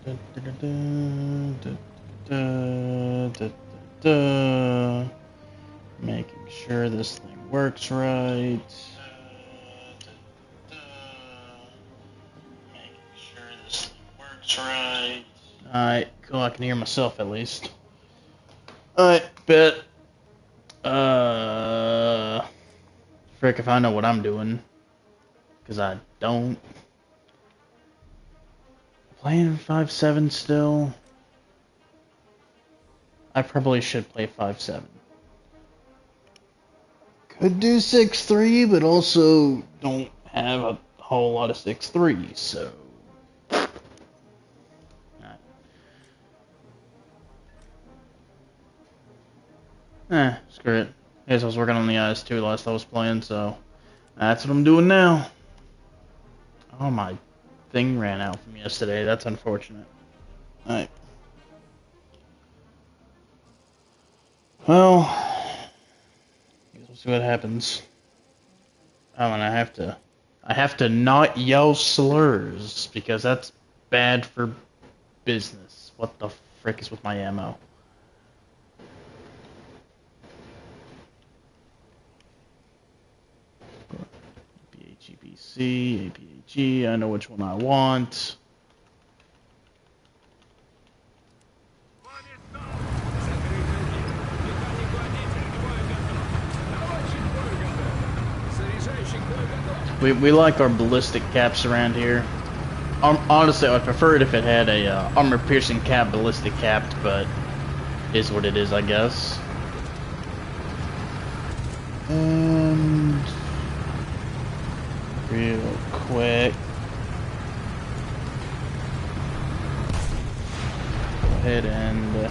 Da, da, da, da, da, da, da, da. Making sure this thing works right. Making sure this thing works right. Alright, cool, I can hear myself at least. Alright, bet. Frick if I know what I'm doing. Because I don't. Playing 5-7 still. I probably should play 5-7. Could do 6-3, but also don't have a whole lot of 6-3s, so. Screw it. I guess I was working on the IS-2 last I was playing, so that's what I'm doing now. Oh, my thing ran out from yesterday. That's unfortunate. Alright. Well, I guess we'll see what happens. Oh, and I have to not yell slurs, because that's bad for business. What the frick is with my ammo? APHEPC, APHE, I know which one I want. We like our ballistic caps around here. Honestly, I'd prefer it if it had a armor-piercing cap, ballistic capped, but is what it is, I guess. And real quick, go ahead and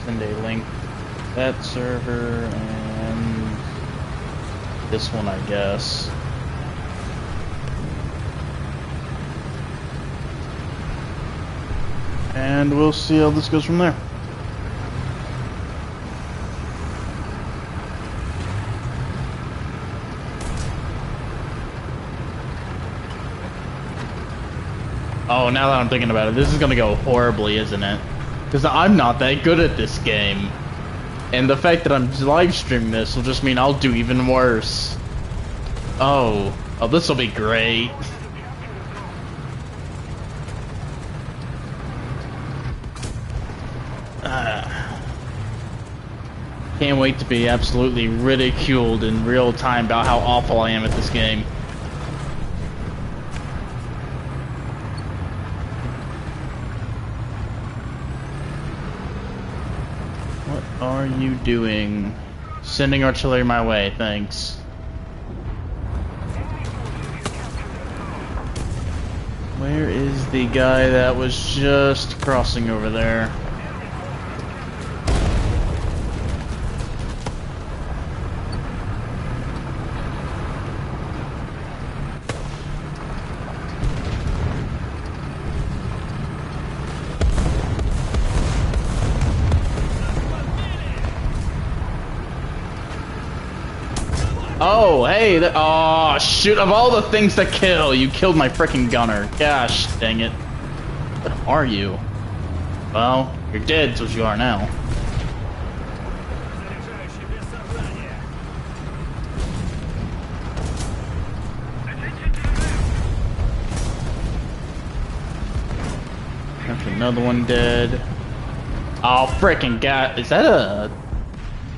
send a link to that server and this one, I guess. And we'll see how this goes from there. Oh, now that I'm thinking about it, this is gonna go horribly, isn't it? Because I'm not that good at this game. And the fact that I'm live streaming this will just mean I'll do even worse. Oh, this will be great. Can't wait to be absolutely ridiculed in real time about how awful I am at this game. What are you doing? Sending artillery my way, thanks. Where is the guy that was just crossing over there? Oh, hey, oh, shoot, of all the things to kill, you killed my freaking gunner. Gosh, dang it. What are you? Well, you're dead, is what you are now. That's another one dead. Oh, freaking god, is that a...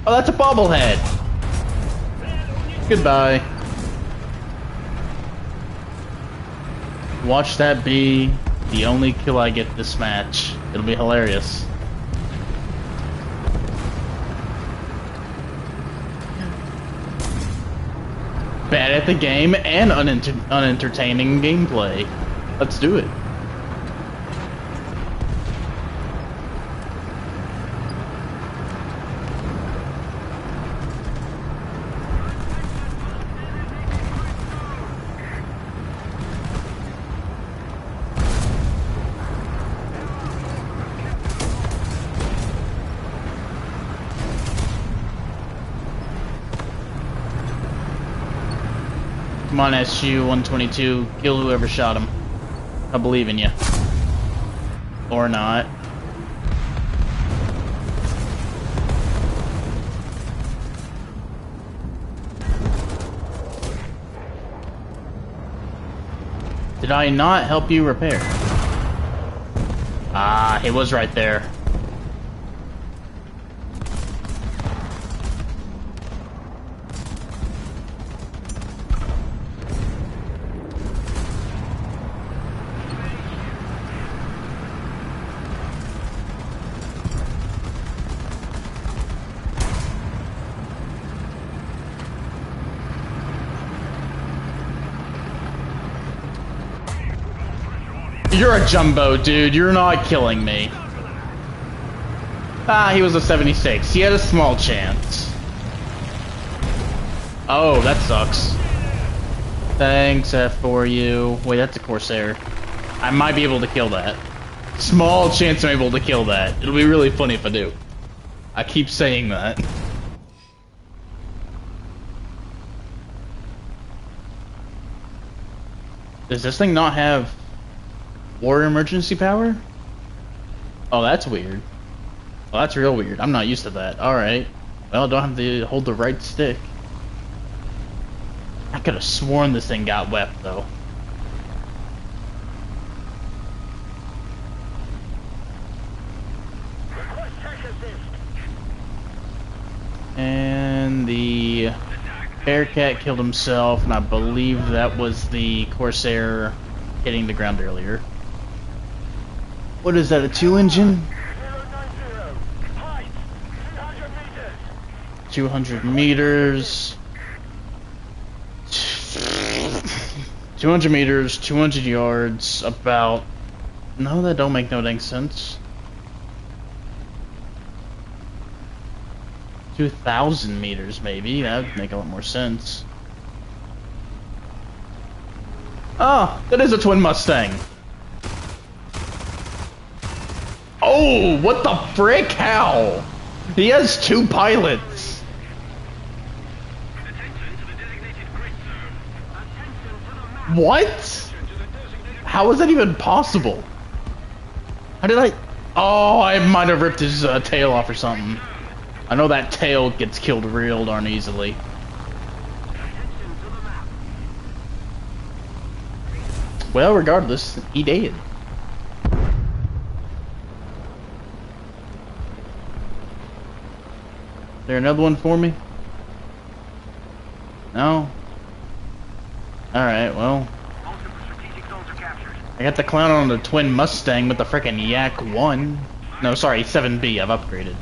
Oh, that's a bobblehead. Goodbye. Watch that be the only kill I get this match. It'll be hilarious. Bad at the game and unentertaining gameplay. Let's do it. Come on, SU-122, kill whoever shot him. I believe in you. Or not. Did I not help you repair? Ah, he was right there. You're a jumbo, dude. You're not killing me. Ah, he was a 76. He had a small chance. Oh, that sucks. Thanks, for you. Wait, that's a Corsair. I might be able to kill that. Small chance I'm able to kill that. It'll be really funny if I do. I keep saying that. Does this thing not have war emergency power? Oh, that's weird. Well, that's real weird. I'm not used to that. Alright. Well, I don't have to hold the right stick. I could have sworn this thing got wept, though. And the Bearcat killed himself, and I believe that was the Corsair hitting the ground earlier. What is that, a 2-engine? 200 meters. 200 meters, 200 yards, about... No, that don't make no dang sense. 2,000 meters, maybe. That would make a lot more sense. Oh, that is a twin Mustang. Oh, what the frick? How? He has 2 pilots. What? How is that even possible? How did I... Oh, I might have ripped his tail off or something. I know that tail gets killed real darn easily. Well, regardless, he did. Is there another one for me? No? Alright, well. I got the clown on the twin Mustang with the frickin' Yak 1. No, sorry, 7B, I've upgraded.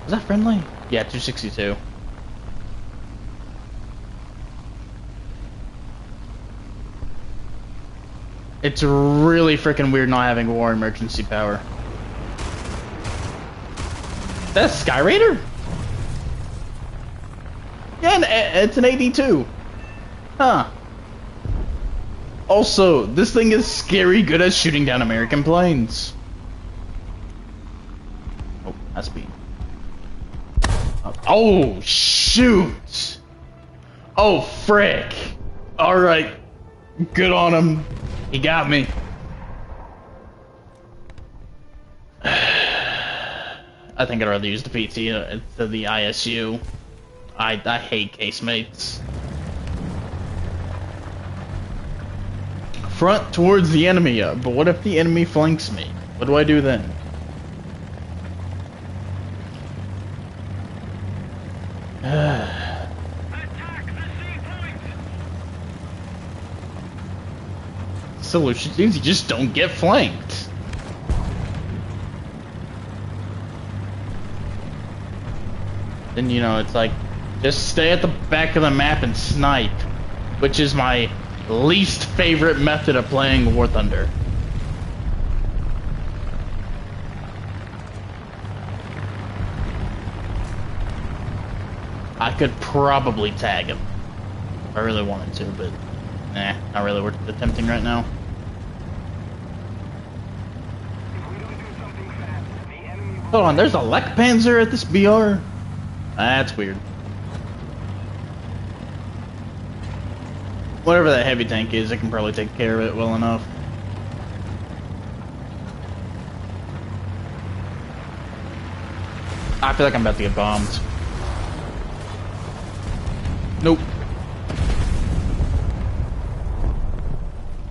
Is that friendly? Yeah, 262. It's really freaking weird not having war emergency power. That's Sky Raider? Yeah, it's an AD2. Huh. Also, this thing is scary good at shooting down American planes. Oh, that's speed. Oh, shoot! Oh, frick! Alright. Good on him. He got me. I think I'd rather use the PT instead of the ISU. I hate casemates. Front towards the enemy, but what if the enemy flanks me? What do I do then? Solution seems you just don't get flanked. Then, you know, it's like, just stay at the back of the map and snipe, which is my least favorite method of playing War Thunder. I could probably tag him if I really wanted to, but nah, not really worth attempting right now. Hold on, there's a Lek-Panzer at this BR? That's weird. Whatever that heavy tank is, it can probably take care of it well enough. I feel like I'm about to get bombed. Nope.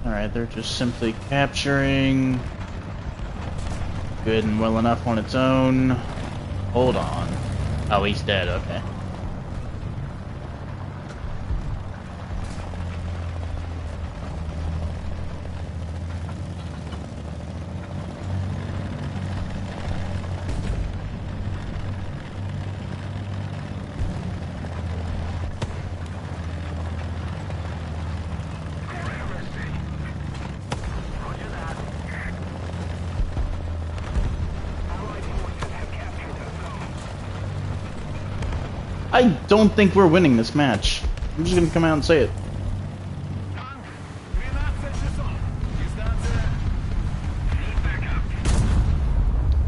Alright, they're just simply capturing. Good and well enough on its own. Hold on. Oh, he's dead, okay. I don't think we're winning this match. I'm just gonna come out and say it.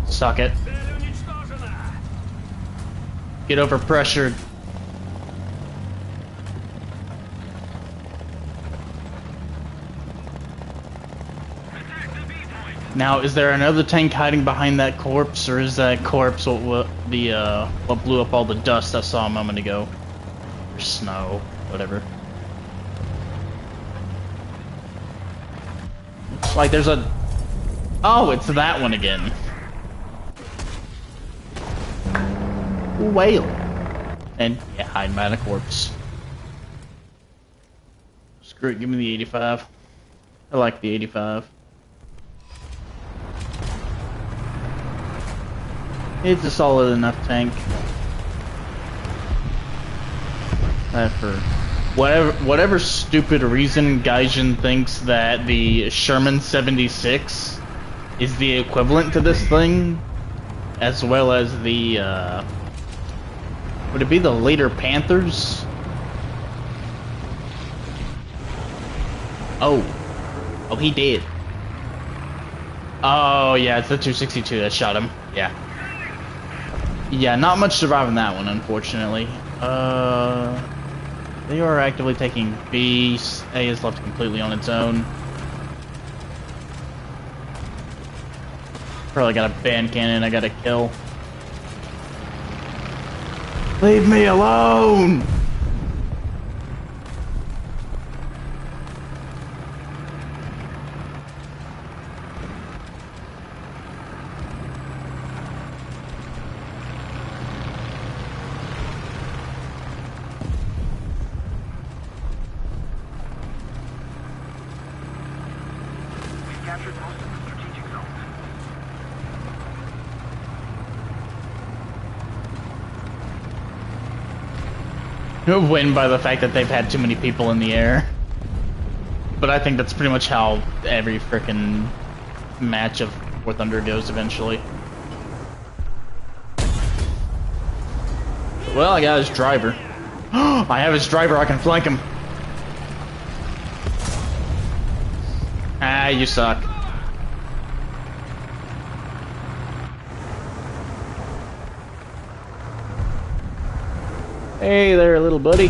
Suck it. Get over pressured. Now, is there another tank hiding behind that corpse, or is that corpse what blew up all the dust I saw a moment ago? Or snow, whatever. Looks like there's a... Oh, it's that one again. Whale. And, yeah, hiding behind a corpse. Screw it, give me the 85. I like the 85. It's a solid enough tank. For whatever stupid reason Gaijin thinks that the Sherman 76 is the equivalent to this thing, as well as the would it be the later Panthers? Oh, he did. Oh yeah, it's the 262 that shot him. Yeah. Yeah, not much surviving that one, unfortunately. They are actively taking B. A is left completely on its own. Probably got a band cannon I gotta kill. Leave me alone! Win by the fact that they've had too many people in the air. But I think that's pretty much how every frickin' match of War Thunder goes eventually. Well, I got his driver. I have his driver, I can flank him. Ah, you suck. Hey there, little buddy.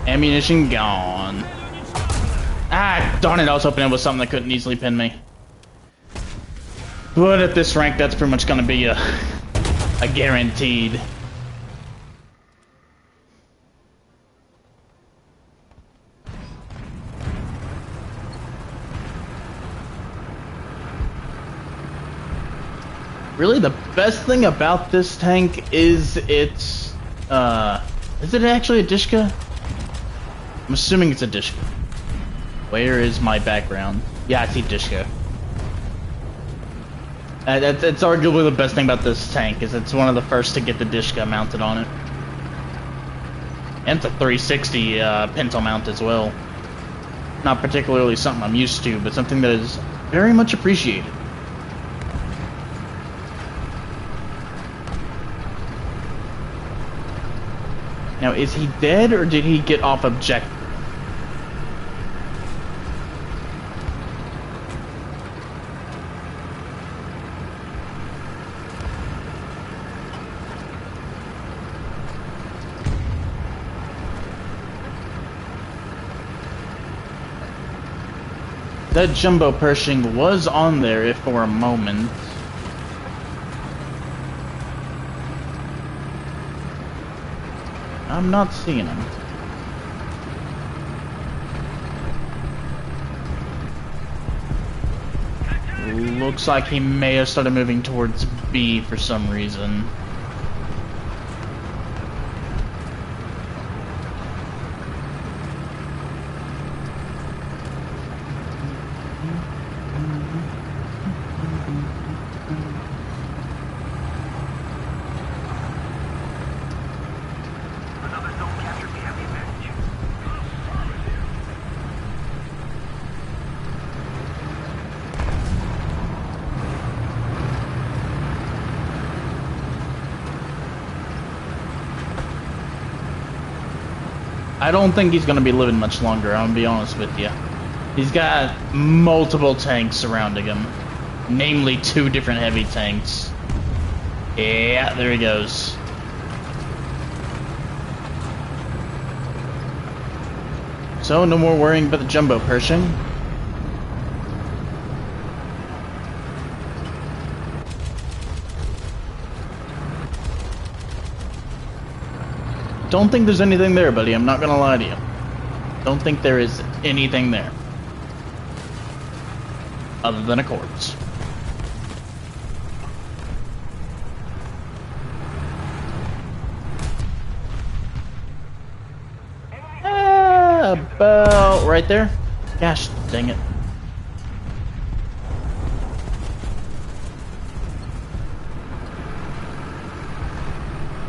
Ammunition gone. Ah, darn it, I was hoping it was something that couldn't easily pin me. But at this rank, that's pretty much gonna be a guaranteed. Really, the best thing about this tank is its... is it actually a Dishka? I'm assuming it's a Dishka. Where is my background? Yeah, I see Dishka. It's arguably the best thing about this tank, is it's one of the first to get the Dishka mounted on it. And it's a 360 pintle mount as well. Not particularly something I'm used to, but something that is very much appreciated. Now, is he dead, or did he get off objective? That Jumbo Pershing was on there if for a moment. I'm not seeing him. Looks like he may have started moving towards B for some reason. I don't think he's gonna be living much longer, I'm gonna be honest with you. He's got multiple tanks surrounding him. Namely 2 different heavy tanks. Yeah, there he goes. So, no more worrying about the Jumbo Pershing. Don't think there's anything there, buddy. I'm not gonna lie to you. Don't think there is anything there. Other than a corpse. About right there. Gosh, dang it.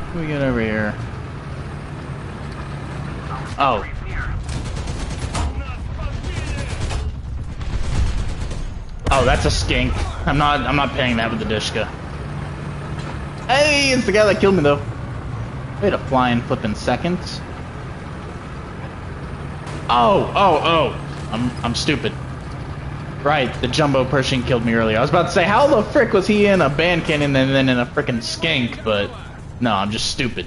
What do we got over here? Oh. Oh, that's a skink. I'm not paying that with the Dishka. Hey, it's the guy that killed me though. Wait a flying flipping seconds. Oh. I'm stupid. Right, the Jumbo Pershing killed me earlier. I was about to say, how the frick was he in a band cannon and then in a frickin' skink, but no, I'm just stupid.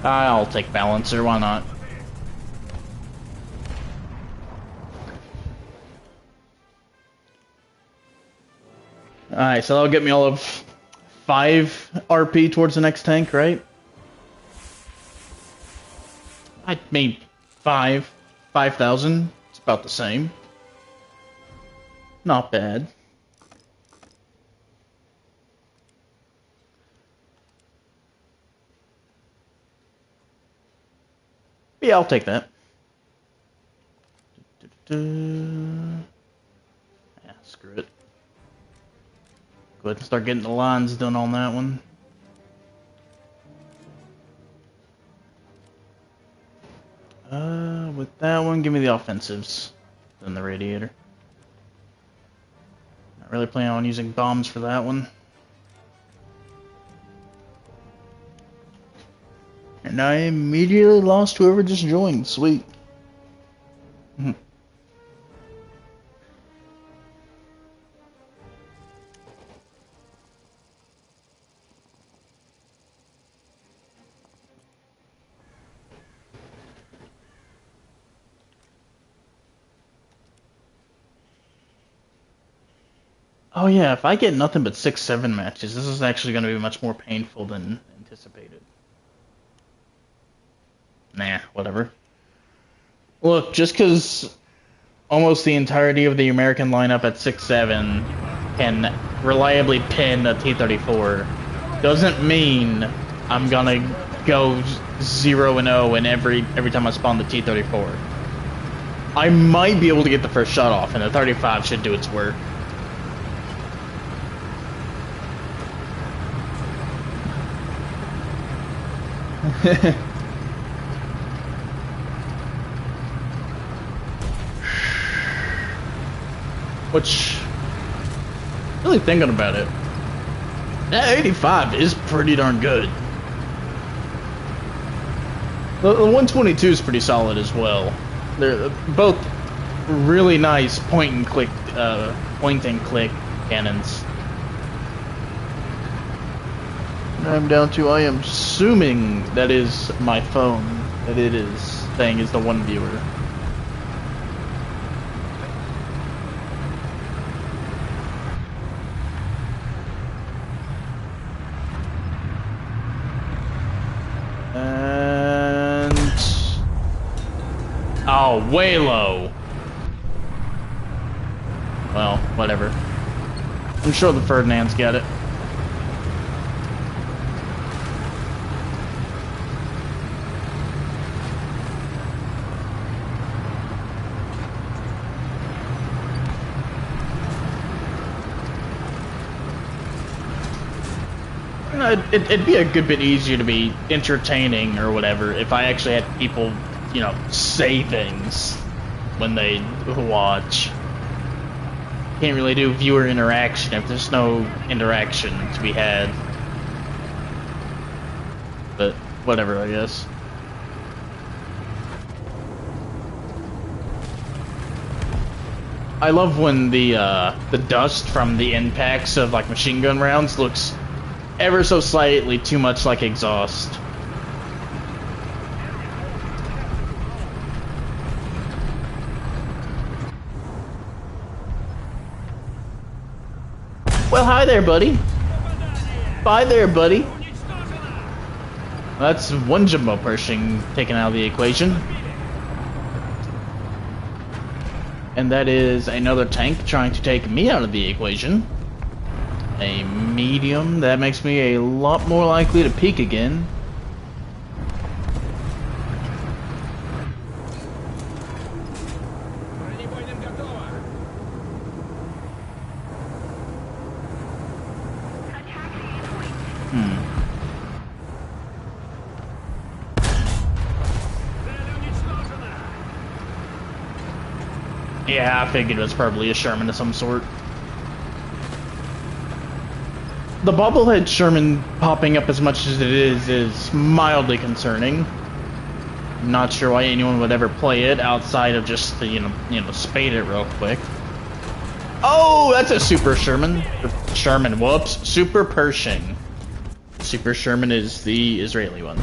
I'll take Balancer, why not? Alright, so that'll get me all of 5 RP towards the next tank, right? I mean, 5,000. It's about the same. Not bad. Yeah, I'll take that. Yeah, screw it. Go ahead and start getting the lines done on that one. With that one, give me the offensives. Then the radiator. Not really planning on using bombs for that one. And I immediately lost whoever just joined. Sweet. Oh yeah, if I get nothing but 6-7 matches, this is actually going to be much more painful than anticipated. Nah, whatever. Look, just because almost the entirety of the American lineup at 6-7 can reliably pin a T-34 doesn't mean I'm gonna go 0-0 in every time I spawn the T-34. I might be able to get the first shot off, and the 35 should do its work. Which, really thinking about it, that 85 is pretty darn good. The 122 is pretty solid as well. They're both really nice point and click cannons. I'm down to, I am assuming that is my phone. that it is saying is the one viewer. And oh, way low. Well, whatever. I'm sure the Ferdinands get it. It'd be a good bit easier to be entertaining or whatever if I actually had people, you know, say things when they watch. Can't really do viewer interaction if there's no interaction to be had. But whatever, I guess. I love when the dust from the impacts of like machine gun rounds looks ever so slightly too much like exhaust. Well, hi there, buddy. Bye there, buddy. That's one jumbo Pershing taken out of the equation. And that is another tank trying to take me out of the equation. A medium, that makes me a lot more likely to peek again. Yeah, I figured it was probably a Sherman of some sort. The bobblehead Sherman popping up as much as it is mildly concerning. Not sure why anyone would ever play it outside of just the, you know, spade it real quick. Oh, that's a Super Sherman. Sherman, whoops. Super Pershing. Super Sherman is the Israeli one.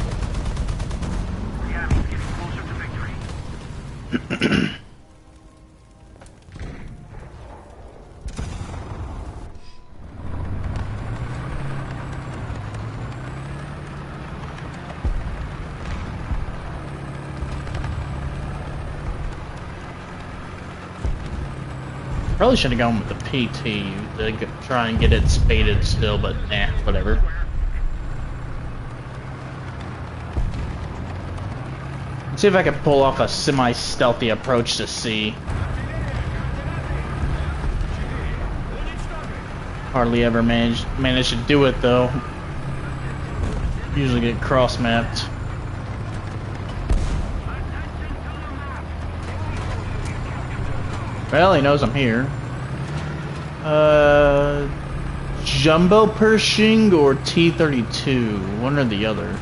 Probably should have gone with the PT to try and get it spaded still, but nah, whatever. Let's see if I can pull off a semi-stealthy approach to C. Hardly ever manage to do it though. Usually get cross-mapped. Well, he knows I'm here. Jumbo Pershing or T-32, one or the other.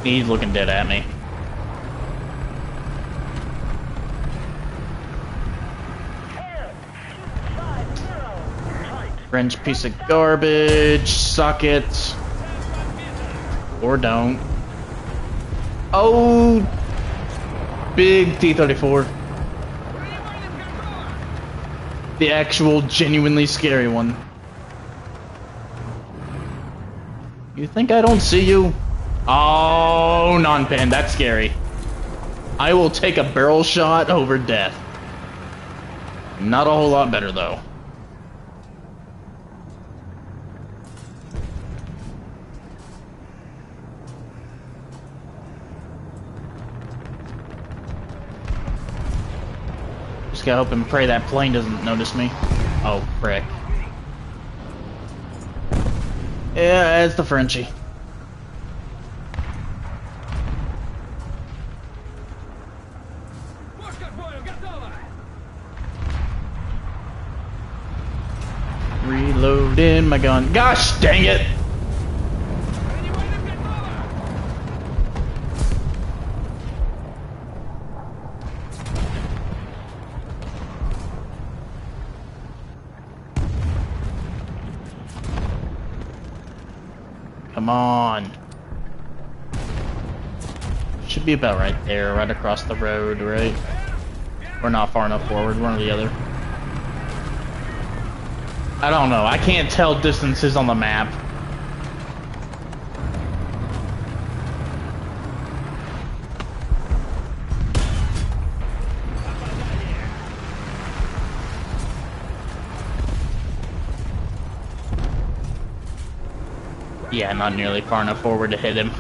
He's looking dead at me. French piece of garbage. Suck it. Or don't. Oh! Big T-34. The actual, genuinely scary one. You think I don't see you? Oh, non-pen. That's scary. I will take a barrel shot over death. Not a whole lot better, though. Just gotta hope and pray that plane doesn't notice me. Oh, frick. Yeah, it's the Frenchie. Reloading my gun. Gosh dang it! Come on. Should be about right there, right across the road, right? We're not far enough forward, one or the other. I don't know, I can't tell distances on the map. Yeah, not nearly far enough forward to hit him.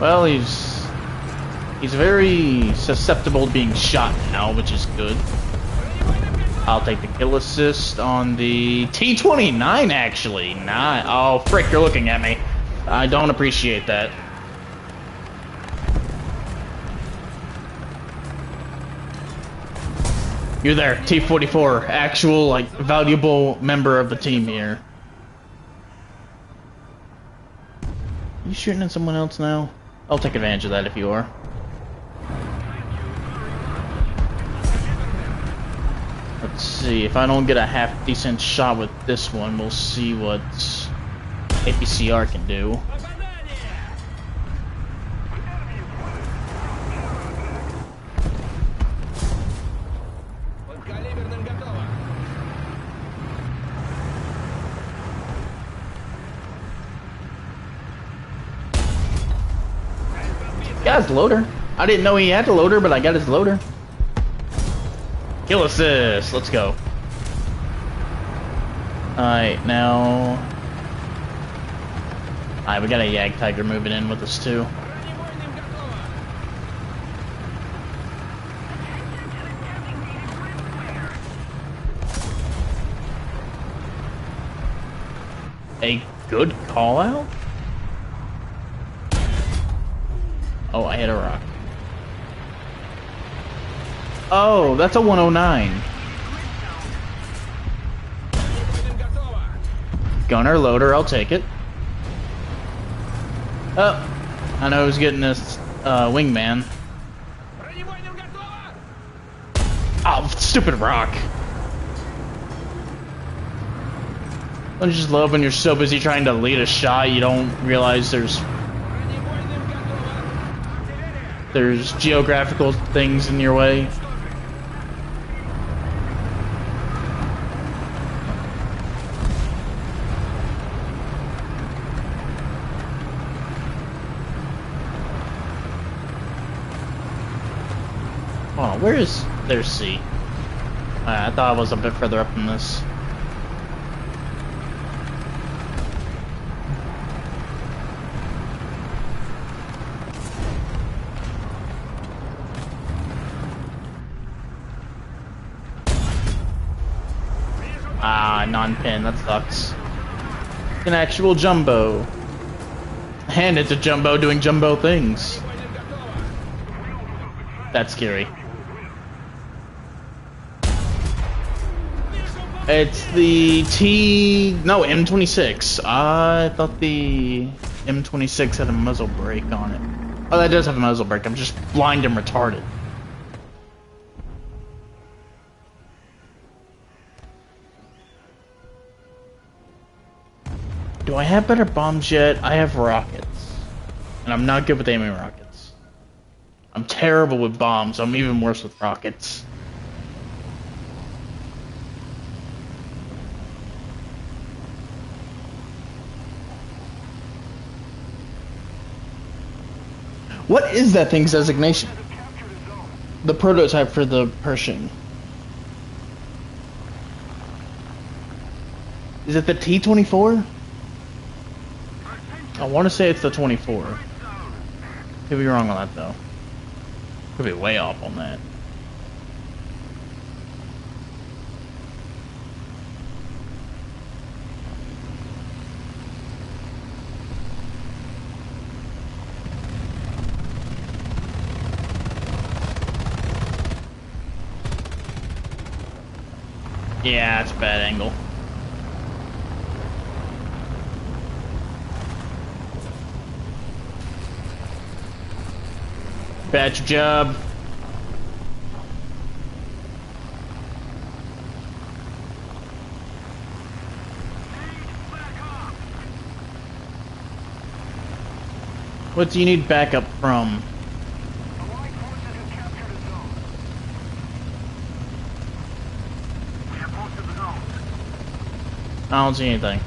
Well, he's very susceptible to being shot now, which is good. I'll take the kill assist on the T-29, actually. Nah, oh, frick, you're looking at me. I don't appreciate that. You're there, T-44, actual, like, valuable member of the team here. You shooting at someone else now? I'll take advantage of that if you are. Let's see, if I don't get a half decent shot with this one, we'll see what APCR can do. Got his loader. I didn't know he had a loader, but I got his loader. Kill assist. Let's go. Alright, now... Alright, we got a Jagdtiger moving in with us too. A good call out? Oh, I hit a rock. Oh, that's a 109. Gunner, loader, I'll take it. Oh, I know I was getting this wingman. Oh, stupid rock. Don't you just love when you're so busy trying to lead a shot you don't realize there's geographical things in your way? Oh, where is... There's C. I thought I was a bit further up than this. Ah, non-pin, that sucks. An actual Jumbo. And it's a Jumbo doing Jumbo things. That's scary. It's the M26. I thought the M26 had a muzzle brake on it. Oh, that does have a muzzle brake. I'm just blind and retarded. Do I have better bombs yet? I have rockets. And I'm not good with aiming rockets. I'm terrible with bombs. I'm even worse with rockets. What is that thing's designation? The prototype for the Pershing. Is it the T-24? I want to say it's the 24. Could be wrong on that though. Could be way off on that. Yeah, it's a bad angle. Bad job. What do you need backup from? Allied forces have captured a zone. We have most of the zone. I don't see anything.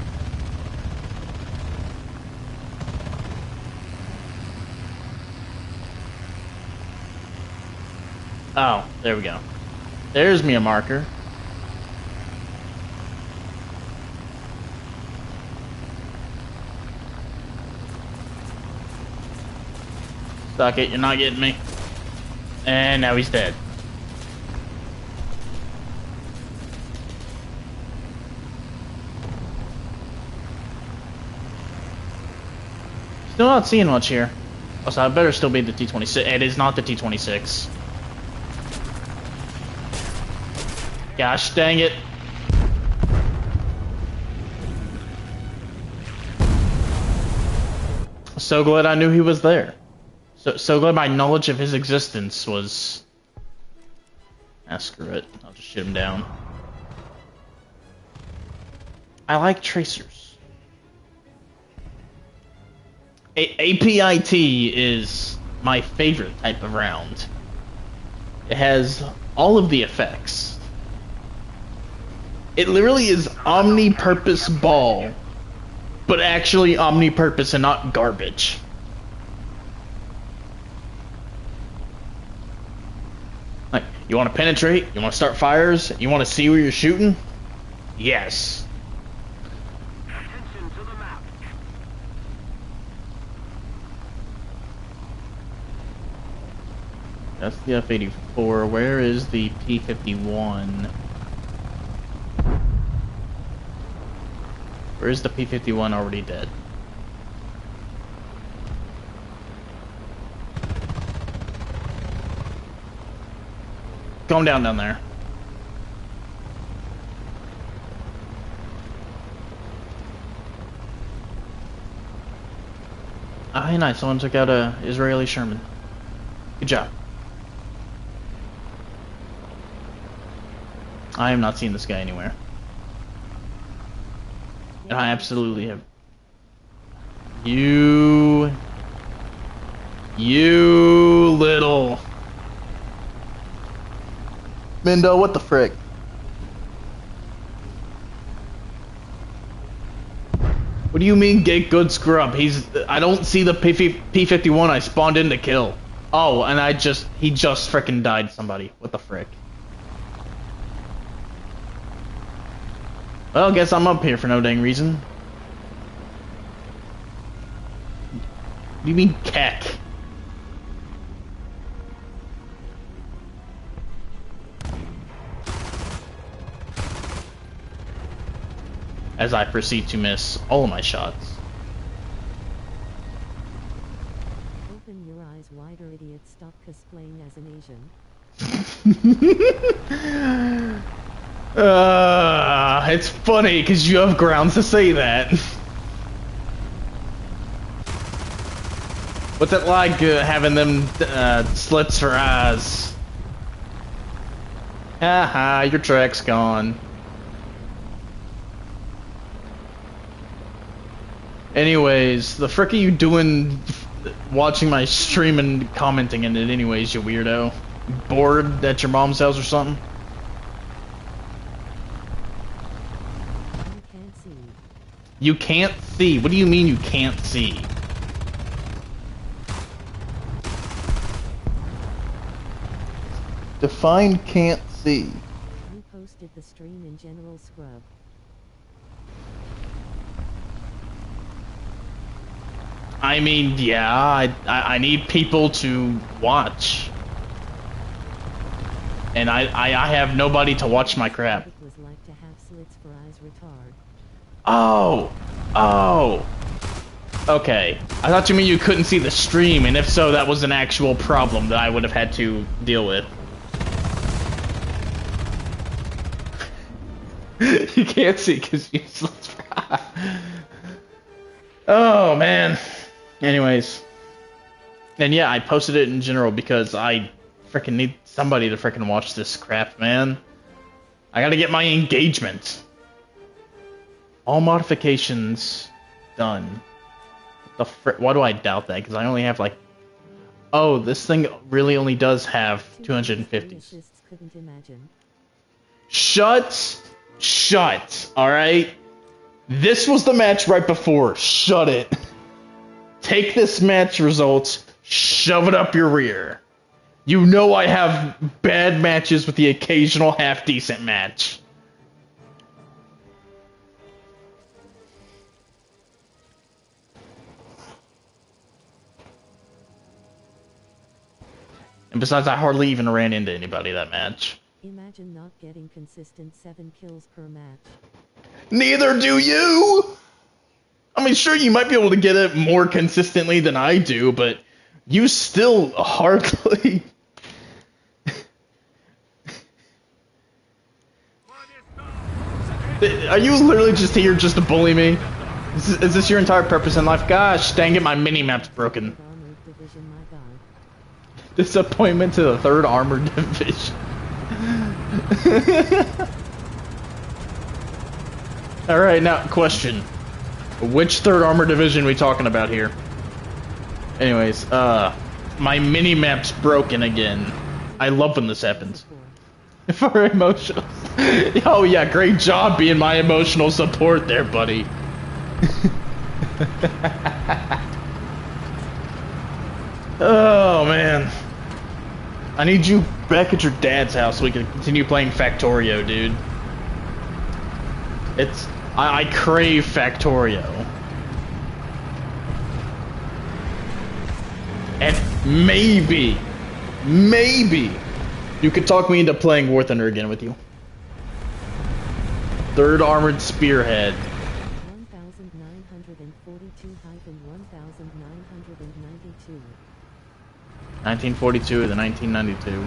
Oh, there we go. There's me a marker. Suck it, you're not getting me. And now he's dead. Still not seeing much here. Oh, so I better still be the T-26. It is not the T-26. Gosh dang it. So glad I knew he was there. So glad my knowledge of his existence was... Ah, screw it. I'll just shoot him down. I like tracers. APIT is my favorite type of round. It has all of the effects. It literally is omni-purpose ball, but actually omni-purpose and not garbage. Like, you want to penetrate? You want to start fires? You want to see where you're shooting? Yes. Attention to the map. That's the F-84. Where is the P-51? Where is the P-51 already dead? Calm down there. Ah, hey, nice. Someone took out a Israeli Sherman. Good job. I am not seeing this guy anywhere. And I absolutely have... You little... Mendo, what the frick? What do you mean get good scrub? I don't see the P-51 I spawned in to kill. Oh, and he just frickin' died somebody. What the frick? Well, guess I'm up here for no dang reason. What do you mean keck? As I proceed to miss all of my shots. Open your eyes wider, idiot. Stop cosplaying as an Asian. It's funny because you have grounds to say that. What's it like having them slits for eyes? Haha, your track's gone. Anyways, the frick are you doing watching my stream and commenting in it anyways, you weirdo? Bored at your mom's house or something? You can't see. You can't see? What do you mean you can't see? Define can't see. You posted the stream in General Scrub. I mean, yeah, I need people to watch. And I have nobody to watch my crap. It was like to have slits for eyes, retard. Oh. Okay. I thought you mean you couldn't see the stream, and if so, that was an actual problem that I would have had to deal with. You can't see because you slits for eyes. Oh, man. Anyways. And yeah, I posted it in general because I freaking need somebody to freaking watch this crap, man. I gotta get my engagement. All modifications done. What Why do I doubt that? Because I only have like... Oh, this thing really only does have 250. Assists couldn't imagine. Shut! Alright? This was the match right before. Shut it. Take this match results, shove it up your rear. You know I have bad matches with the occasional half-decent match. And besides, I hardly even ran into anybody that match. Imagine not getting consistent 7 kills per match. Neither do you! I mean, sure, you might be able to get it more consistently than I do, but you still hardly... Are you literally just here just to bully me? Is this your entire purpose in life? Gosh, dang it, my mini-map's broken. Armored division, my god. Disappointment to the 3rd Armored Division. Alright, now, question. Which 3rd Armored Division are we talking about here? Anyways, my mini-map's broken again. I love when this happens. For emotional. Oh yeah, great job being my emotional support there, buddy. Oh man. I need you back at your dad's house so we can continue playing Factorio, dude. I crave Factorio. And maybe you could talk me into playing War Thunder again with you. 3rd Armored Spearhead. 1942-1992. 1942 to 1992.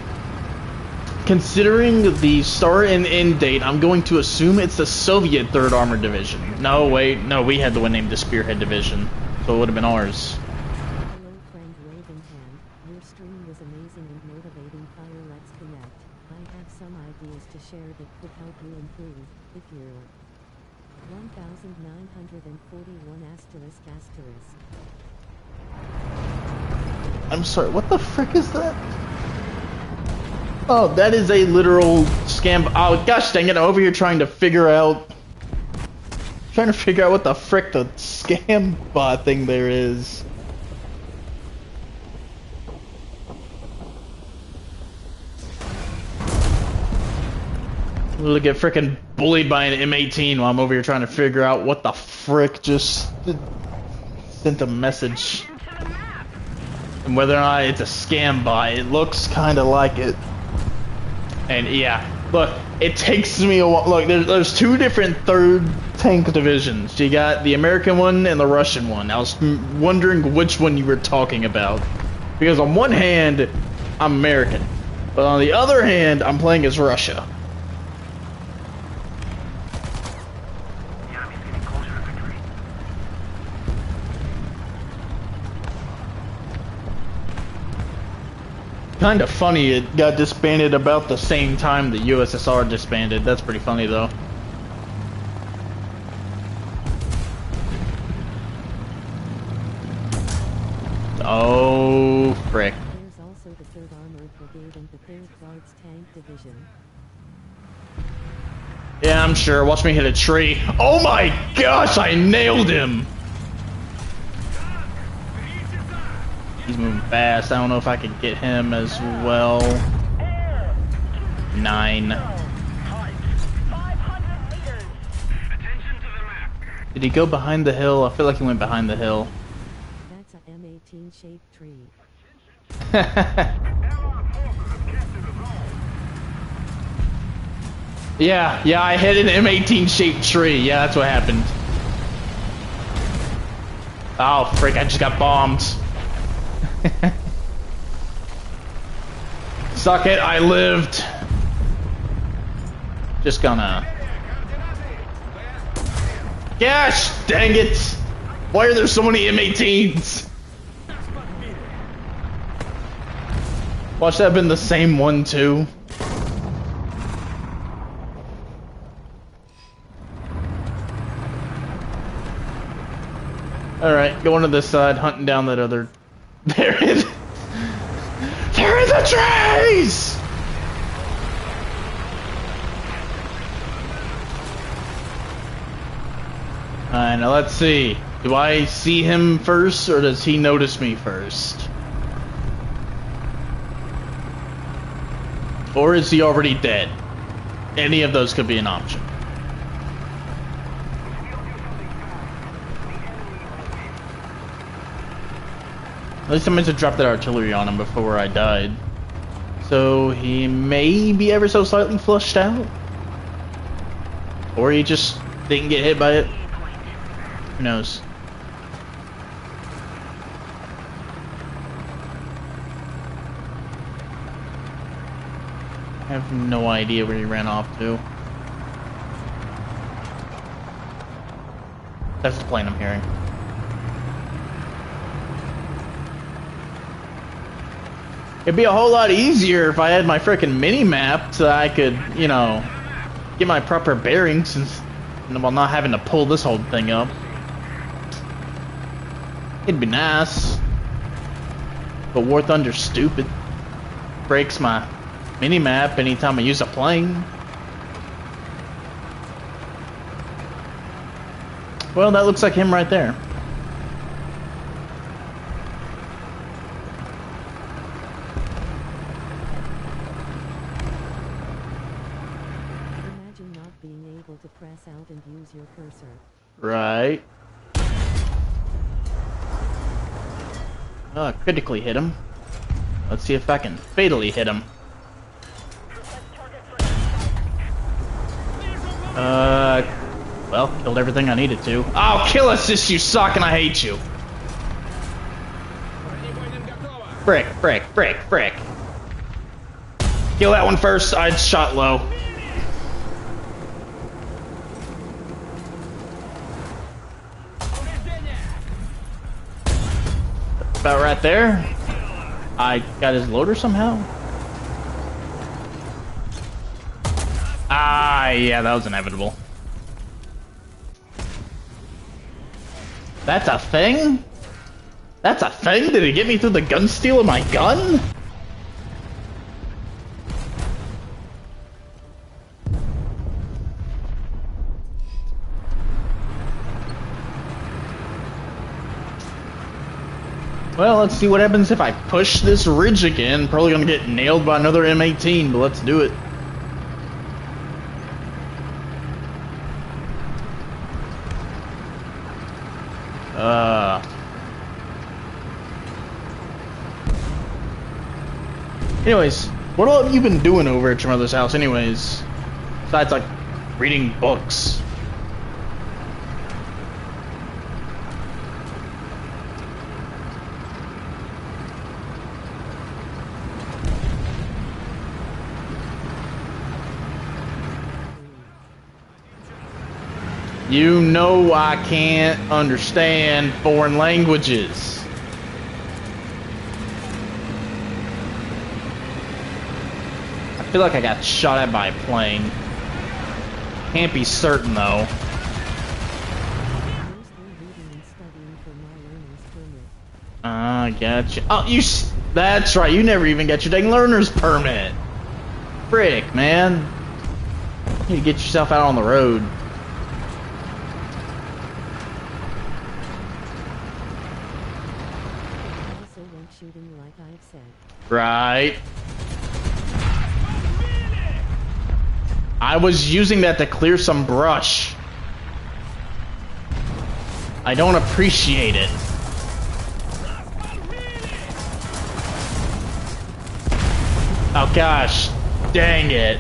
Considering the start and end date, I'm going to assume it's the Soviet 3rd Armored Division. No, wait, no, we had the one named the Spearhead Division, so it would have been ours. Hello friend Ravenhand, your stream was amazing and motivating. Fire, let's connect. I have some ideas to share that could help you improve, if you're 1941 ***. I'm sorry, what the frick is that? Oh, that is a literal scam. Oh, gosh dang it, I'm over here trying to figure out what the frick the scam bot thing there is. We'll get frickin' bullied by an M18 while I'm over here trying to figure out what the frick just sent a message. And whether or not it's a scam bot, it looks kinda like it. And yeah, look, it takes me a while. Look, there's 2 different 3rd tank divisions. You got the American one and the Russian one. I was wondering which one you were talking about. Because on one hand, I'm American. But on the other hand, I'm playing as Russia. The enemy's getting closer to victory. Kind of funny it got disbanded about the same time the USSR disbanded. That's pretty funny though. Oh, frick. There's also the 3rd Armored Brigade and the 3rd Guards Tank Division. Yeah, I'm sure. Watch me hit a tree. Oh my gosh, I nailed him! He's moving fast. I don't know if I can get him as well. 9. Did he go behind the hill? I feel like he went behind the hill. That's a M18 shaped tree. Yeah, I hit an M18 shaped tree. Yeah, that's what happened. Oh, frick, I just got bombed. Suck it, I lived. Just gonna... Gosh, dang it! Why are there so many M18s? Watch that have been the same one too. Alright, going to this side, hunting down that other... There it is! They're in the trees! Alright, now let's see. Do I see him first, or does he notice me first? Or is he already dead? Any of those could be an option. At least I meant to drop that artillery on him before I died. So he may be ever so slightly flushed out. Or he just didn't get hit by it. Who knows? I have no idea where he ran off to. That's the plane I'm hearing. It'd be a whole lot easier if I had my frickin' mini-map so I could, you know, get my proper bearings while not having to pull this whole thing up. It'd be nice. But War Thunder's stupid. Breaks my mini-map anytime I use a plane. Well, that looks like him right there. Imagine not being able to press out and use your cursor. Right. Critically hit him. Let's see if I can fatally hit him. Well, killed everything I needed to. Oh, kill assist, you suck, and I hate you. Frick, frick, frick, frick. Kill that one first. I shot low. About right there. I got his loader somehow. Ah, yeah, that was inevitable. That's a thing? That's a thing? Did it get me through the gun steel of my gun? Well, let's see what happens if I push this ridge again. Probably gonna get nailed by another M18, but let's do it. Anyways, what all have you been doing over at your mother's house anyways? Besides, like, reading books. You know I can't understand foreign languages. I feel like I got shot at by a plane. Can't be certain though. Gotcha. Oh, that's right. You never even got your dang learner's permit. Frick, man. You need to get yourself out on the road. Right. I was using that to clear some brush. I don't appreciate it. Oh gosh, dang it.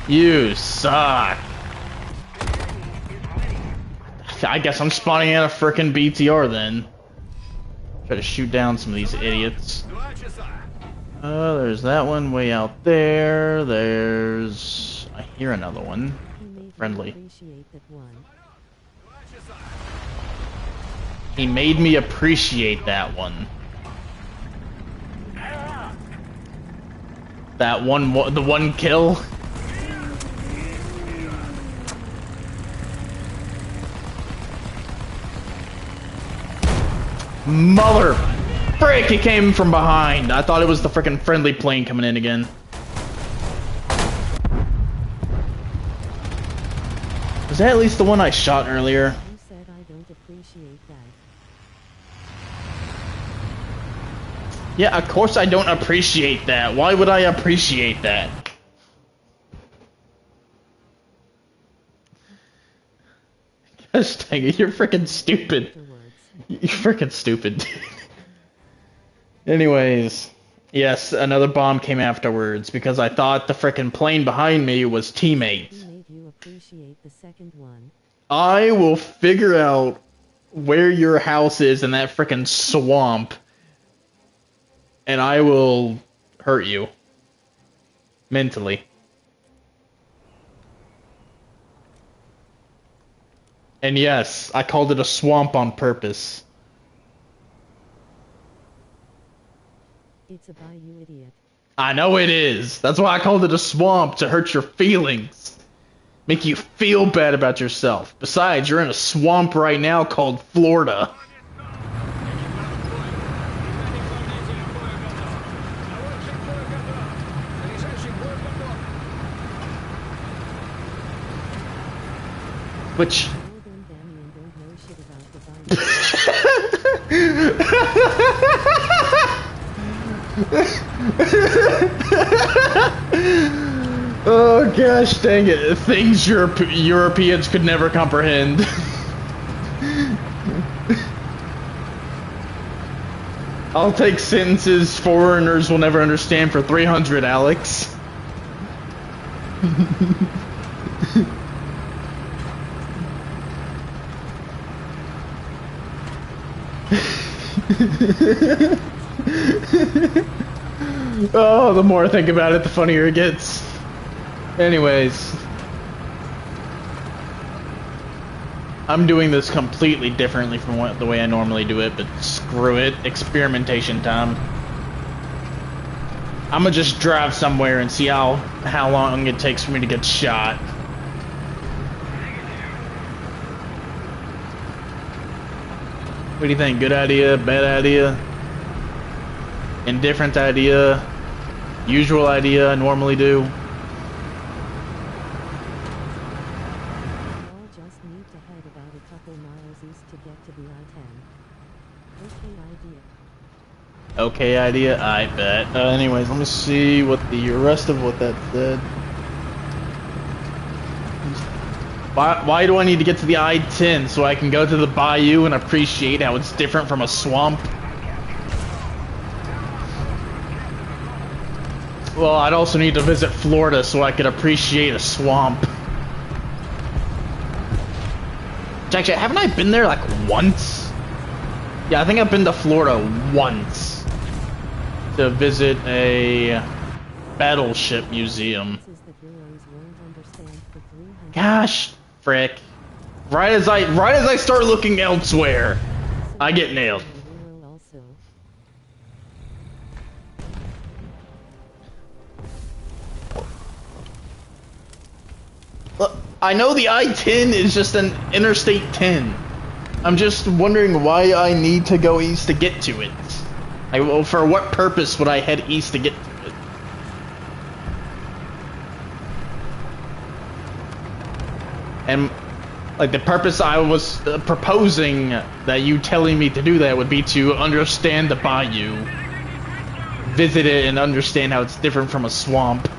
You suck. I guess I'm spawning at a frickin' BTR then. Try to shoot down some of these idiots. There's that one way out there. There's... I hear another one. Friendly. He made me appreciate that one. That one, the one kill. Mother frick, he came from behind. I thought it was the frickin' friendly plane coming in again. Was that at least the one I shot earlier? You said I don't appreciate that. Yeah, of course I don't appreciate that. Why would I appreciate that? Gosh dang it, you're freaking stupid. You're freaking stupid. Anyways, yes, another bomb came afterwards because I thought the frickin' plane behind me was teammates. Who made you appreciate the second one? I will figure out where your house is in that frickin' swamp, and I will hurt you. Mentally. And yes, I called it a swamp on purpose. It's a bayou, idiot. I know it is. That's why I called it a swamp, to hurt your feelings. Make you feel bad about yourself. Besides, you're in a swamp right now called Florida. Which... Northern Damien don't know shit about the bayou. Oh gosh dang it. Things Europeans could never comprehend. I'll take sentences foreigners will never understand for 300, Alex. Oh, the more I think about it, the funnier it gets. Anyways. I'm doing this completely differently from the way I normally do it, but screw it. Experimentation time. I'm gonna just drive somewhere and see how long it takes for me to get shot. What do you think? Good idea? Bad idea? Indifferent idea? Usual idea I normally do? Y'all just need to head about a couple miles east to get to the I-10. Okay idea. Okay idea? I bet. Anyways, let me see what the rest of what that said. Why do I need to get to the I-10 so I can go to the bayou and appreciate how it's different from a swamp? Well, I'd also need to visit Florida so I could appreciate a swamp. Actually, haven't I been there like once? Yeah, I think I've been to Florida once to visit a battleship museum. Gosh, frick. Right as I start looking elsewhere, I get nailed. Look, I know the I-10 is just an Interstate 10. I'm just wondering why I need to go east to get to it. Like, well, for what purpose would I head east to get to it? And, like, the purpose I was proposing that you telling me to do that would be to understand the bayou. Visit it and understand how it's different from a swamp.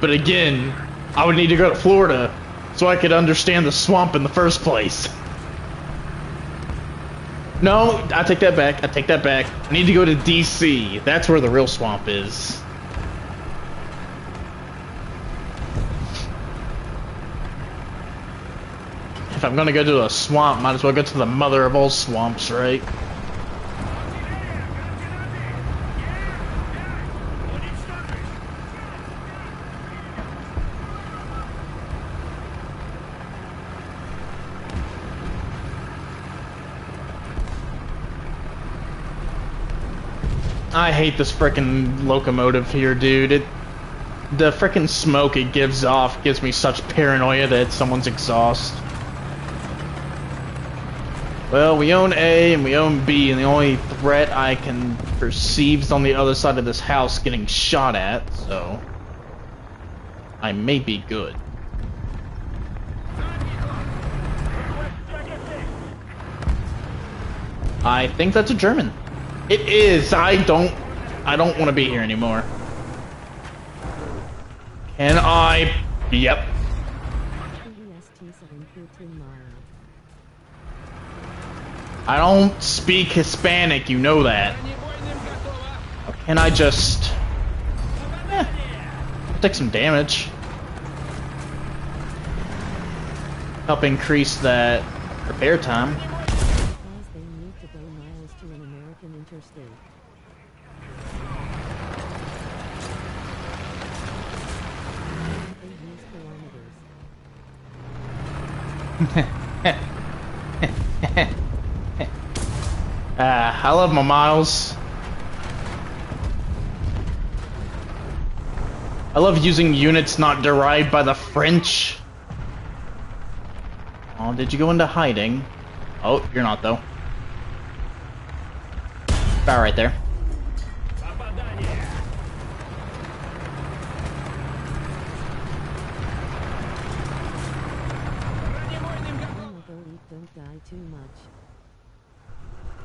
But again, I would need to go to Florida so I could understand the swamp in the first place. No, I take that back. I take that back. I need to go to DC. That's where the real swamp is. If I'm gonna go to a swamp, might as well go to the mother of all swamps, right? I hate this frickin' locomotive here, dude. The frickin' smoke it gives off gives me such paranoia that it's someone's exhaust. Well, we own A and we own B, and the only threat I can perceive is on the other side of this house getting shot at, so I may be good. I think that's a German. It is. I don't want to be here anymore. Can I? Yep. I don't speak Hispanic, you know that. Or can I just... take some damage. Help increase that repair time. They need to go miles to an American interstate. They use kilometers. I love my miles. I love using units not derived by the French. Oh, did you go into hiding? Oh, you're not though. About right there. Don't die too much.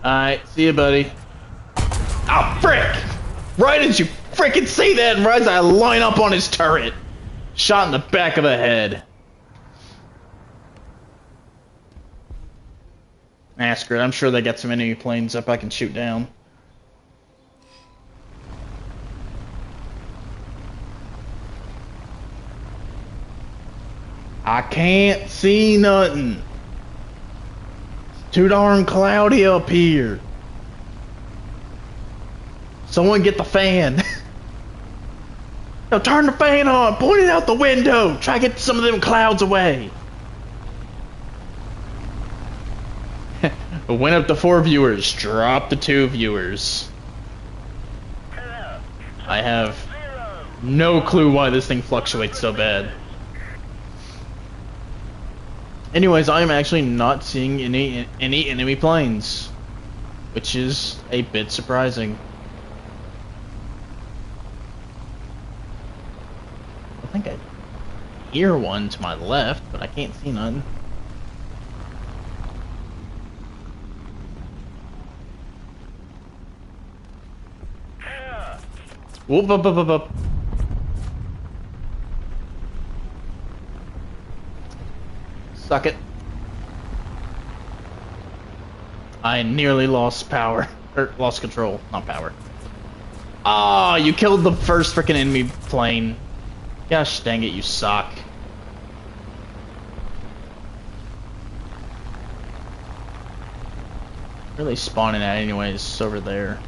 Alright, see you, buddy. Oh, frick! Right as you frickin' say that, and right as I line up on his turret. Shot in the back of the head. Ah, screw it. I'm sure they got some enemy planes up I can shoot down. I can't see nothing. It's too darn cloudy up here. Someone get the fan. No, turn the fan on. Point it out the window. Try to get some of them clouds away. Went up to 4 viewers. Drop to 2 viewers. I have no clue why this thing fluctuates so bad. Anyways, I'm actually not seeing any enemy planes, which is a bit surprising. I think I hear one to my left, but I can't see none. Whoop, up, up, up, up. Suck it. I nearly lost power. Or lost control, not power. Ah, you killed the first freaking enemy plane. Gosh dang it, you suck. Where are they spawning at anyways? Over there.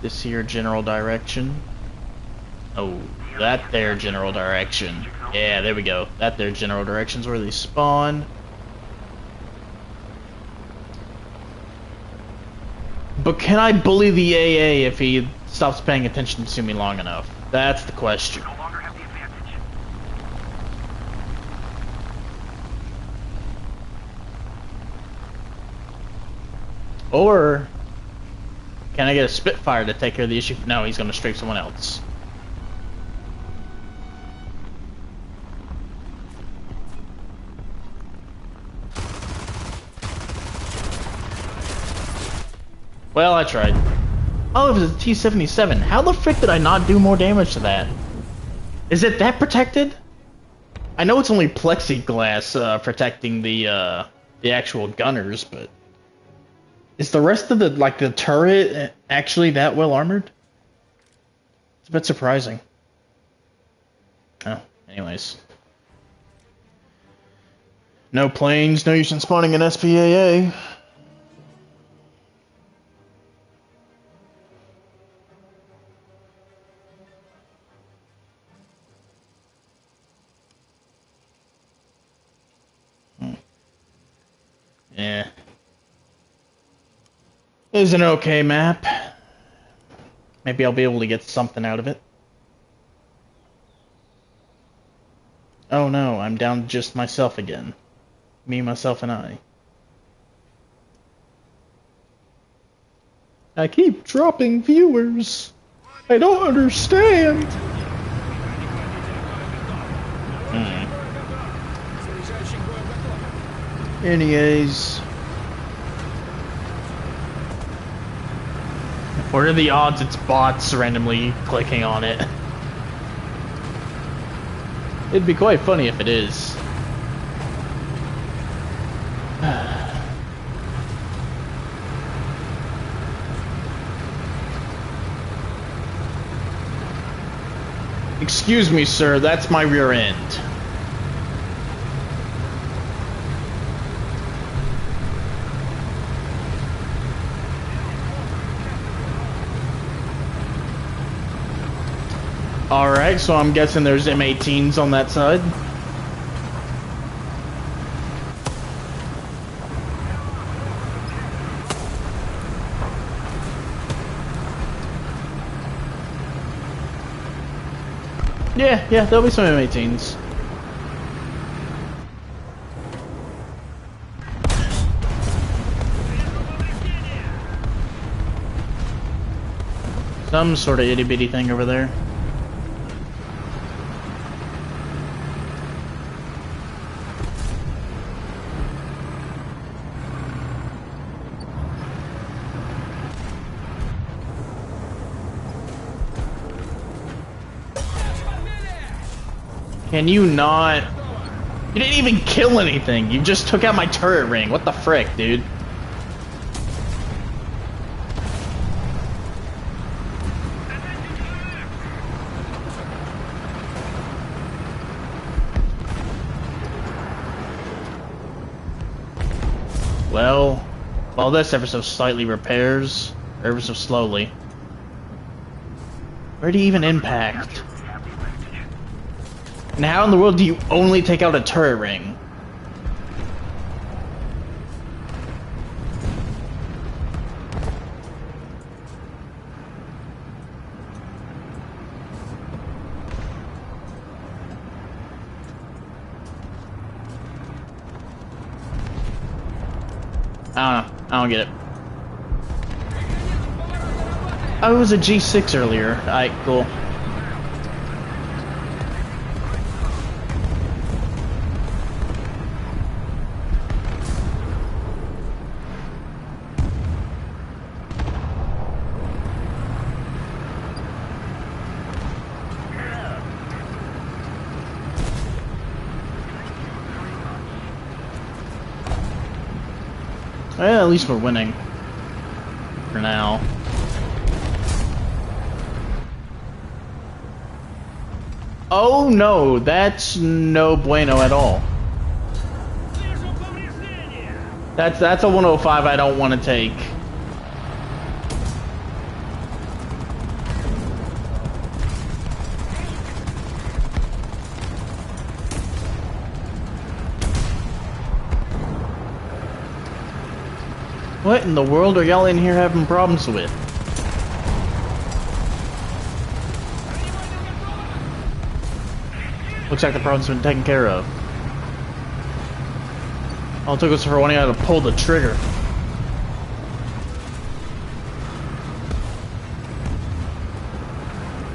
This here general direction. Oh, that there general direction. Yeah, there we go. That there general direction's where they spawn. But can I bully the AA if he stops paying attention to me long enough? That's the question. No longer have the advantage. Or can I get a Spitfire to take care of the issue? No, he's gonna strafe someone else. Well, I tried. Oh, it was a T-77. How the frick did I not do more damage to that? Is it that protected? I know it's only plexiglass protecting the actual gunners, but is the rest of the turret actually that well armored? It's a bit surprising. Oh, anyways. No planes, no use in spawning an SPAA. Yeah. It was an okay map. Maybe I'll be able to get something out of it. Oh no, I'm down to just myself again. Me, myself, and I. I keep dropping viewers. I don't understand. Anyways. What are the odds it's bots randomly clicking on it? It'd be quite funny if it is. Excuse me, sir, that's my rear end. Alright, so I'm guessing there's M18s on that side. Yeah, there'll be some M18s. Some sort of itty-bitty thing over there. Can you not? You didn't even kill anything. You just took out my turret ring. What the frick, dude? Well, while this ever so slightly repairs, ever so slowly. Where do you even impact? And how in the world do you only take out a turret ring? I don't know. I don't get it. Oh, it was a G6 earlier. Alright, cool. Well, at least we're winning. For now. Oh no, that's no bueno at all. That's a 105 I don't want to take. What in the world are y'all in here having problems with? Looks like the problem's been taken care of. All it took us for one guy to pull the trigger.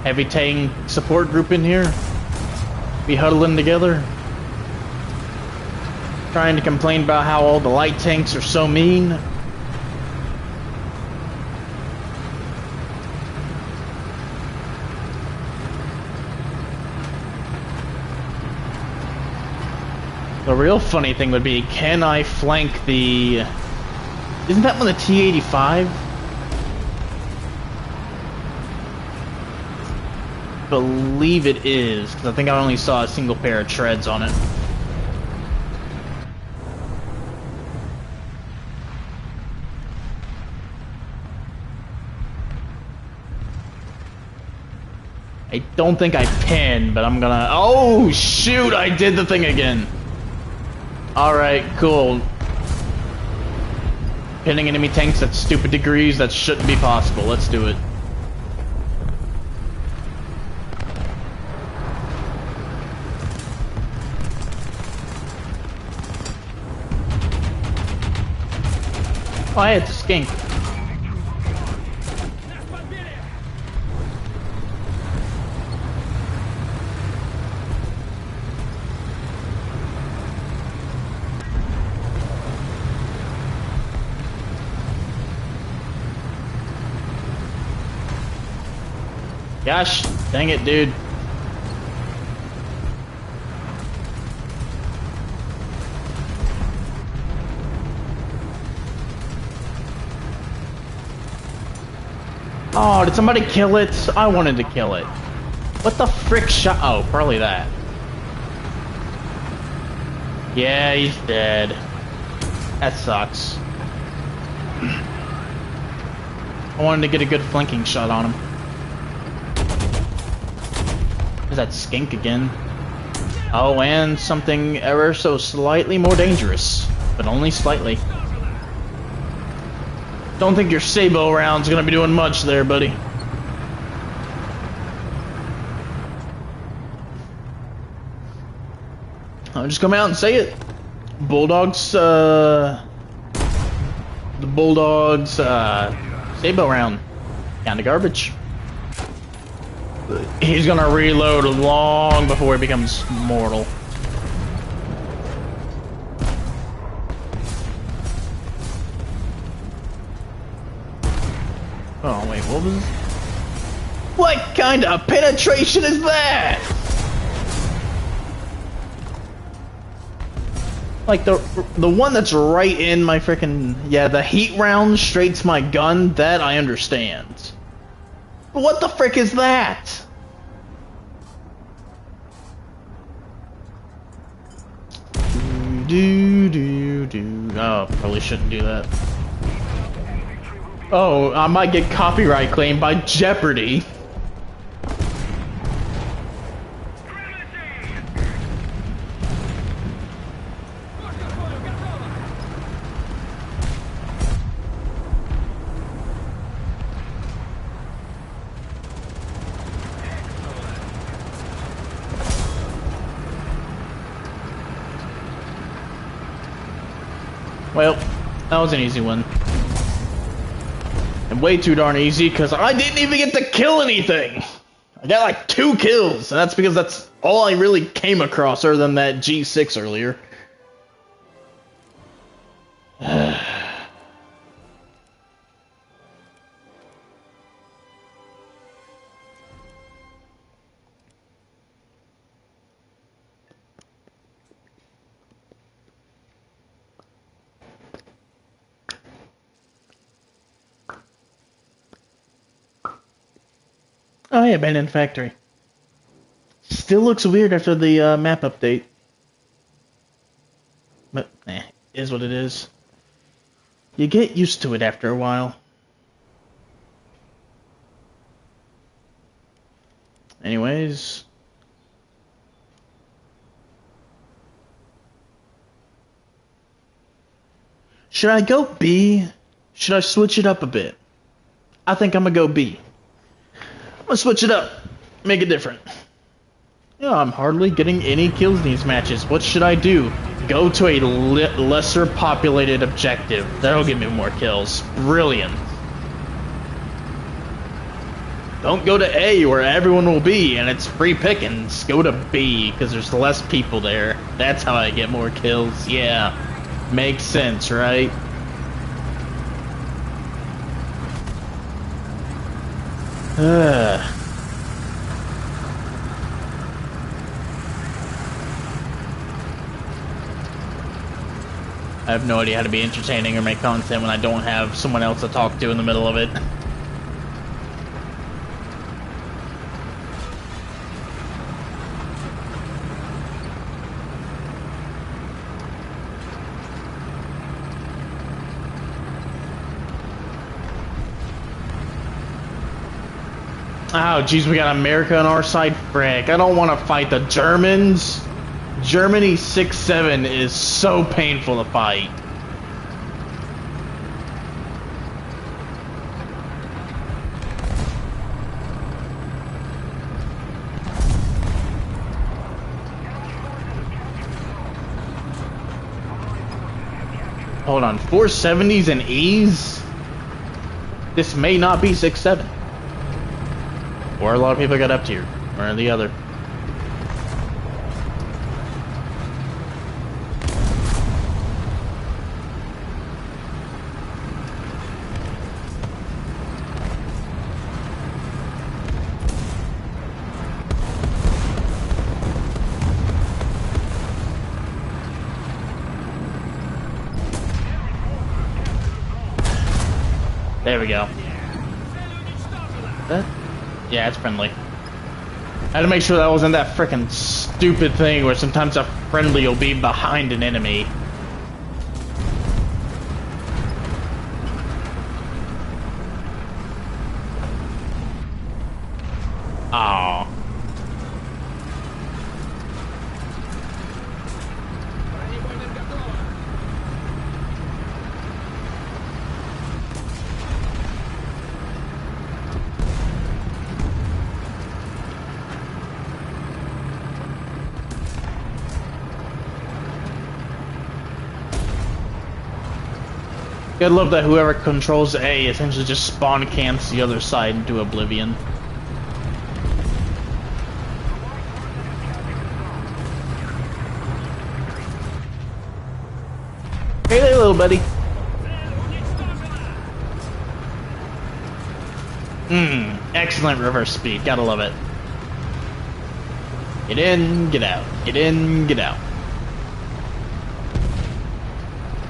Heavy tank support group in here. Be huddling together. Trying to complain about how all the light tanks are so mean. The real funny thing would be, can I flank the... Isn't that one the T-85? Believe it is, because I think I only saw a single pair of treads on it. I don't think I pinned, but I'm gonna... Oh, shoot! I did the thing again! Alright, cool. Pinning enemy tanks at stupid degrees, that shouldn't be possible. Let's do it. Oh, hey, it's a skink. Gosh, dang it, dude. Oh, did somebody kill it? I wanted to kill it. What the frick shot? Oh, probably that. Yeah, he's dead. That sucks. I wanted to get a good flanking shot on him. There's that skink again. Oh, and something ever so slightly more dangerous. But only slightly. Don't think your Sabo round's gonna be doing much there, buddy. I'll just come out and say it. Bulldogs, the Bulldogs, Sabo round. Kinda garbage. He's gonna reload long before he becomes mortal. Oh wait, what was... What kind of penetration is that? Like the one that's right in my frickin'... Yeah, the heat round straight to my gun, that I understand. But what the frick is that? Oh, probably shouldn't do that. Oh, I might get copyright claimed by Jeopardy. Well, that was an easy one. And way too darn easy, because I didn't even get to kill anything! I got like 2 kills, and that's because that's all I really came across other than that G6 earlier. Oh yeah, abandoned factory. Still looks weird after the map update. But, is what it is. You get used to it after a while. Anyways. Should I go B? Should I switch it up a bit? I think I'm gonna go B. I'm gonna switch it up. Make it different. Yeah, I'm hardly getting any kills in these matches. What should I do? Go to a lesser populated objective. That'll give me more kills. Brilliant. Don't go to A where everyone will be and it's free pickings. Go to B because there's less people there. That's how I get more kills. Yeah. Makes sense, right? I have no idea how to be entertaining or make content when I don't have someone else to talk to in the middle of it. Oh, jeez, we got America on our side? Frick, I don't want to fight the Germans. Germany 6-7 is so painful to fight. Hold on, 470s and E's? This may not be 6-7. Or a lot of people got up tier. One or the other. There we go. That? Yeah, it's friendly. I had to make sure that wasn't that frickin' stupid thing where sometimes a friendly will be behind an enemy. Aww. I love that whoever controls A essentially just spawn camps the other side into oblivion. Hey there, little buddy. Excellent reverse speed. Gotta love it. Get in, get out. Get in, get out.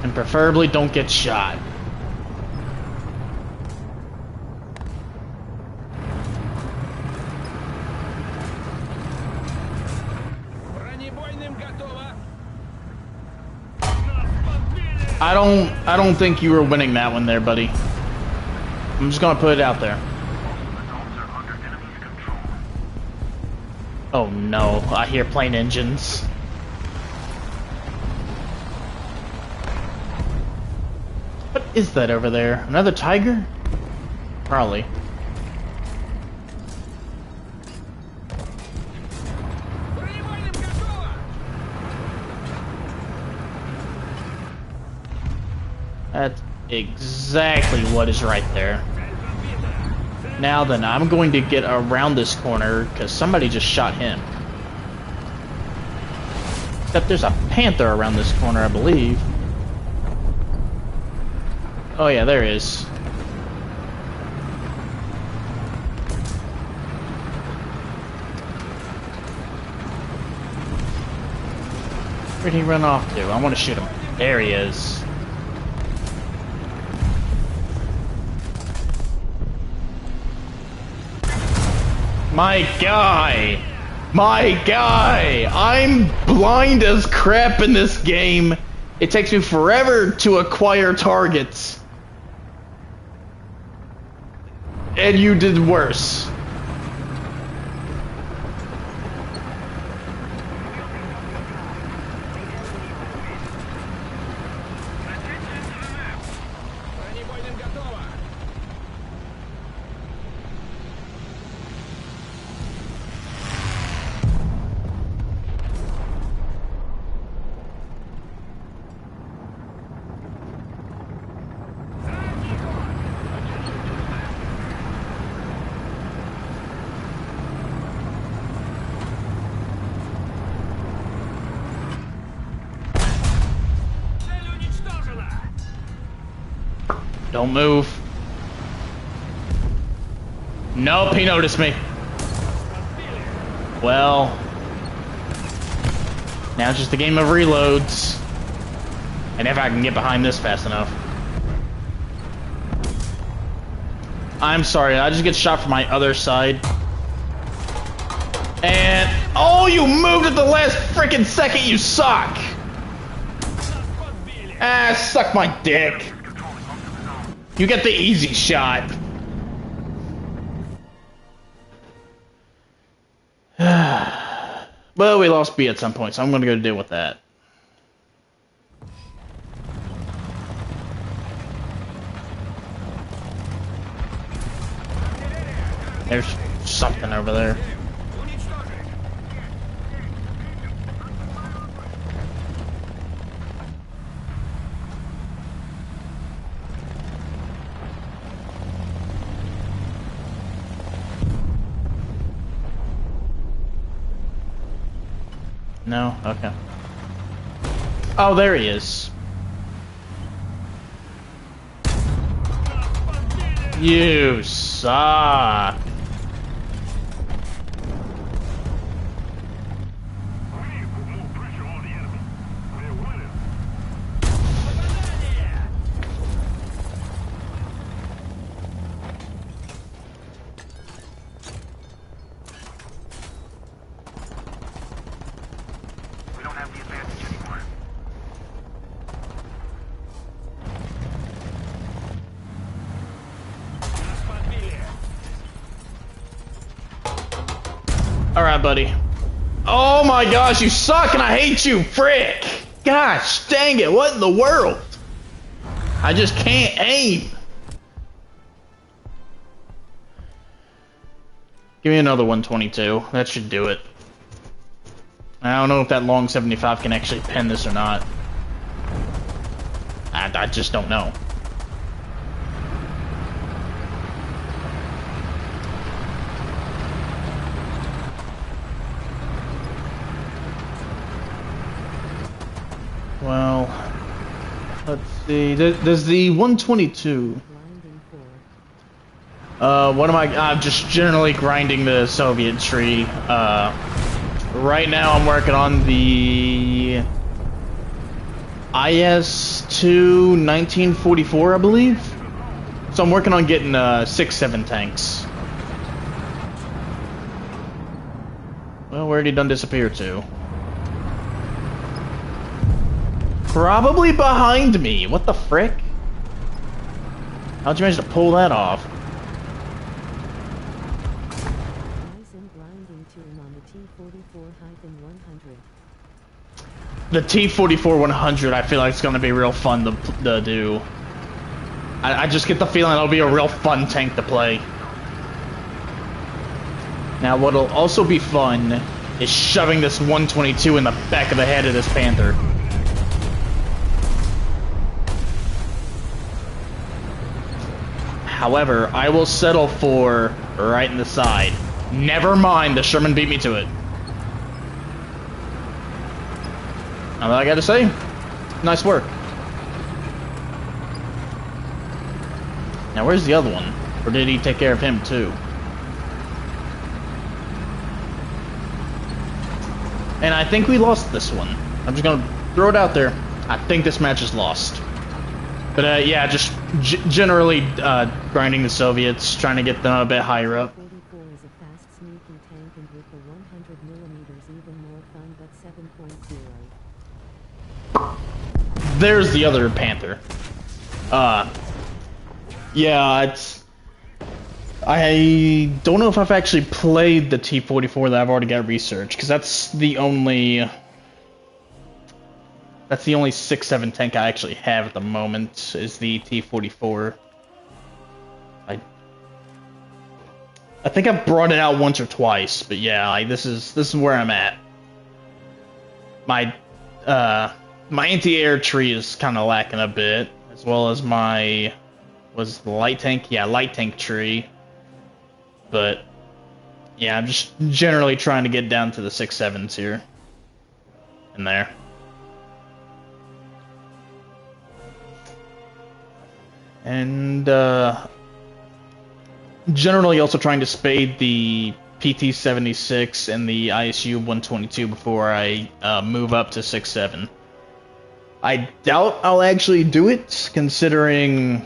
And preferably don't get shot. I don't think you were winning that one there, buddy. I'm just gonna put it out there. Oh no, I hear plane engines. What is that over there? Another tiger? Probably. That's exactly what is right there. Now then, I'm going to get around this corner because somebody just shot him. Except there's a panther around this corner, I believe. Oh yeah, there is. Where'd he run off to? I want to shoot him. There he is. My guy! My guy! I'm blind as crap in this game. It takes me forever to acquire targets. And you did worse. Don't move. Nope, he noticed me. Well, now it's just a game of reloads. And if I can get behind this fast enough. I'm sorry, I just get shot from my other side. And oh, you moved at the last freaking second, you suck. Ah, suck my dick. You get the easy shot. Well, we lost B at some point, so I'm gonna go deal with that. There's something over there. No? Okay. Oh, there he is. You suck. We don't have the advantage anymore. Alright, buddy. Oh my gosh, you suck and I hate you, frick! Gosh, dang it, what in the world? I just can't aim. Give me another 122. That should do it. I don't know if that long 75 can actually pen this or not. I just don't know. Well, let's see. There's the 122. What am I? I'm just generally grinding the Soviet tree. Right now I'm working on the IS-2 1944, I believe. So I'm working on getting 6-7 tanks. Well, where'd he done disappear to? Probably behind me. What the frick? How'd you manage to pull that off? The T-44-100, I feel like it's gonna be real fun to do. I just get the feeling it'll be a real fun tank to play. Now, what'll also be fun is shoving this 122 in the back of the head of this Panther. However, I will settle for right in the side. Never mind, the Sherman beat me to it. All I gotta say, nice work. Now, where's the other one? Or did he take care of him too? And I think we lost this one. I'm just gonna throw it out there. I think this match is lost. But yeah, just generally grinding the Soviets, trying to get them a bit higher up. 44 is a fast, sneaky tank, and with the 100mm even more fun, but 7.0. There's the other Panther. Yeah, it's... I don't know if I've actually played the T-44 that I've already got researched, because that's the only 6-7 tank I actually have at the moment, is the T-44. I think I've brought it out once or twice, but yeah, this is where I'm at. My anti-air tree is kind of lacking a bit, as well as my light tank? Yeah, light tank tree. But yeah, I'm just generally trying to get down to the 6-7s here and there. And generally also trying to spade the PT-76 and the ISU-122 before I move up to 6-7. I doubt I'll actually do it, considering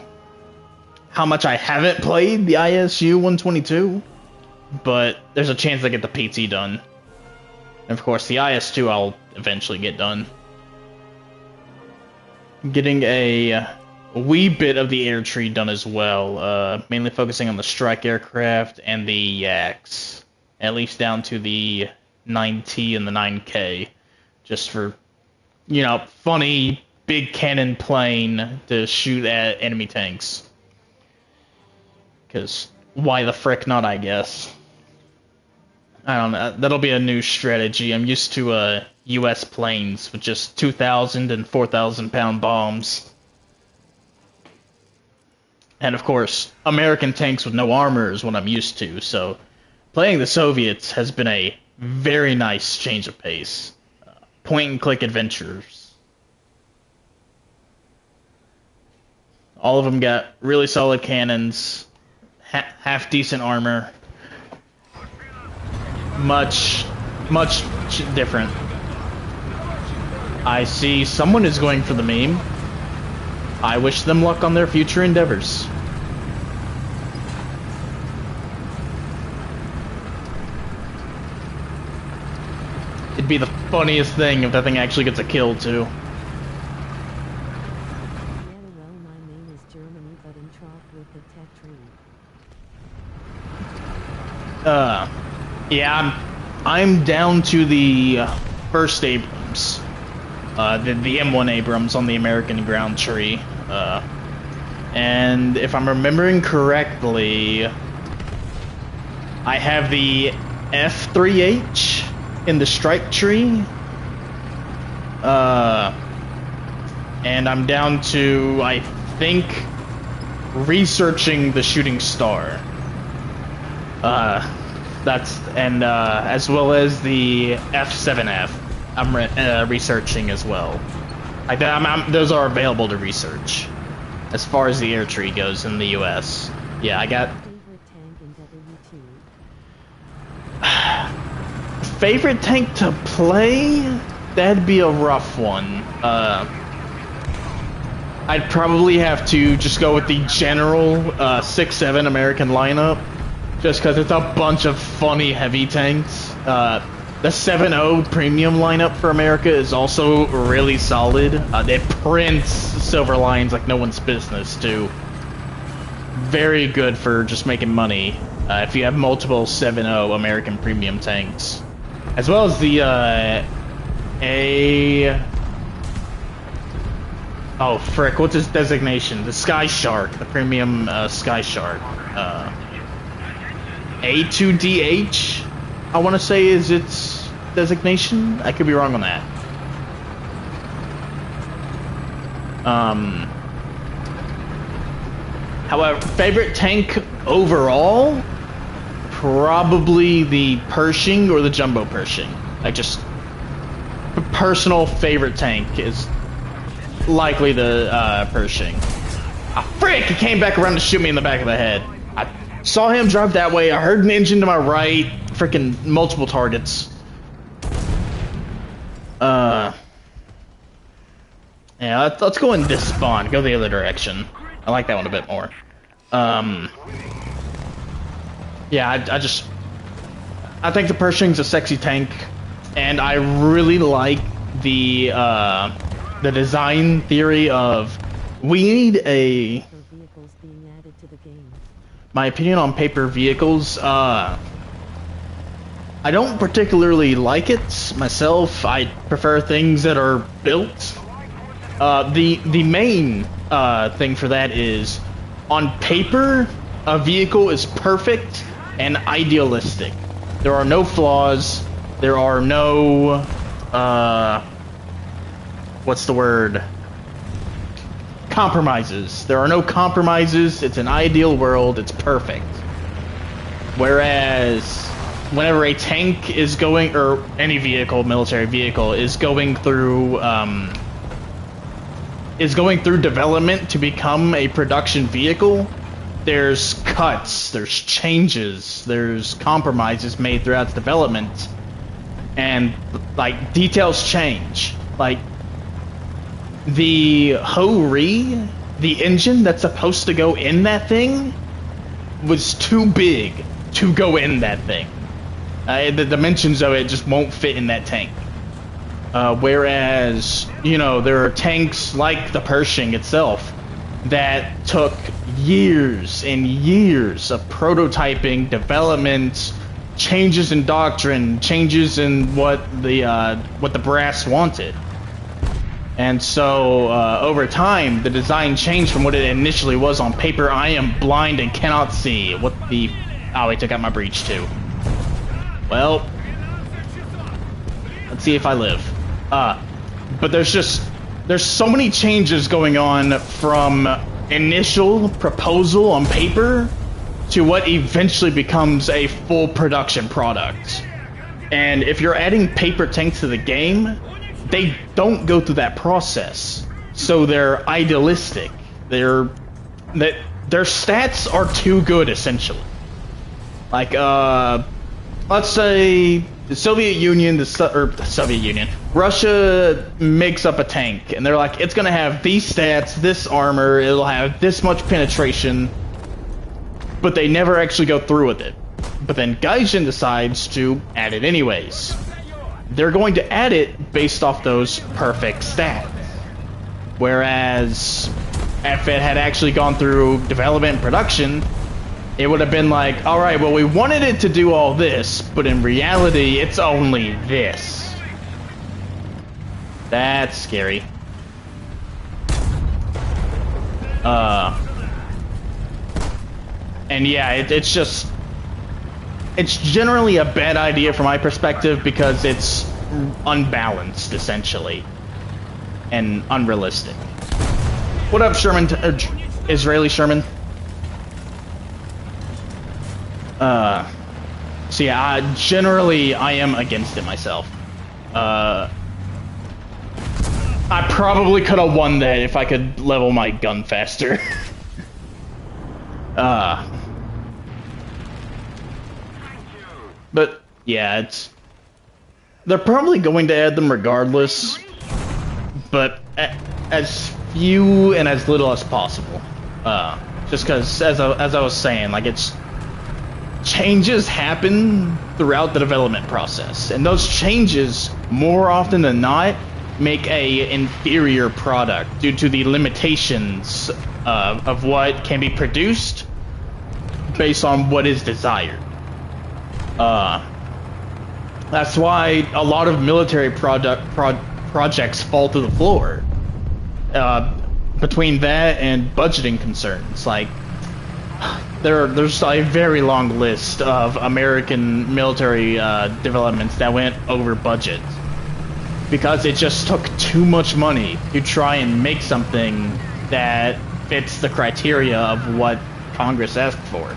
how much I haven't played the ISU-122, but there's a chance I get the PT done. And of course, the IS-2 I'll eventually get done. Getting a wee bit of the air tree done as well, mainly focusing on the strike aircraft and the Yaks, at least down to the 9T and the 9K, just for, you know, funny big cannon plane to shoot at enemy tanks. Because why the frick not, I guess. I don't know, that'll be a new strategy. I'm used to US planes with just 2,000 and 4,000 pound bombs. And of course, American tanks with no armor is what I'm used to, so playing the Soviets has been a very nice change of pace. Point and click adventures. All of them got really solid cannons, half decent armor. Much different. I see someone is going for the meme. I wish them luck on their future endeavors. It'd be the funniest thing if that thing actually gets a kill too. Yeah, well, my name is Germany, but in trough with the tech tree. Yeah, I'm down to the first Abrams, the M1 Abrams on the American ground tree, and if I'm remembering correctly, I have the F3H in the strike tree, and I'm down to, I think, researching the shooting star. As well as the F7F, I'm researching as well. Like those are available to research. As far as the air tree goes in the U.S., yeah, I got Favorite tank in W2? favorite tank to play. That'd be a rough one. I'd probably have to just go with the general 6-7 American lineup. Just because it's a bunch of funny heavy tanks. The 7.0 premium lineup for America is also really solid. It prints silver lines like no one's business, too. Very good for just making money if you have multiple 7.0 American premium tanks. As well as the oh frick, what's his designation? The Sky Shark, the premium Sky Shark. A2DH, I want to say is its designation. I could be wrong on that. However, favorite tank overall, probably the Pershing or the Jumbo Pershing. Like, just personal favorite tank is likely the Pershing. Ah, frick! He came back around to shoot me in the back of the head. I saw him drive that way. I heard an engine to my right. Freaking multiple targets. Yeah, let's go in this spawn. Go the other direction. I like that one a bit more. Yeah, I think the Pershing's a sexy tank, and I really like the design theory of we need a. Vehicles being added to the game. My opinion on paper vehicles, I don't particularly like it myself. I prefer things that are built. The main thing for that is, on paper, a vehicle is perfect and idealistic. There are no flaws. There are no, what's the word? Compromises. There are no compromises. It's an ideal world. It's perfect. Whereas, whenever a tank is going, or any vehicle, military vehicle, is going through development to become a production vehicle, there's cuts, there's changes, there's compromises made throughout the development, and like details change. Like the Ho-Ri, the engine that's supposed to go in that thing, was too big to go in that thing. The dimensions of it just won't fit in that tank. Whereas, you know, there are tanks like the Pershing itself that took years and years of prototyping, development, changes in doctrine, changes in what the brass wanted. And so, over time, the design changed from what it initially was on paper. I am blind and cannot see what the... Oh, he took out my breach, too. Well, let's see if I live. But there's so many changes going on from initial proposal on paper to what eventually becomes a full production product. And if you're adding paper tanks to the game, they don't go through that process. So they're idealistic. Their stats are too good, essentially. Like, let's say the Soviet Union, Russia makes up a tank, and they're like, it's gonna have these stats, this armor, it'll have this much penetration, but they never actually go through with it. But then Gaijin decides to add it anyways. they're going to add it based off those perfect stats. Whereas, if it had actually gone through development and production, it would have been like, alright, well, we wanted it to do all this, but in reality, it's only this. That's scary. And yeah, it's just... It's generally a bad idea from my perspective because it's unbalanced, essentially. And unrealistic. What up, Sherman? Israeli Sherman? So yeah, generally, I am against it myself. I probably could have won that if I could level my gun faster. But yeah, they're probably going to add them regardless, but as few and as little as possible. Just because, as I was saying, like changes happen throughout the development process, and those changes, more often than not, make a inferior product due to the limitations of what can be produced based on what is desired. That's why a lot of military projects fall to the floor. Between that and budgeting concerns, like there's a very long list of American military developments that went over budget because it just took too much money to try and make something that fits the criteria of what Congress asked for.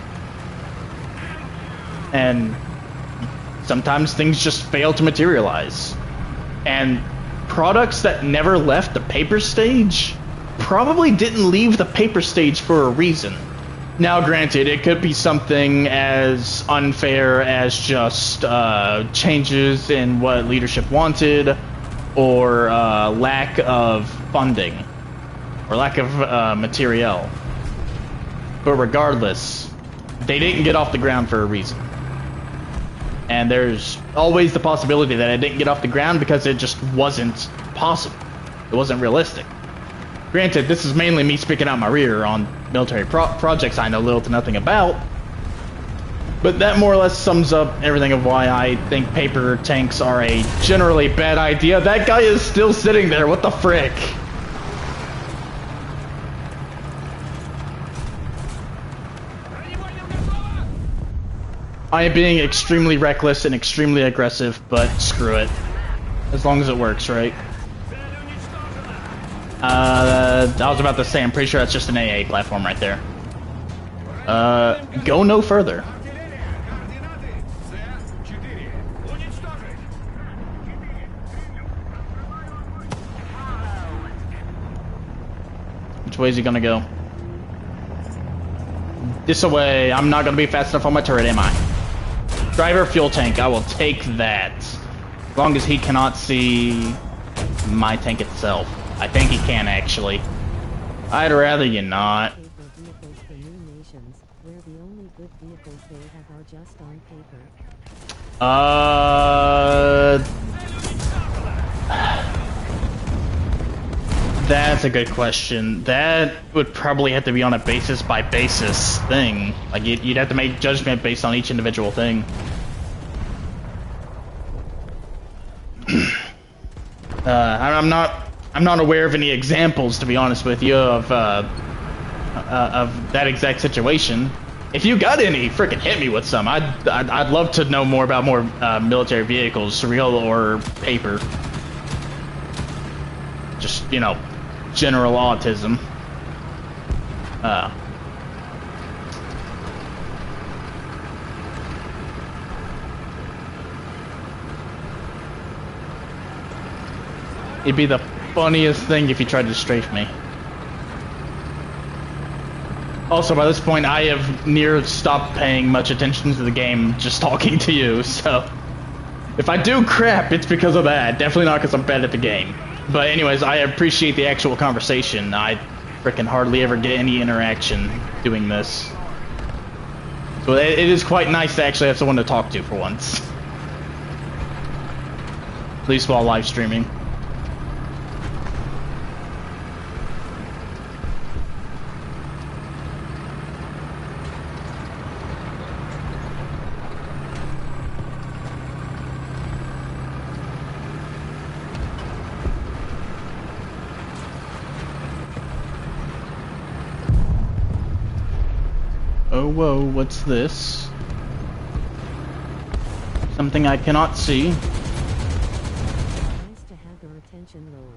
And sometimes things just fail to materialize. And products that never left the paper stage probably didn't leave the paper stage for a reason. Now, granted, it could be something as unfair as just changes in what leadership wanted, or lack of funding, or lack of materiel. But regardless, they didn't get off the ground for a reason. And there's always the possibility that it didn't get off the ground because it just wasn't possible. It wasn't realistic. Granted, this is mainly me speaking out my rear on military projects I know little to nothing about. But that more or less sums up everything of why I think paper tanks are a generally bad idea. That guy is still sitting there, what the frick? I am being extremely reckless and extremely aggressive, but screw it. As long as it works, right? I was about to say, I'm pretty sure that's just an AA platform right there. Go no further. Which way is he gonna go? This way. I'm not gonna be fast enough on my turret, am I? Driver fuel tank, I will take that. As long as he cannot see my tank itself. I think he can, actually. I'd rather you not. Vehicles for new nations, where the only good vehicles they have are just on paper. That's a good question. That would probably have to be on a basis by basis thing. Like you'd have to make judgment based on each individual thing. I'm not aware of any examples, to be honest with you, of that exact situation. If you got any, freaking hit me with some. I'd love to know more about more military vehicles, real or paper. Just, you know, general autism. It'd be the funniest thing if you tried to strafe me. Also, by this point, I have near stopped paying much attention to the game, just talking to you, so... If I do crap, it's because of that. Definitely not because I'm bad at the game. But anyways, I appreciate the actual conversation. I frickin' hardly ever get any interaction doing this. So it is quite nice to actually have someone to talk to for once. At least while live streaming. Oh, whoa, what's this? Something I cannot see. Nice to have your attention low.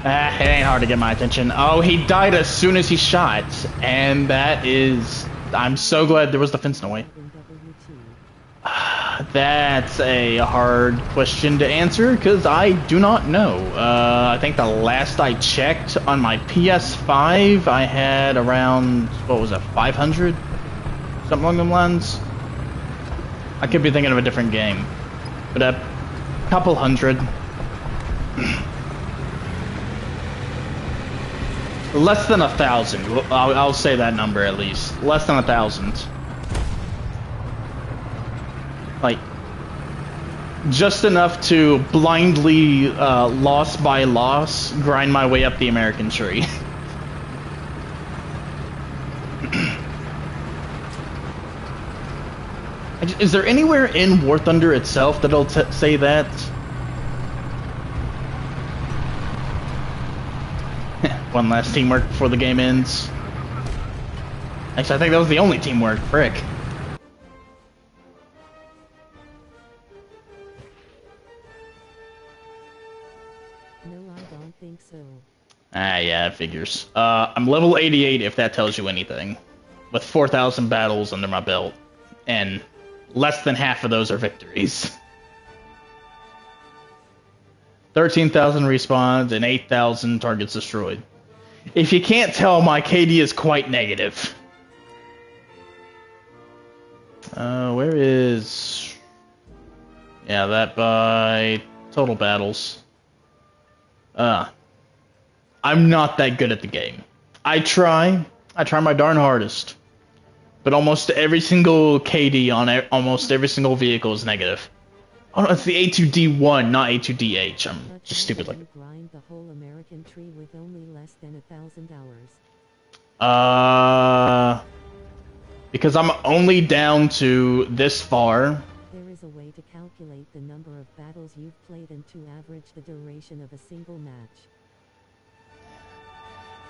It ain't hard to get my attention. Oh, he died as soon as he shot. And that is... I'm so glad there was defense in the way. In WT. That's a hard question to answer, because I do not know. I think the last I checked on my PS5, I had around, what was it, 500? Something along them lines? I could be thinking of a different game. But a couple hundred. Less than 1,000. I'll say that number at least. Less than 1,000. Like, just enough to blindly, loss by loss, grind my way up the American tree. Is there anywhere in War Thunder itself that'll say that? One last teamwork before the game ends. Actually, I think that was the only teamwork. Frick. No, I don't think so. Ah, yeah, it figures. I'm level 88 if that tells you anything. With 4,000 battles under my belt. And less than half of those are victories. 13,000 respawns and 8,000 targets destroyed. If you can't tell, my KD is quite negative. Where is... Yeah, that by total battles. I'm not that good at the game. I try my darn hardest. But almost every single KD on almost every single vehicle is negative. Oh no, it's the A2D1, not A2DH. I'm But just how stupid did like... you grind the whole American tree with only less than 1,000 hours? Because I'm only down to this far. There is a way to calculate the number of battles you've played and to average the duration of a single match.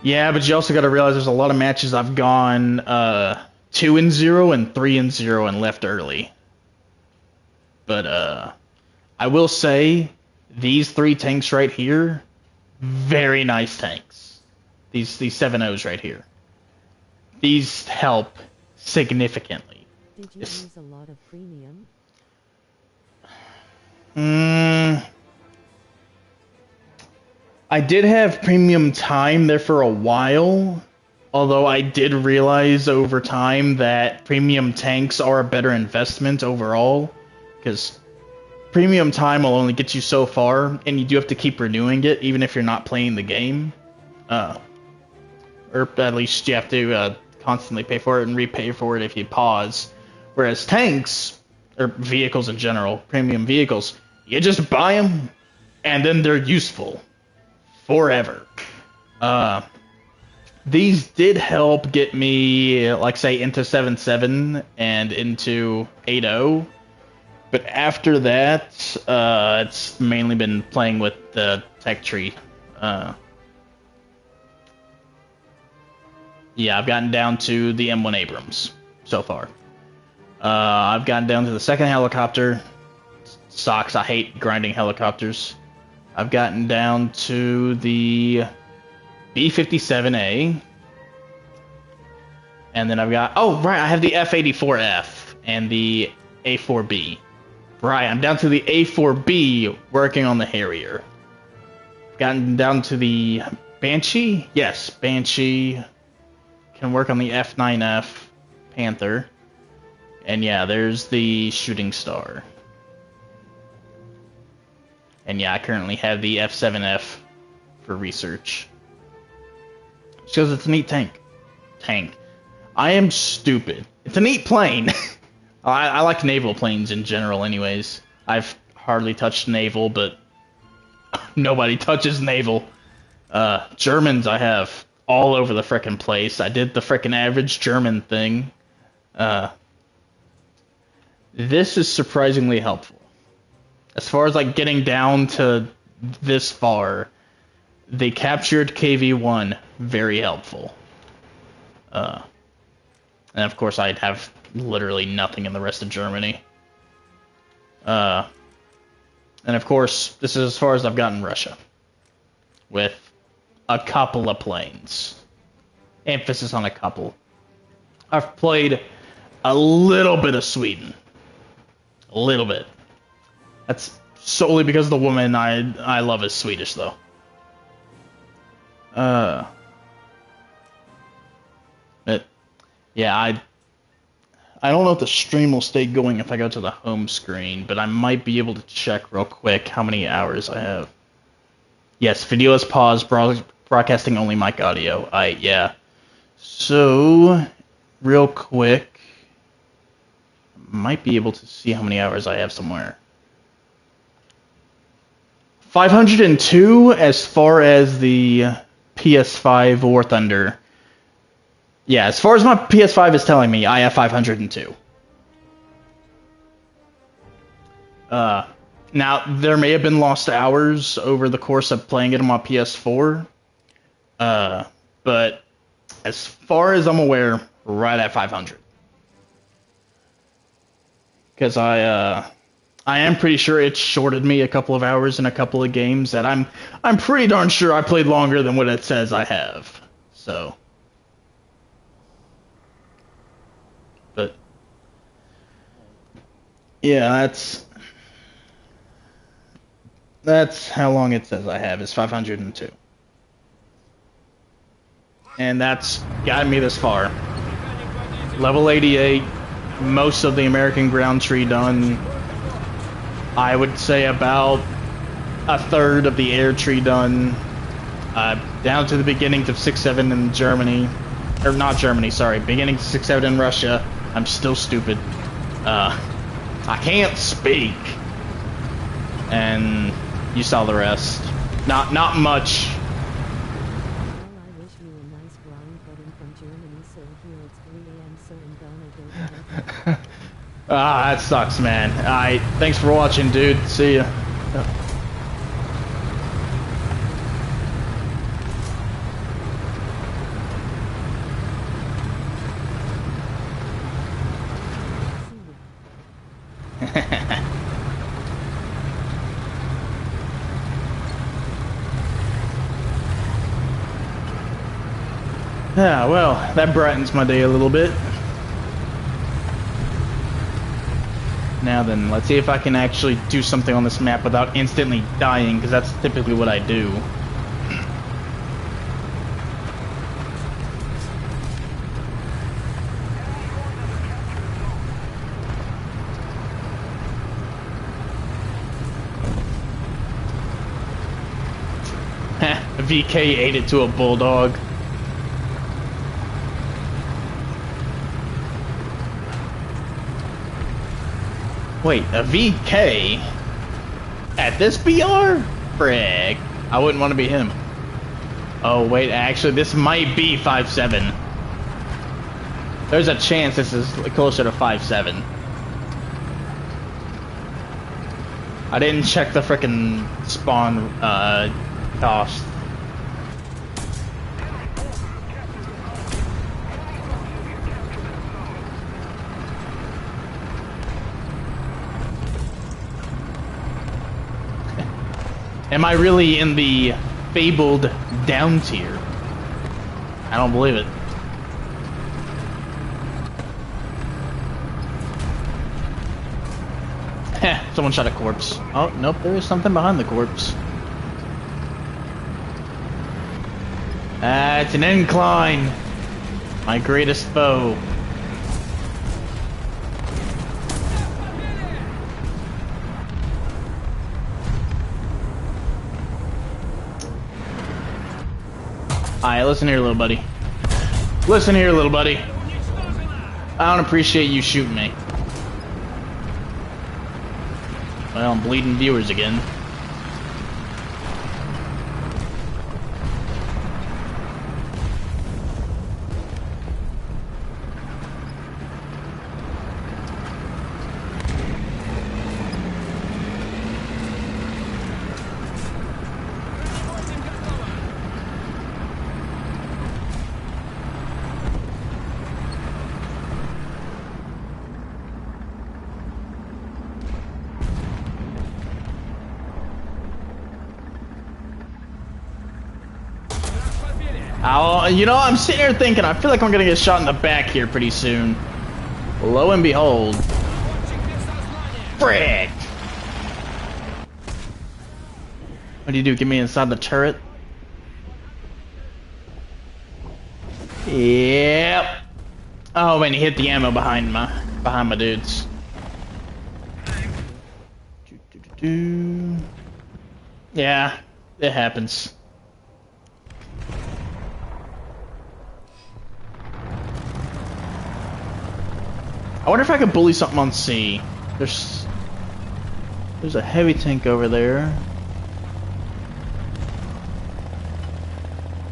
Yeah, but you also gotta realize there's a lot of matches I've gone, 2-0 and 3-0 and left early. But, I will say, these 3 tanks right here, very nice tanks. These 7.0s right here. These help significantly. Did you use a lot of premium? I did have premium time there for a while, although I did realize over time that premium tanks are a better investment overall, because premium time will only get you so far, and you do have to keep renewing it, even if you're not playing the game. Or at least you have to constantly pay for it and repay for it if you pause. Whereas tanks, or vehicles in general, premium vehicles, you just buy them, and then they're useful. Forever. These did help get me, like, say, into 7.7 and into 8.0. But after that, it's mainly been playing with the tech tree. Yeah, I've gotten down to the M1 Abrams so far. I've gotten down to the second helicopter. Sucks, I hate grinding helicopters. I've gotten down to the B-57A. And then I've got... Oh, right, I have the F-84F and the A-4B. Right, I'm down to the A-4B working on the Harrier. I've gotten down to the Banshee? Yes, Banshee. Can work on the F-9F Panther. And yeah, there's the Shooting Star. And yeah, I currently have the F-7F for research. Because it's a neat tank. I am stupid. It's a neat plane. I like naval planes in general anyways. I've hardly touched naval, but nobody touches naval. Germans I have all over the frickin' place. I did the frickin' average German thing. This is surprisingly helpful. As far as like getting down to this far, they captured KV-1, very helpful. And of course I'd have literally nothing in the rest of Germany. And of course, this is as far as I've gotten Russia. With a couple of planes. Emphasis on a couple. I've played a little bit of Sweden. A little bit. That's solely because the woman I love is Swedish, though. But yeah, I don't know if the stream will stay going if I go to the home screen, but I might be able to check real quick how many hours I have. Yes, video is paused, broadcasting only mic audio. Yeah. So, real quick, might be able to see how many hours I have somewhere. 502 as far as the PS5 War Thunder. Yeah, as far as my PS5 is telling me, I have 502. Now, there may have been lost hours over the course of playing it on my PS4. But as far as I'm aware, right at 500. Because I am pretty sure it shorted me a couple of hours in a couple of games that I'm pretty darn sure I played longer than what it says I have. So, but yeah, that's how long it says I have is 502. And that's gotten me this far. Level 88, most of the American ground tree done. I would say about a third of the air tree done. Down to the beginnings of 6-7 in Germany. Or not Germany, sorry. Beginning of 6-7 in Russia. I'm still stupid. I can't speak. And you saw the rest. Not much. Well, I wish you a nice blind pudding from Germany, so here it's 3 a.m. so I'm gonna go to bed. That sucks, man. Thanks for watching, dude. See ya. Yeah, well, that brightens my day a little bit. Now then, let's see if I can actually do something on this map without instantly dying, because that's typically what I do. VK ate it to a bulldog. Wait, a VK? At this BR? Frick. I wouldn't want to be him. Oh, wait, actually, this might be 5-7. There's a chance this is closer to 5-7. I didn't check the frickin' spawn, cost. Am I really in the fabled down tier? I don't believe it. Heh, someone shot a corpse. Oh, nope, there is something behind the corpse. It's an incline. My greatest foe. Alright, listen here, little buddy. Listen here, little buddy. I don't appreciate you shooting me. Well, I'm bleeding viewers again. You know, I'm sitting here thinking, I feel like I'm gonna get shot in the back here pretty soon. Lo and behold. Frick! What do you do, get me inside the turret? Yep. Oh, and he hit the ammo behind my dudes. Yeah, it happens. I wonder if I could bully something on C. There's a heavy tank over there.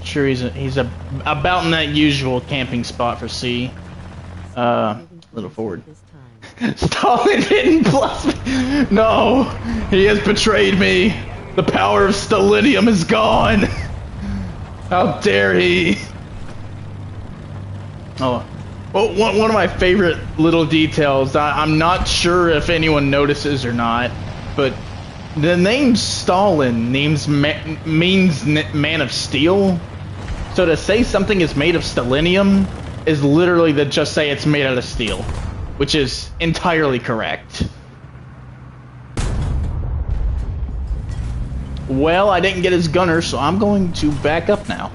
Sure, he's about in that usual camping spot for C. Little forward. Stalin didn't plus me. No, he has betrayed me. The power of Stalinium is gone. How dare he? Oh. Well, one of my favorite little details, I'm not sure if anyone notices or not, but the name Stalin means Man of Steel. So to say something is made of Stalinium is literally to just say it's made out of steel, which is entirely correct. Well, I didn't get his gunner, so I'm going to back up now.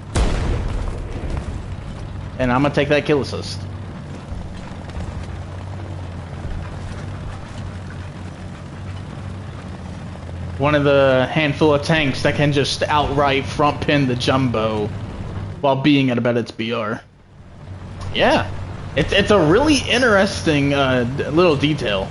And I'm going to take that kill assist. One of the handful of tanks that can just outright front pin the jumbo while being at about its BR. Yeah, it's a really interesting little detail.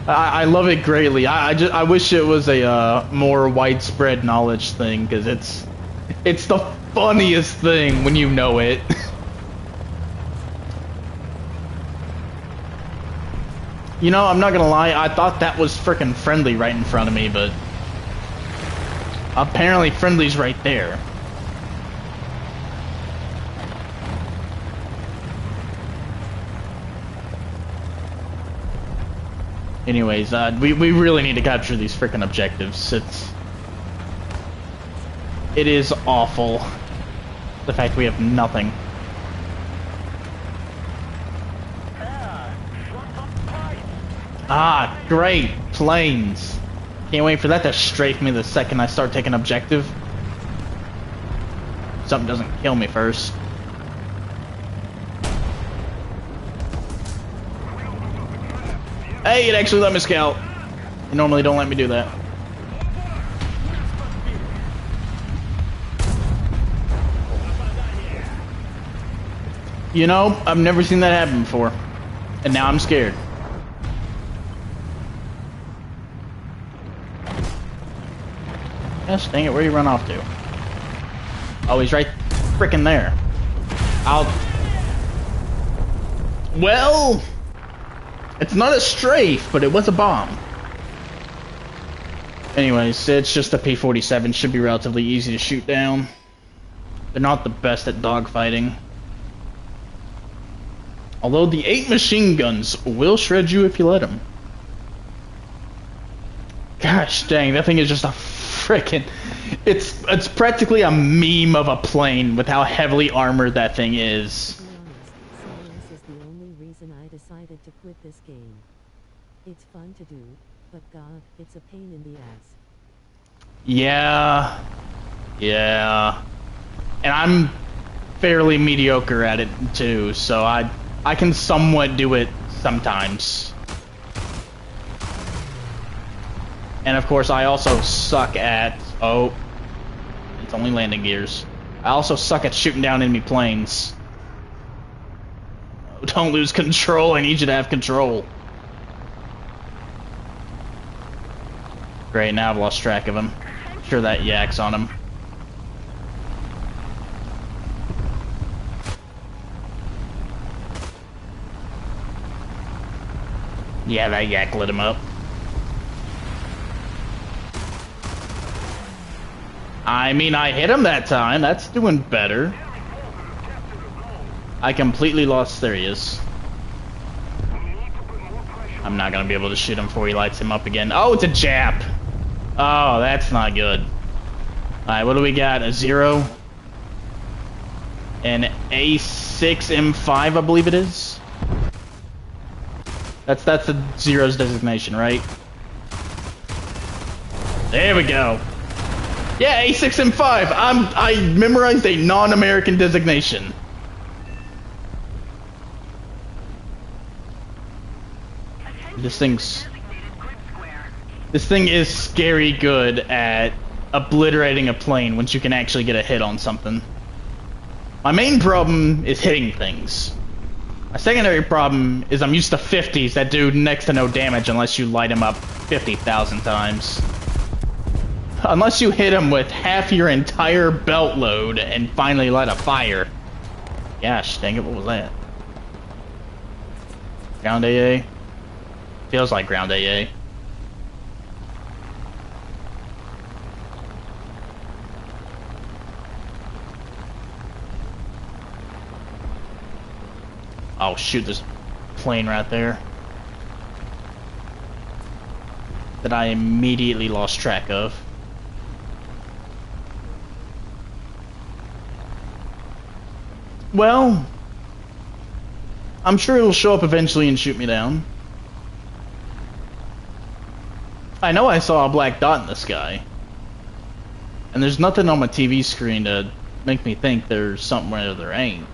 I love it greatly. I wish it was a more widespread knowledge thing, because it's the funniest thing when you know it. You know, I'm not gonna lie, I thought that was frickin' friendly right in front of me, but apparently friendly's right there. Anyways, we really need to capture these frickin' objectives. It is awful, the fact we have nothing. Ah, great! Planes! Can't wait for that to strafe me the second I start taking objective. Something doesn't kill me first. Hey, it actually let me scout. They normally don't let me do that. You know, I've never seen that happen before. And now I'm scared. Gosh dang it, where you run off to? Oh, he's right frickin' there. Well, it's not a strafe, but it was a bomb. Anyways, it's just a P-47. Should be relatively easy to shoot down. They're not the best at dogfighting. Although the 8 machine guns will shred you if you let them. Gosh dang, that thing is just a frickin'... It's practically a meme of a plane with how heavily armored that thing is. To be honest, science is the only reason I decided to quit this game. It's fun to do, but god, it's a pain in the ass. Yeah. Yeah. And I'm fairly mediocre at it too, so I can somewhat do it sometimes. And of course I also suck at... Oh. It's only landing gears. I also suck at shooting down enemy planes. Don't lose control. I need you to have control. Great, now I've lost track of him. Sure that yak's on him. Yeah, that yak lit him up. I mean, I hit him that time. That's doing better. I completely lost. There he is. I'm not gonna be able to shoot him before he lights him up again. Oh, it's a Jap. Oh, that's not good. Alright, what do we got? A 0. An A6 M5, I believe it is. That's the 0's designation, right? There we go. Yeah, A6 M5. I memorized a non-American designation. This thing is scary good at obliterating a plane once you can actually get a hit on something. My main problem is hitting things. My secondary problem is I'm used to 50s that do next to no damage unless you light them up 50,000 times. Unless you hit them with half your entire belt load and finally light a fire. Gosh, dang it, what was that? Ground AA? Feels like ground AA. Oh shoot, there's a plane right there that I immediately lost track of. Well, I'm sure it'll show up eventually and shoot me down. I know I saw a black dot in the sky. And there's nothing on my TV screen to make me think there's something where there ain't.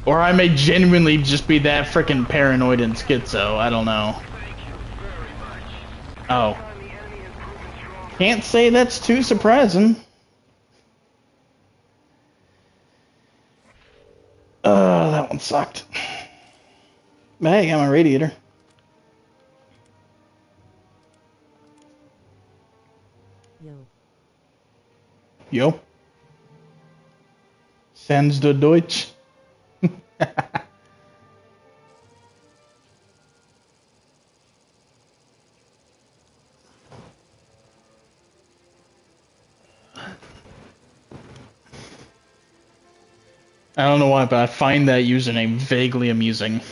Or I may genuinely just be that freaking paranoid and schizo, I don't know. Oh. Can't say that's too surprising. That one sucked. But hey, I got my radiator. Yo. Sans du Deutsch. I don't know why, but I find that username vaguely amusing.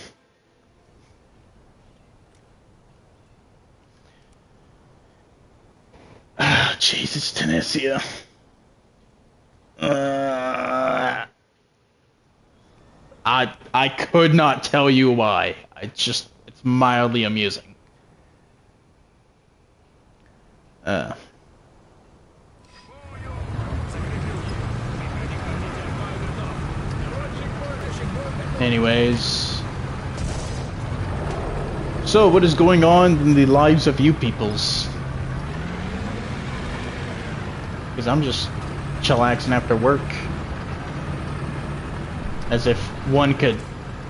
Ah, Jesus, Tunisia. I could not tell you why. It's mildly amusing. Anyways. So, what is going on in the lives of you peoples? Because I'm just chillaxing after work. As if one could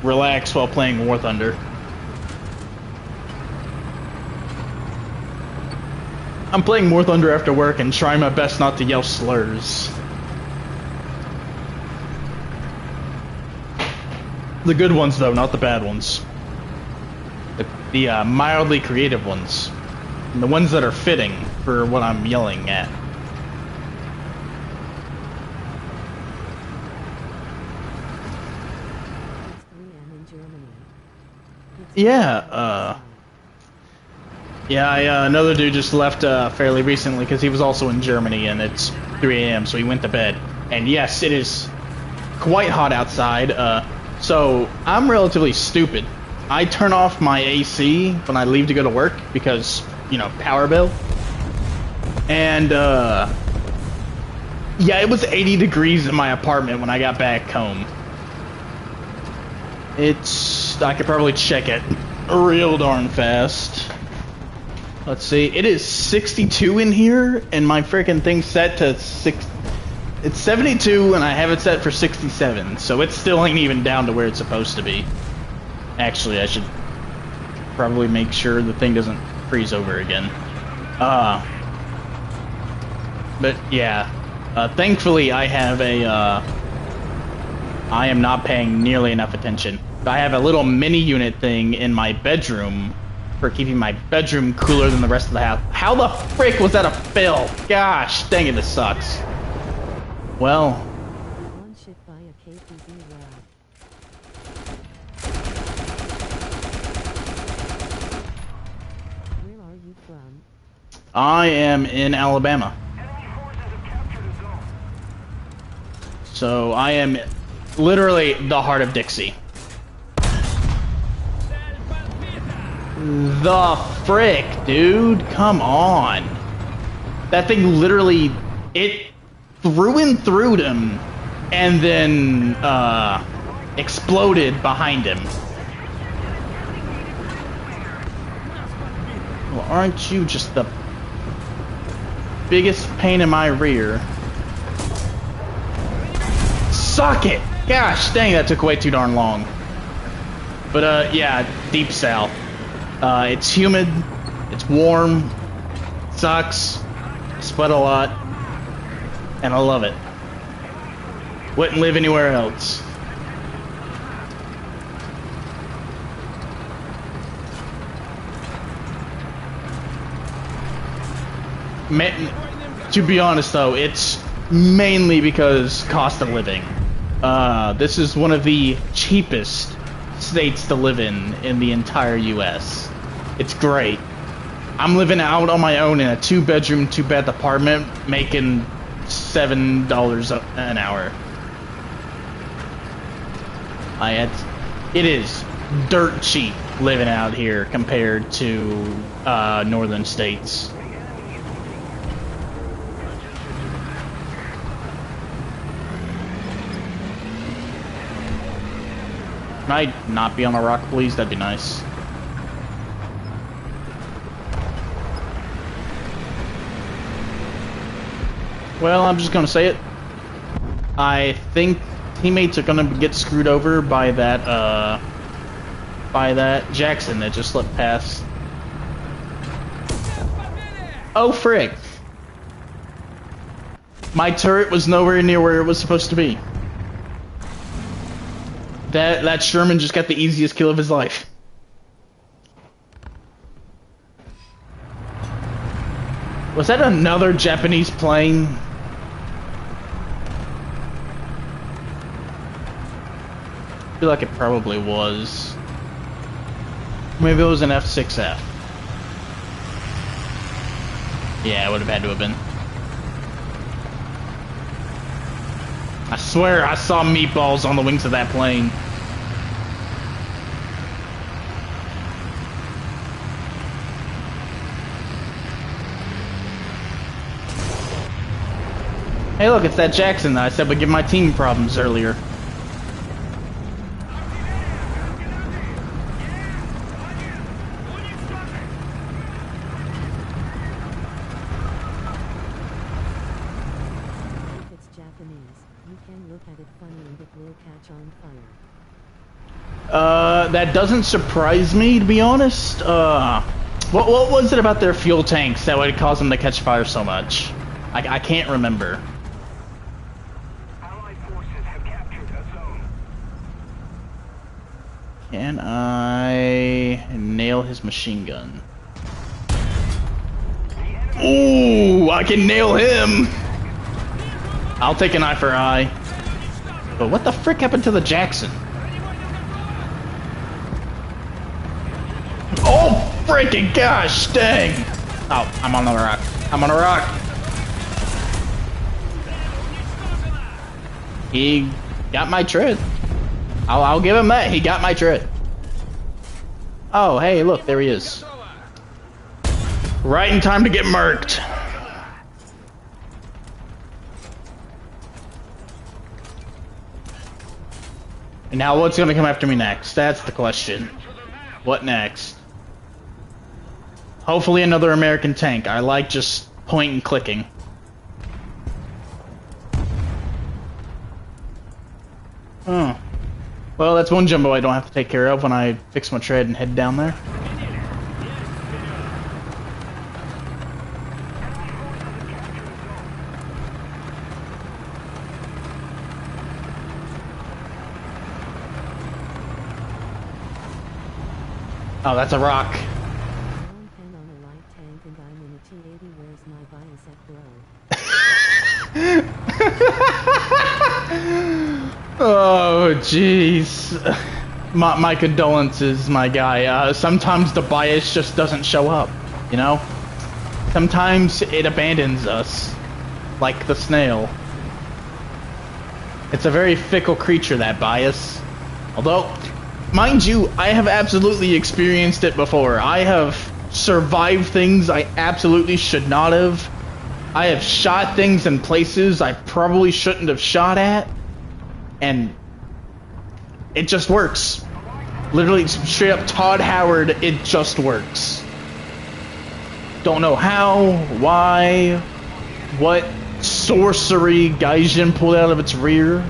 relax while playing War Thunder. I'm playing War Thunder after work and trying my best not to yell slurs. The good ones, though, not the bad ones. The mildly creative ones. And the ones that are fitting for what I'm yelling at. Yeah, another dude just left fairly recently because he was also in Germany and it's 3 AM, so he went to bed. And yes, it is quite hot outside, so I'm relatively stupid. I turn off my AC when I leave to go to work because, you know, power bill. And, yeah, it was 80 degrees in my apartment when I got back home. I could probably check it real darn fast. Let's see. It is 62 in here, and my freaking thing's set to six. It's 72, and I have it set for 67, so it still ain't even down to where it's supposed to be. Actually, I should probably make sure the thing doesn't freeze over again. But yeah, thankfully I have a, I am not paying nearly enough attention. I have a little mini unit thing in my bedroom for keeping my bedroom cooler than the rest of the house. How the frick was that a fail? Gosh, dang it, this sucks. Well. One shit by a KPD lab. Where are you from? I am in Alabama. Enemy forces have captured a zone. So I am literally the heart of Dixie. The frick, dude, come on. That thing literally, it through and through him and then exploded behind him. Well, aren't you just the biggest pain in my rear? Suck it! Gosh dang, that took way too darn long. But yeah, deep south. It's humid, it's warm, sucks, I sweat a lot, and I love it. Wouldn't live anywhere else. To be honest though, it's mainly because cost of living. This is one of the cheapest states to live in the entire US. It's great. I'm living out on my own in a 2-bedroom, 2-bath apartment, making $7 an hour. It is dirt cheap living out here compared to northern states. Can I not be on a rock, please? That'd be nice. Well, I'm just gonna say it. I think teammates are gonna get screwed over by that Jackson that just slipped past. Oh, frick. My turret was nowhere near where it was supposed to be. That Sherman just got the easiest kill of his life. Was that another Japanese plane? I feel like it probably was. Maybe it was an F-6F. Yeah, it would have had to have been. I swear I saw meatballs on the wings of that plane. Hey look, it's that Jackson that I said would give my team problems earlier. If it's Japanese, you can look at it funny and it will catch on fire. That doesn't surprise me, to be honest. What was it about their fuel tanks that would cause them to catch fire so much? I can't remember. Allied forces have captured a zone. Can I nail his machine gun? Ooh, I can nail him! I'll take an eye for eye. But what the frick happened to the Jackson? Oh, freaking gosh, dang! Oh, I'm on the rock. I'm on a rock. He got my tread. I'll give him that. He got my tread. Oh, hey, look, there he is. Right in time to get murked. And now what's gonna come after me next? That's the question. What next? Hopefully another American tank. I like just point and clicking. Oh. Well, that's one jumbo I don't have to take care of when I fix my tread and head down there. Oh, that's a rock. Long pen on a light tank and I'm in a T-80. Where's my bias at, bro? Oh, jeez. My condolences, my guy. Sometimes the bias just doesn't show up, you know? Sometimes it abandons us, like the snail. It's a very fickle creature, that bias. Although, mind you, I have absolutely experienced it before. I have survived things I absolutely should not have. I have shot things in places I probably shouldn't have shot at. And it just works. Literally, straight up Todd Howard, it just works. Don't know how, why, what sorcery Gaijin pulled out of its rear,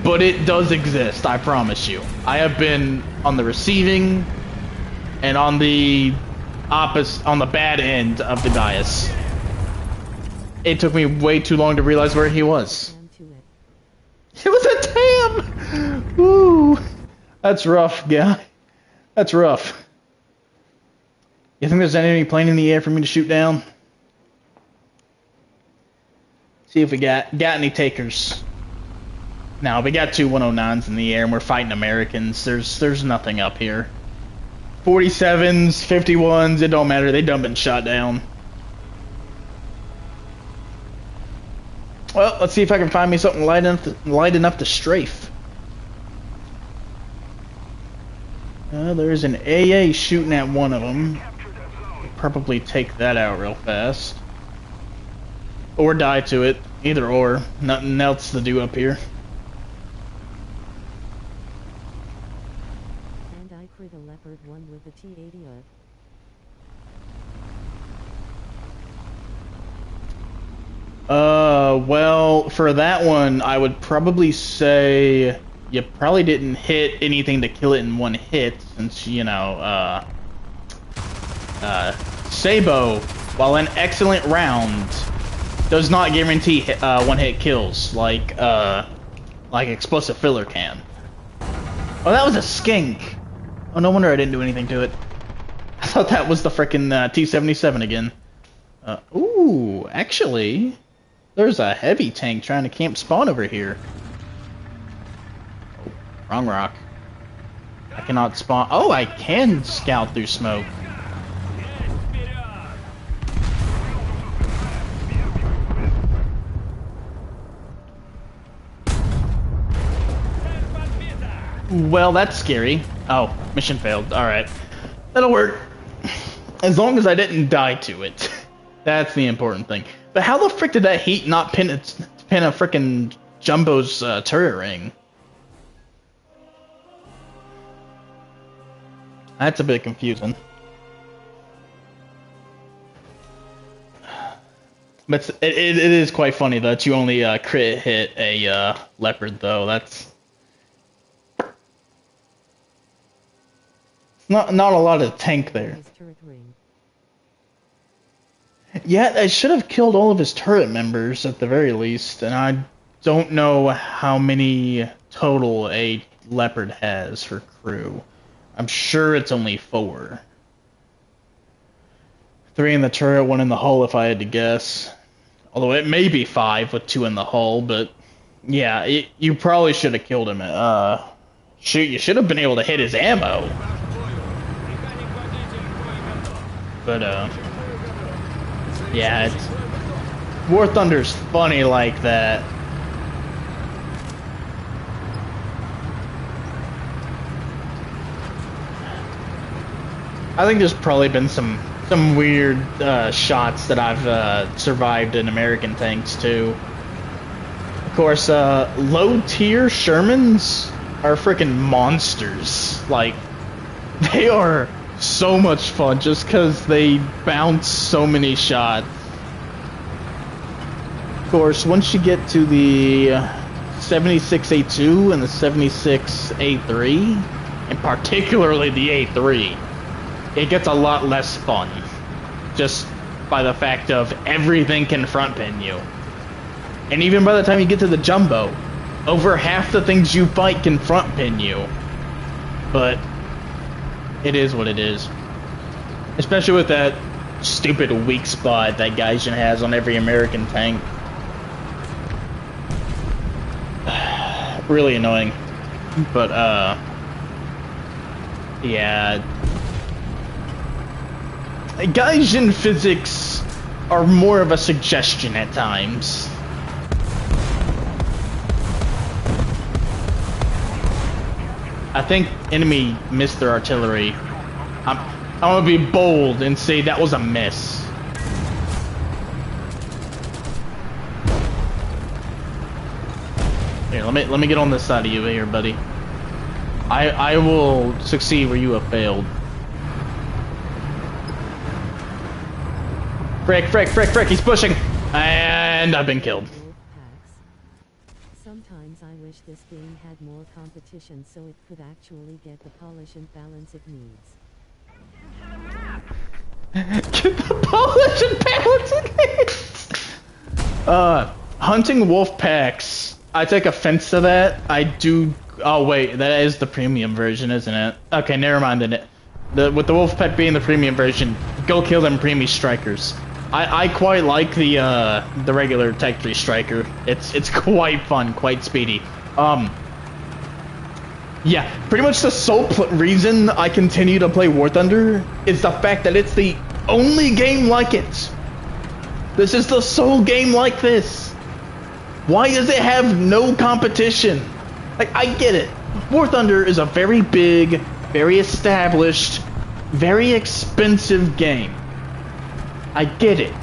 but it does exist, I promise you. I have been on the receiving and on the opposite, on the bad end of the bias. It took me way too long to realize where he was. It was a TAM! Woo! That's rough, guy. That's rough. You think there's an enemy plane in the air for me to shoot down? See if we got any takers. No, we got two 109s in the air and we're fighting Americans. There's nothing up here. 47s, 51s, it don't matter. They done been shot down. Well, let's see if I can find me something light enough to strafe. There's an AA shooting at one of them. Probably take that out real fast. Or die to it. Either or. Nothing else to do up here. And I crit a Leopard 1 with the T-80 up. Well, for that one, I would probably say you probably didn't hit anything to kill it in one hit, since, you know, Sabo, while an excellent round, does not guarantee one-hit kills like Explosive Filler can. Oh, that was a skink. Oh, no wonder I didn't do anything to it. I thought that was the frickin' T-77 again. Ooh, actually, there's a heavy tank trying to camp spawn over here. Oh, wrong rock. I cannot spawn. Oh, I can scout through smoke. Well, that's scary. Oh, mission failed. Alright. That'll work. As long as I didn't die to it. That's the important thing. But how the frick did that heat not pin a frickin' Jumbo's turret ring? That's a bit confusing. But it is quite funny that you only crit hit a Leopard, though. That's not a lot of tank there. Yeah, I should have killed all of his turret members at the very least, and I don't know how many total a Leopard has for crew. I'm sure it's only 4. 3 in the turret, 1 in the hull if I had to guess. Although it may be 5 with 2 in the hull, but yeah, you probably should have killed him. Shoot, you should have been able to hit his ammo. But, yeah, War Thunder's funny like that. I think there's probably been some weird shots that I've survived in American tanks too. Of course, low tier Shermans are freaking monsters. Like, they are so much fun just because they bounce so many shots. Of course, once you get to the 76A2 and the 76A3, and particularly the A3, it gets a lot less fun. Just by the fact of everything can front pin you. And even by the time you get to the Jumbo, over half the things you fight can front pin you. But it is what it is. Especially with that stupid weak spot that Gaijin has on every American tank. Really annoying. But, yeah. Gaijin physics are more of a suggestion at times. I think enemy missed their artillery. I'm gonna be bold and say that was a miss. Here, let me get on this side of you here, buddy. I will succeed where you have failed. Frick, he's pushing! And I've been killed. Sometimes I wish this game had more competition so it could actually get the polish and balance it needs. Get the polish and balance it needs! Hunting wolf packs. I take offense to that. I do... Oh wait, that is the premium version, isn't it? Okay, never mind then. With the wolf pack being the premium version, go kill them preemie strikers. I quite like the regular Tech 3 striker. It's quite fun, quite speedy. Yeah, pretty much the sole reason I continue to play War Thunder is the fact that it's the only game like it. This is the sole game like this. Why does it have no competition? Like, I get it. War Thunder is a very big, very established, very expensive game. I get it.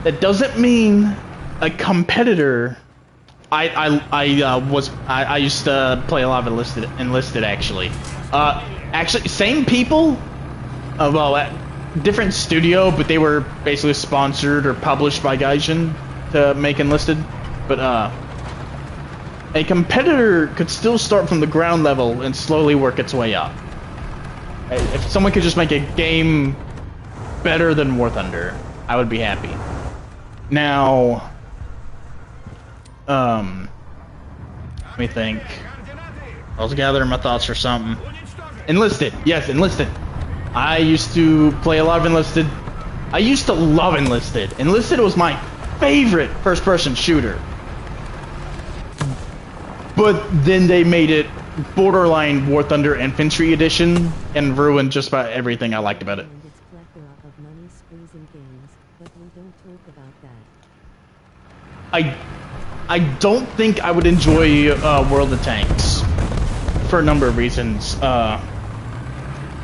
That doesn't mean a competitor. I used to play a lot of enlisted actually. Actually, same people. Well, different studio, but they were basically sponsored or published by Gaijin to make enlisted. But a competitor could still start from the ground level and slowly work its way up. If someone could just make a game better than War Thunder, I would be happy. Now, let me think. I was gathering my thoughts for something. Enlisted, yes, Enlisted. I used to play a lot of Enlisted. I used to love Enlisted. Enlisted was my favorite first-person shooter. But then they made it borderline War Thunder Infantry Edition and ruined just about everything I liked about it. I don't think I would enjoy World of Tanks for a number of reasons.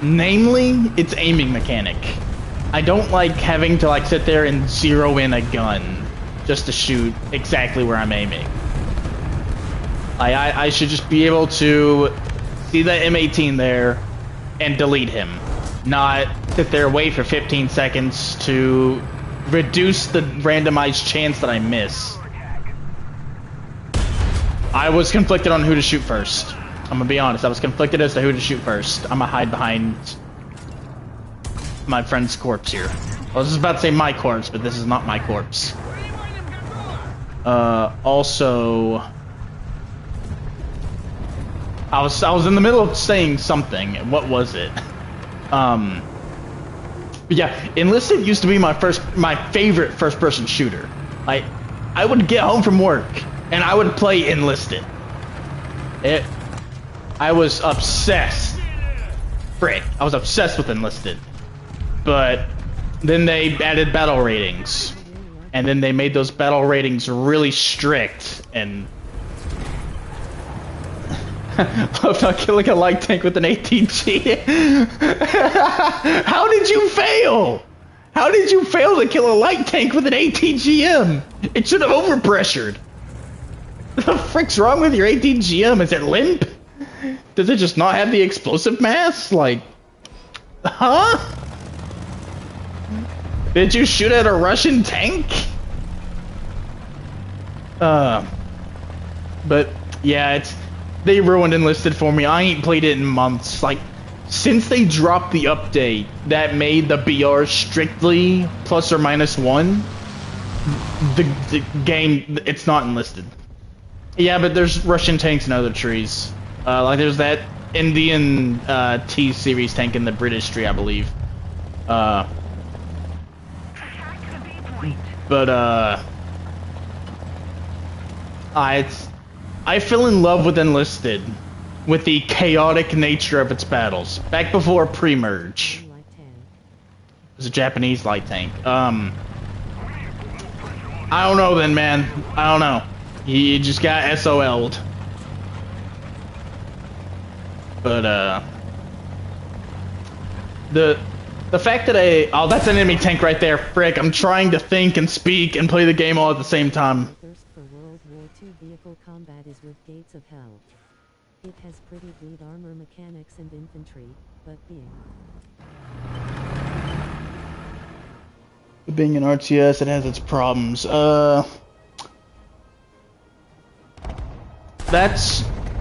Namely, its aiming mechanic. I don't like having to like sit there and zero in a gun just to shoot exactly where I'm aiming. I should just be able to see the M18 there and delete him, not sit there and wait for 15 seconds to reduce the randomized chance that I miss. I was conflicted on who to shoot first. I'm gonna be honest, I was conflicted as to who to shoot first. I'm gonna hide behind my friend's corpse here. I was just about to say my corpse, but this is not my corpse. Also, I was in the middle of saying something. What was it? Yeah, Enlisted used to be my favorite first-person shooter. I would get home from work and I would play Enlisted. I was obsessed. Frick, I was obsessed with Enlisted. But then they added battle ratings, and then they made those battle ratings really strict and. Love not killing a light tank with an ATG. How did you fail? How did you fail to kill a light tank with an ATGM? It should have overpressured. What the frick's wrong with your ATGM? Is it limp? Does it just not have the explosive mass? Like, Huh? Did you shoot at a Russian tank? But yeah, they ruined Enlisted for me. I ain't played it in months. Like, since they dropped the update that made the BR strictly ±1, the game, it's not Enlisted. Yeah, but there's Russian tanks and other trees. Like there's that Indian T-series tank in the British tree, I believe. But I fell in love with Enlisted, with the chaotic nature of its battles. Back before pre-merge. It was a Japanese light tank. I don't know then, man. I don't know. You just got SOL'd. But, the fact that oh, that's an enemy tank right there. Frick, I'm trying to think and speak and play the game all at the same time. Thirst for World War II vehicle combat is with Gates of Hell. It has pretty good armor mechanics and infantry, but being an RTS, it has its problems.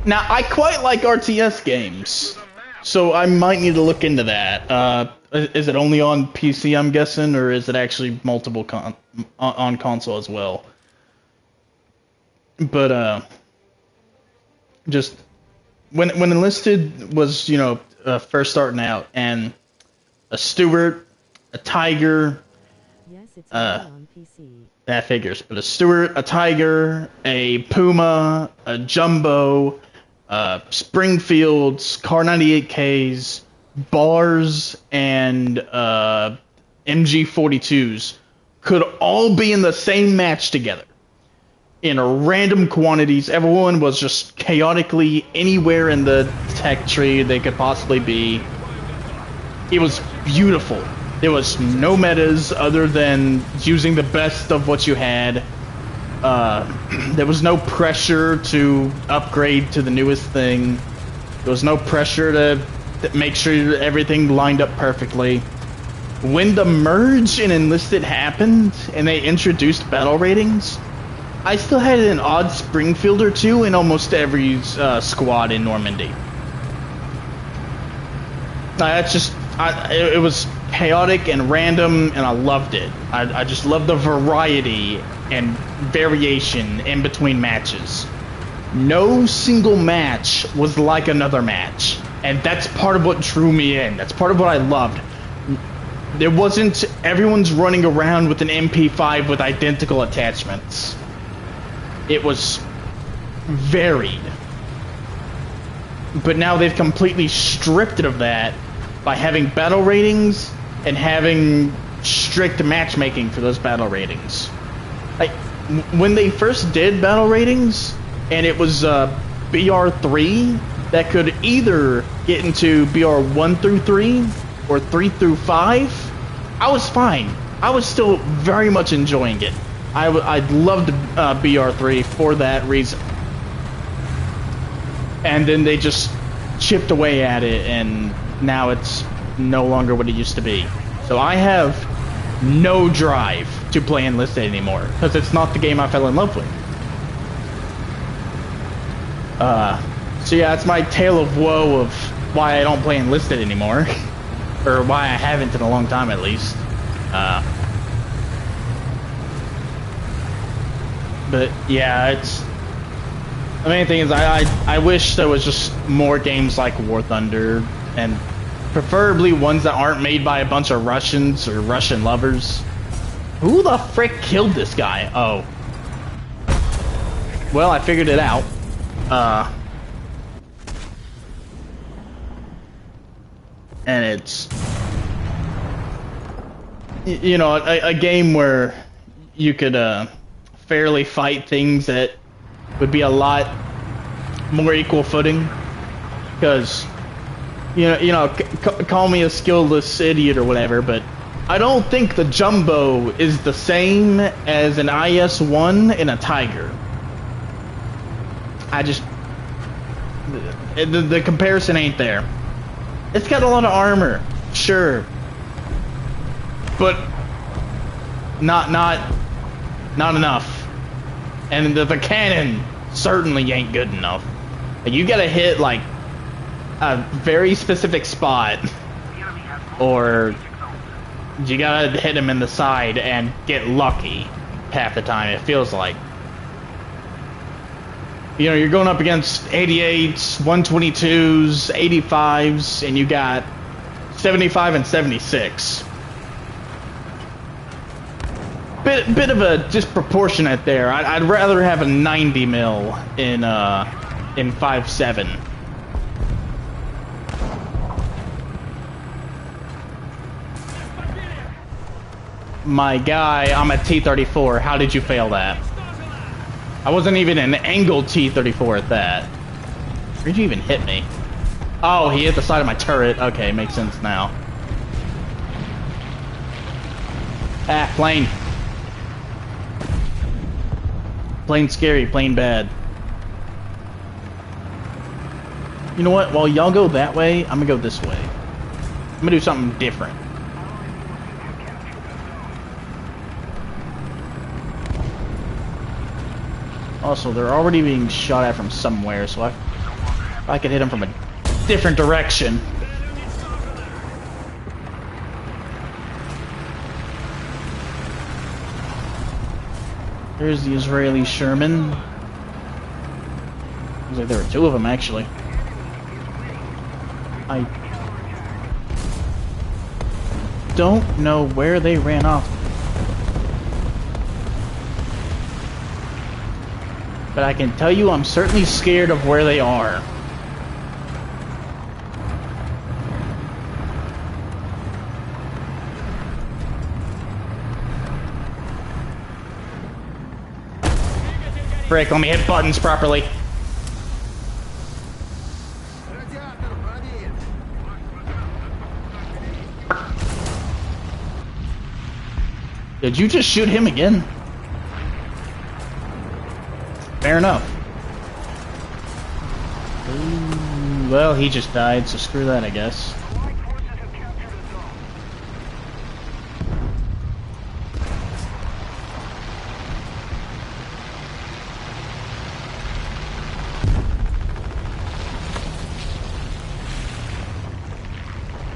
Now, I quite like RTS games, so I might need to look into that. Is it only on PC, I'm guessing, or is it actually multiple on console as well? But, just, when Enlisted was, you know, first starting out, and a Stuart, a Tiger, yes, it's on PC. That figures, but a Stuart, a Tiger, a Puma, a Jumbo, Springfields, Car 98Ks, Bars, and MG42s could all be in the same match together in random quantities. Everyone was just chaotically anywhere in the tech tree they could possibly be. It was beautiful. There was no metas other than using the best of what you had. There was no pressure to upgrade to the newest thing. There was no pressure to make sure everything lined up perfectly. When the merge in Enlisted happened and they introduced battle ratings, I still had an odd Springfield or two in almost every squad in Normandy. That's just... it was chaotic and random, and I loved it. I just loved the variety and variation in between matches. No single match was like another match, and that's part of what drew me in. That's part of what I loved. There wasn't everyone's running around with an MP5 with identical attachments. It was varied. But now they've completely stripped it of that by having battle ratings and having strict matchmaking for those battle ratings. Like, when they first did battle ratings, and it was BR3 that could either get into BR 1 through 3 or 3 through 5, I was fine. I was still very much enjoying it. I loved BR3 for that reason. And then they just chipped away at it, and now it's no longer what it used to be. So I have no drive to play Enlisted anymore, because it's not the game I fell in love with. So yeah, it's my tale of woe of why I don't play Enlisted anymore. Or why I haven't in a long time, at least. But yeah, it's... The main thing is I wish there was just more games like War Thunder, and preferably ones that aren't made by a bunch of Russians or Russian lovers. Who the frick killed this guy? Oh. Well, I figured it out. And it's... You know, a game where you could fairly fight things that would be a lot more equal footing. Because... You know, call me a skillless idiot or whatever, but I don't think the Jumbo is the same as an IS-1 and a Tiger. I just... The comparison ain't there. It's got a lot of armor. sure. But not enough. And the cannon certainly ain't good enough. You gotta hit like a very specific spot, or you gotta hit him in the side and get lucky half the time, it feels like. You know, you're going up against 88s, 122s, 85s, and you got 75 and 76. Bit of a disproportionate there. I'd rather have a 90 mil in 5.7. My guy, I'm at T-34. How did you fail that? I wasn't even an angled T-34 at that. Where'd you even hit me? Oh, he hit the side of my turret. Okay, makes sense now. Ah, plane. Plane scary, plane bad. You know what? While y'all go that way, I'm gonna go this way. I'm gonna do something different. Also, they're already being shot at from somewhere, so I could hit them from a different direction. There's the Israeli Sherman. Looks like there were two of them, actually. I don't know where they ran off. But I can tell you I'm certainly scared of where they are. Frick, let me hit buttons properly. Did you just shoot him again? Fair enough. Ooh, well, he just died, so screw that, I guess.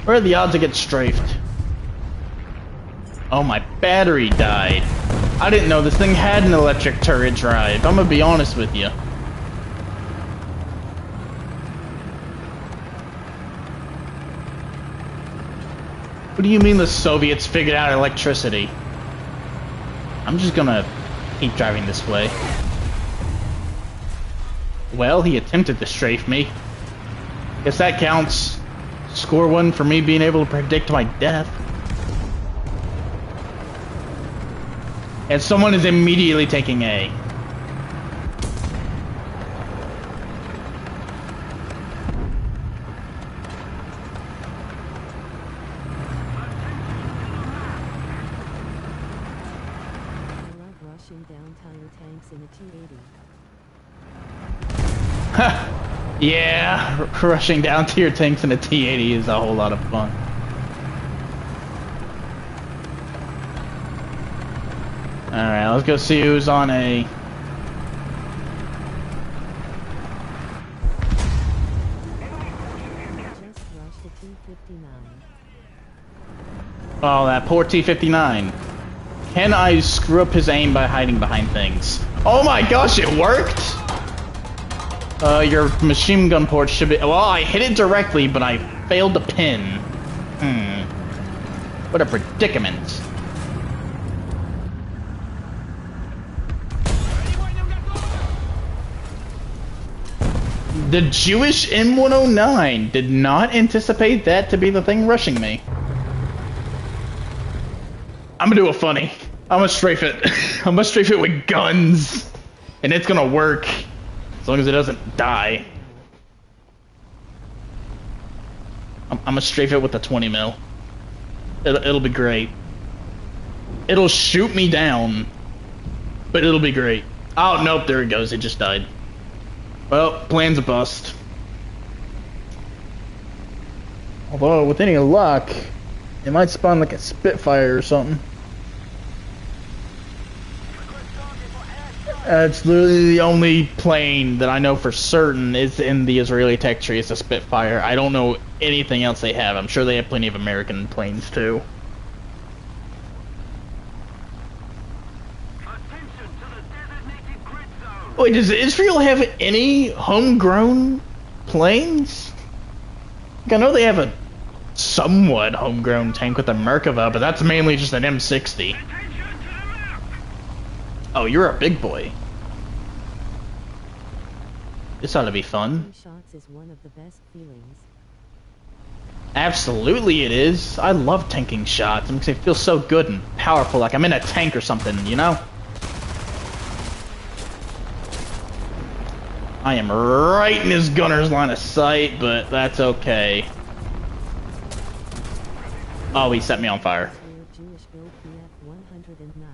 Where are the odds I get strafed? Oh, my battery died. I didn't know this thing had an electric turret drive. I'm gonna be honest with you. What do you mean the Soviets figured out electricity? I'm just gonna keep driving this way. Well, he attempted to strafe me. Guess that counts. Score one for me being able to predict my death. And someone is immediately taking A. I love rushing down tire tanks in a T-80. Ha! Yeah, rushing down to your tanks in a T-80 is a whole lot of fun. Alright, let's go see who's on A. Just rushed a T-59. Oh, that poor T-59. Can I screw up his aim by hiding behind things? Oh my gosh, it worked! Your machine gun port should be... Well, I hit it directly, but I failed to pin. What a predicament. The Jewish M109 did not anticipate that to be the thing rushing me. I'm gonna do a funny. I'm gonna strafe it. I'm gonna strafe it with guns. And it's gonna work. As long as it doesn't die. I'm gonna strafe it with a 20 mil. It'll be great. It'll shoot me down. But it'll be great. Oh, nope, there it goes. It just died. Well, plan's a bust. Although, with any luck, It might spawn like a Spitfire or something. It's literally the only plane that I know for certain is in the Israeli tech tree. It's a Spitfire. I don't know anything else they have. I'm sure they have plenty of American planes too. Wait, does Israel have any homegrown planes? Like, I know they have a somewhat homegrown tank with a Merkava, but that's mainly just an M60. Oh, you're a big boy. This ought to be fun. Shots is one of the best feelings. Absolutely it is. I love tanking shots. It makes me feel so good and powerful, like I'm in a tank or something, you know? I am right in his gunner's line of sight, but that's okay. Oh, he set me on fire. Jewish build BF 109,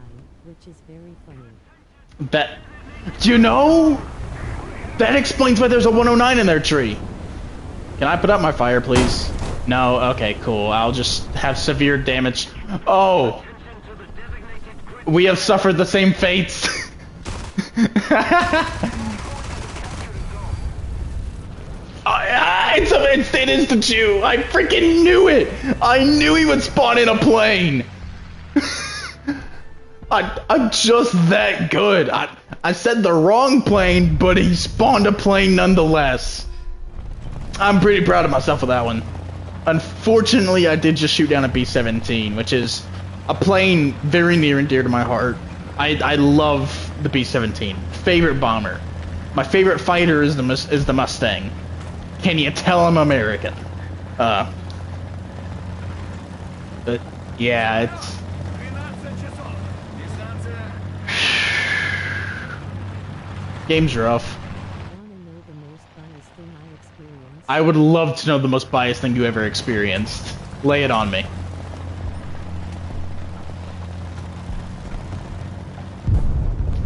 which is very funny. That, you know, that explains why there's a 109 in their tree. Can I put up my fire, please? No, okay, cool. I'll just have severe damage. Oh, we have suffered the same fates. It's an instant Jew. I freaking knew it. I knew he would spawn in a plane. I'm just that good. I said the wrong plane, but he spawned a plane nonetheless. I'm pretty proud of myself for that one. Unfortunately, I did just shoot down a B-17, which is a plane very near and dear to my heart. I love the B-17. Favorite bomber. My favorite fighter is the Mustang. Can you tell I'm American? But yeah, it's... Game's rough. I would love to know the most biased thing you ever experienced. Lay it on me.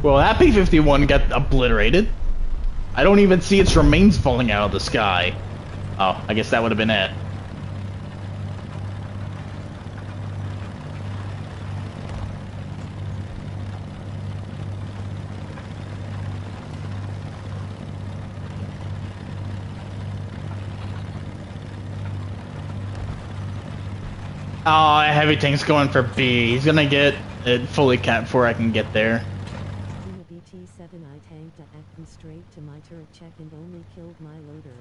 Well, that P-51 got obliterated. I don't even see its remains falling out of the sky. Oh, I guess that would have been it. Oh, heavy tank's going for B. He's gonna get it fully capped before I can get there. In a BT-7 I tanked a Acton straight to my turret check and only killed my loader.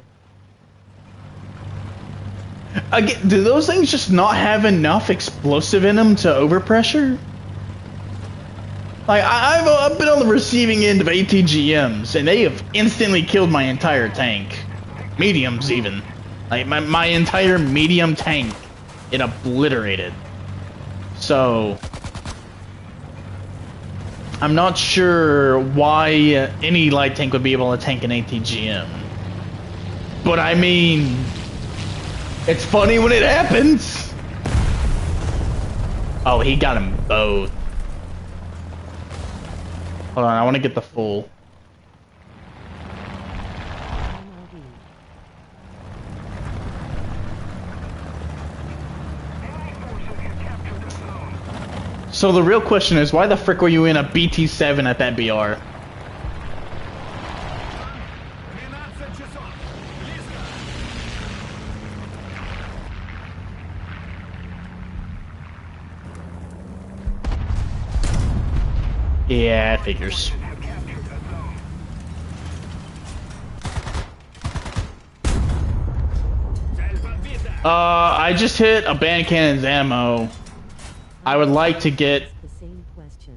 Again, do those things just not have enough explosive in them to overpressure? Like, I've been on the receiving end of ATGMs, and they have instantly killed my entire tank. Mediums, even. Like, my entire medium tank, it obliterated. So... I'm not sure why any light tank would be able to tank an ATGM. But I mean... It's funny when it happens! Oh, he got them both. Hold on, I want to get the full. So the real question is, why the frick were you in a BT-7 at that BR? Yeah, it figures. I just hit a band cannon's ammo. I would like to get... The same question.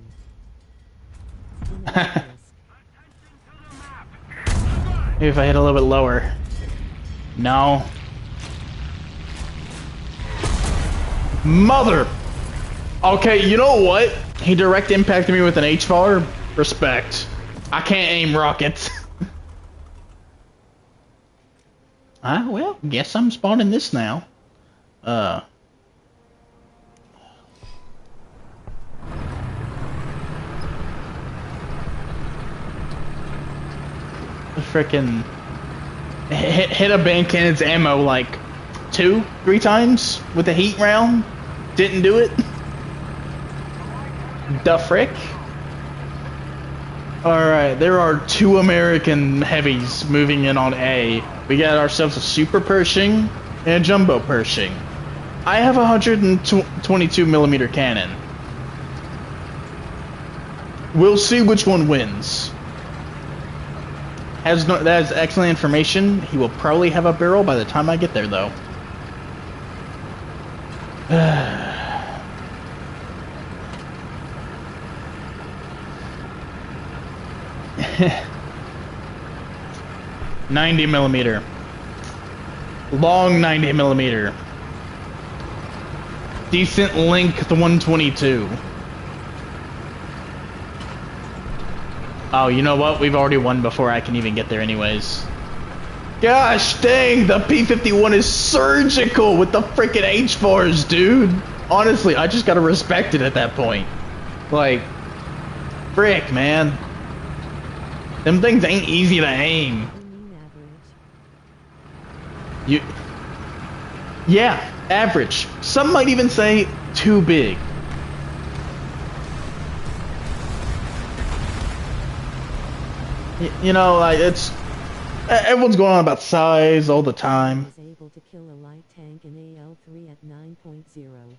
Maybe if I hit a little bit lower. No. Mother! Okay, you know what? He direct impacted me with an HVAR. Respect. I can't aim rockets. Well, guess I'm spawning this now. The frickin' hit a band cannon's ammo like 2-3 times with a heat round. Didn't do it? The frick? Alright, there are 2 American heavies moving in on A. We got ourselves a Super Pershing and a Jumbo Pershing. I have a 122mm cannon. We'll see which one wins. That has excellent information. He will probably have a barrel by the time I get there, though. 90mm. Long 90mm. Decent length 122. Oh, you know what? We've already won before I can even get there anyways. Gosh dang, the P-51 is surgical with the freaking H-4s, dude. Honestly, I just gotta respect it at that point. Like, frick, man. Them things ain't easy to aim. You... Yeah, average. Some might even say too big. You know, like, it's... Everyone's going on about size all the time. Was able to kill a light tank in AL3 at 9.0.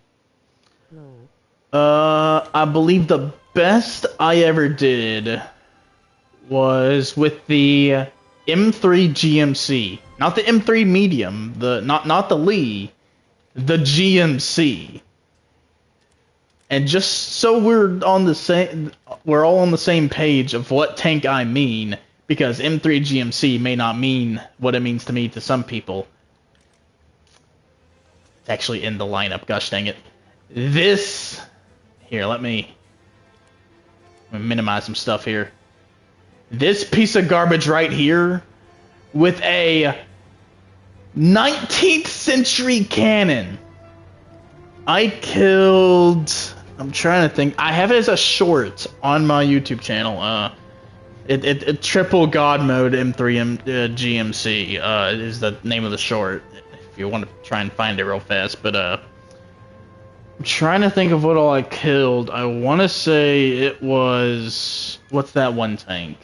Low. I believe the best I ever did was with the M3 GMC. Not the M3 medium, not the Lee, the GMC. And just so we're all on the same page of what tank I mean, because M3 GMC may not mean what it means to me to some people. It's actually in the lineup, gosh dang it. This, here, let me minimize some stuff here. This piece of garbage right here, with a 19th century cannon. I killed... I'm trying to think. I have it as a short on my YouTube channel. It triple god mode M3 GMC is the name of the short. If you want to try and find it real fast, but I'm trying to think of what all I killed. I want to say it was, what's that one tank?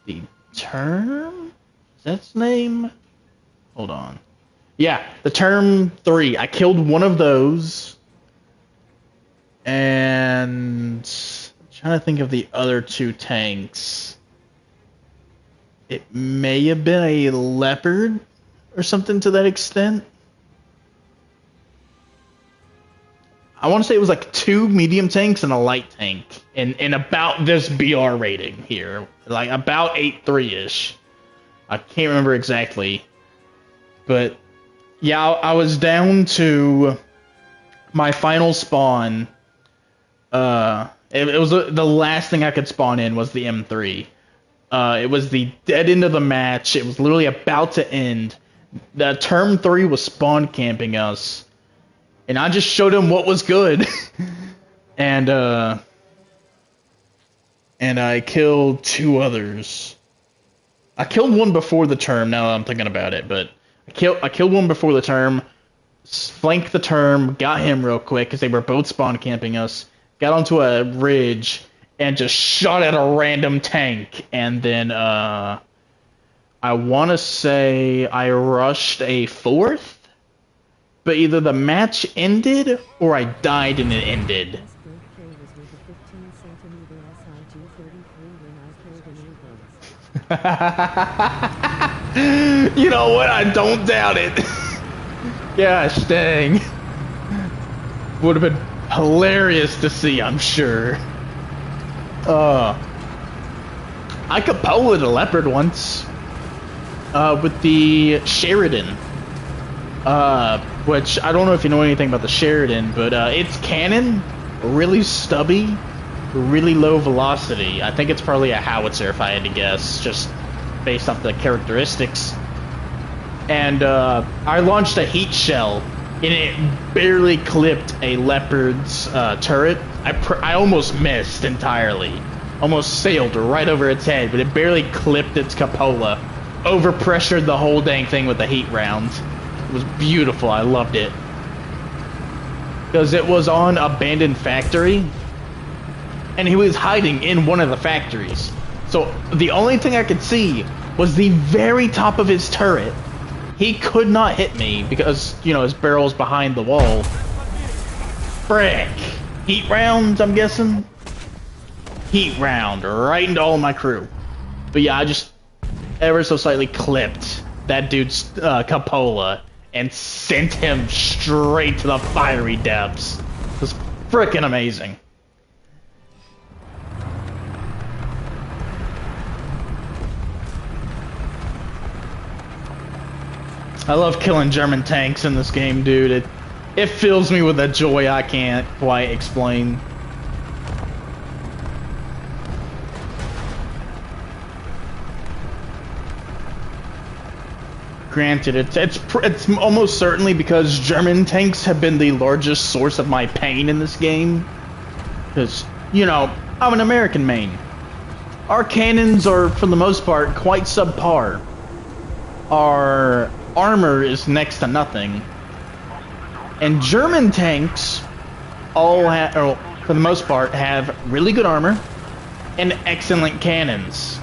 The Term? Is that its name? Hold on. Yeah, the Term 3. I killed one of those. And I'm trying to think of the other 2 tanks. It may have been a Leopard or something to that extent. I want to say it was like 2 medium tanks and a light tank. And about this BR rating here. Like about 8.3-ish. I can't remember exactly. But yeah, I was down to my final spawn. It was the last thing I could spawn in was the M3. It was the dead end of the match. It was literally about to end. The Term 3 was spawn camping us. And I just showed him what was good. and I killed 2 others. I killed one before the Term, now that I'm thinking about it, but I killed one before the Term, flanked the Term, got him real quick because they were both spawn camping us. Got onto a ridge and just shot at a random tank. And then, I want to say I rushed a 4th, but either the match ended or I died and it ended. Best birthday was with a 15cm SIG-33 when I killed an Abrams. You know what? I don't doubt it. Gosh dang. Would have been hilarious to see, I'm sure. I Capolaed a Leopard once. With the Sheridan. Which, I don't know if you know anything about the Sheridan, but its cannon, really stubby, really low velocity. I think it's probably a howitzer if I had to guess, just based off the characteristics. And I launched a heat shell, and it barely clipped a Leopard's turret. I almost missed entirely. Almost sailed right over its head, but it barely clipped its cupola. Overpressured the whole dang thing with the heat round. It was beautiful. I loved it. because it was on abandoned factory, and he was hiding in one of the factories. So the only thing I could see was the very top of his turret. He could not hit me because, you know, his barrel's behind the wall. Frick. Heat rounds, I'm guessing? Heat round right into all my crew. But yeah, I just ever so slightly clipped that dude's cupola and sent him straight to the fiery depths. It was frickin' amazing. I love killing German tanks in this game, dude. It fills me with a joy I can't quite explain. Granted, it's almost certainly because German tanks have been the largest source of my pain in this game. Because, you know, I'm an American main. Our cannons are, for the most part, quite subpar. Our armor is next to nothing. And German tanks all have, or for the most part, have really good armor and excellent cannons.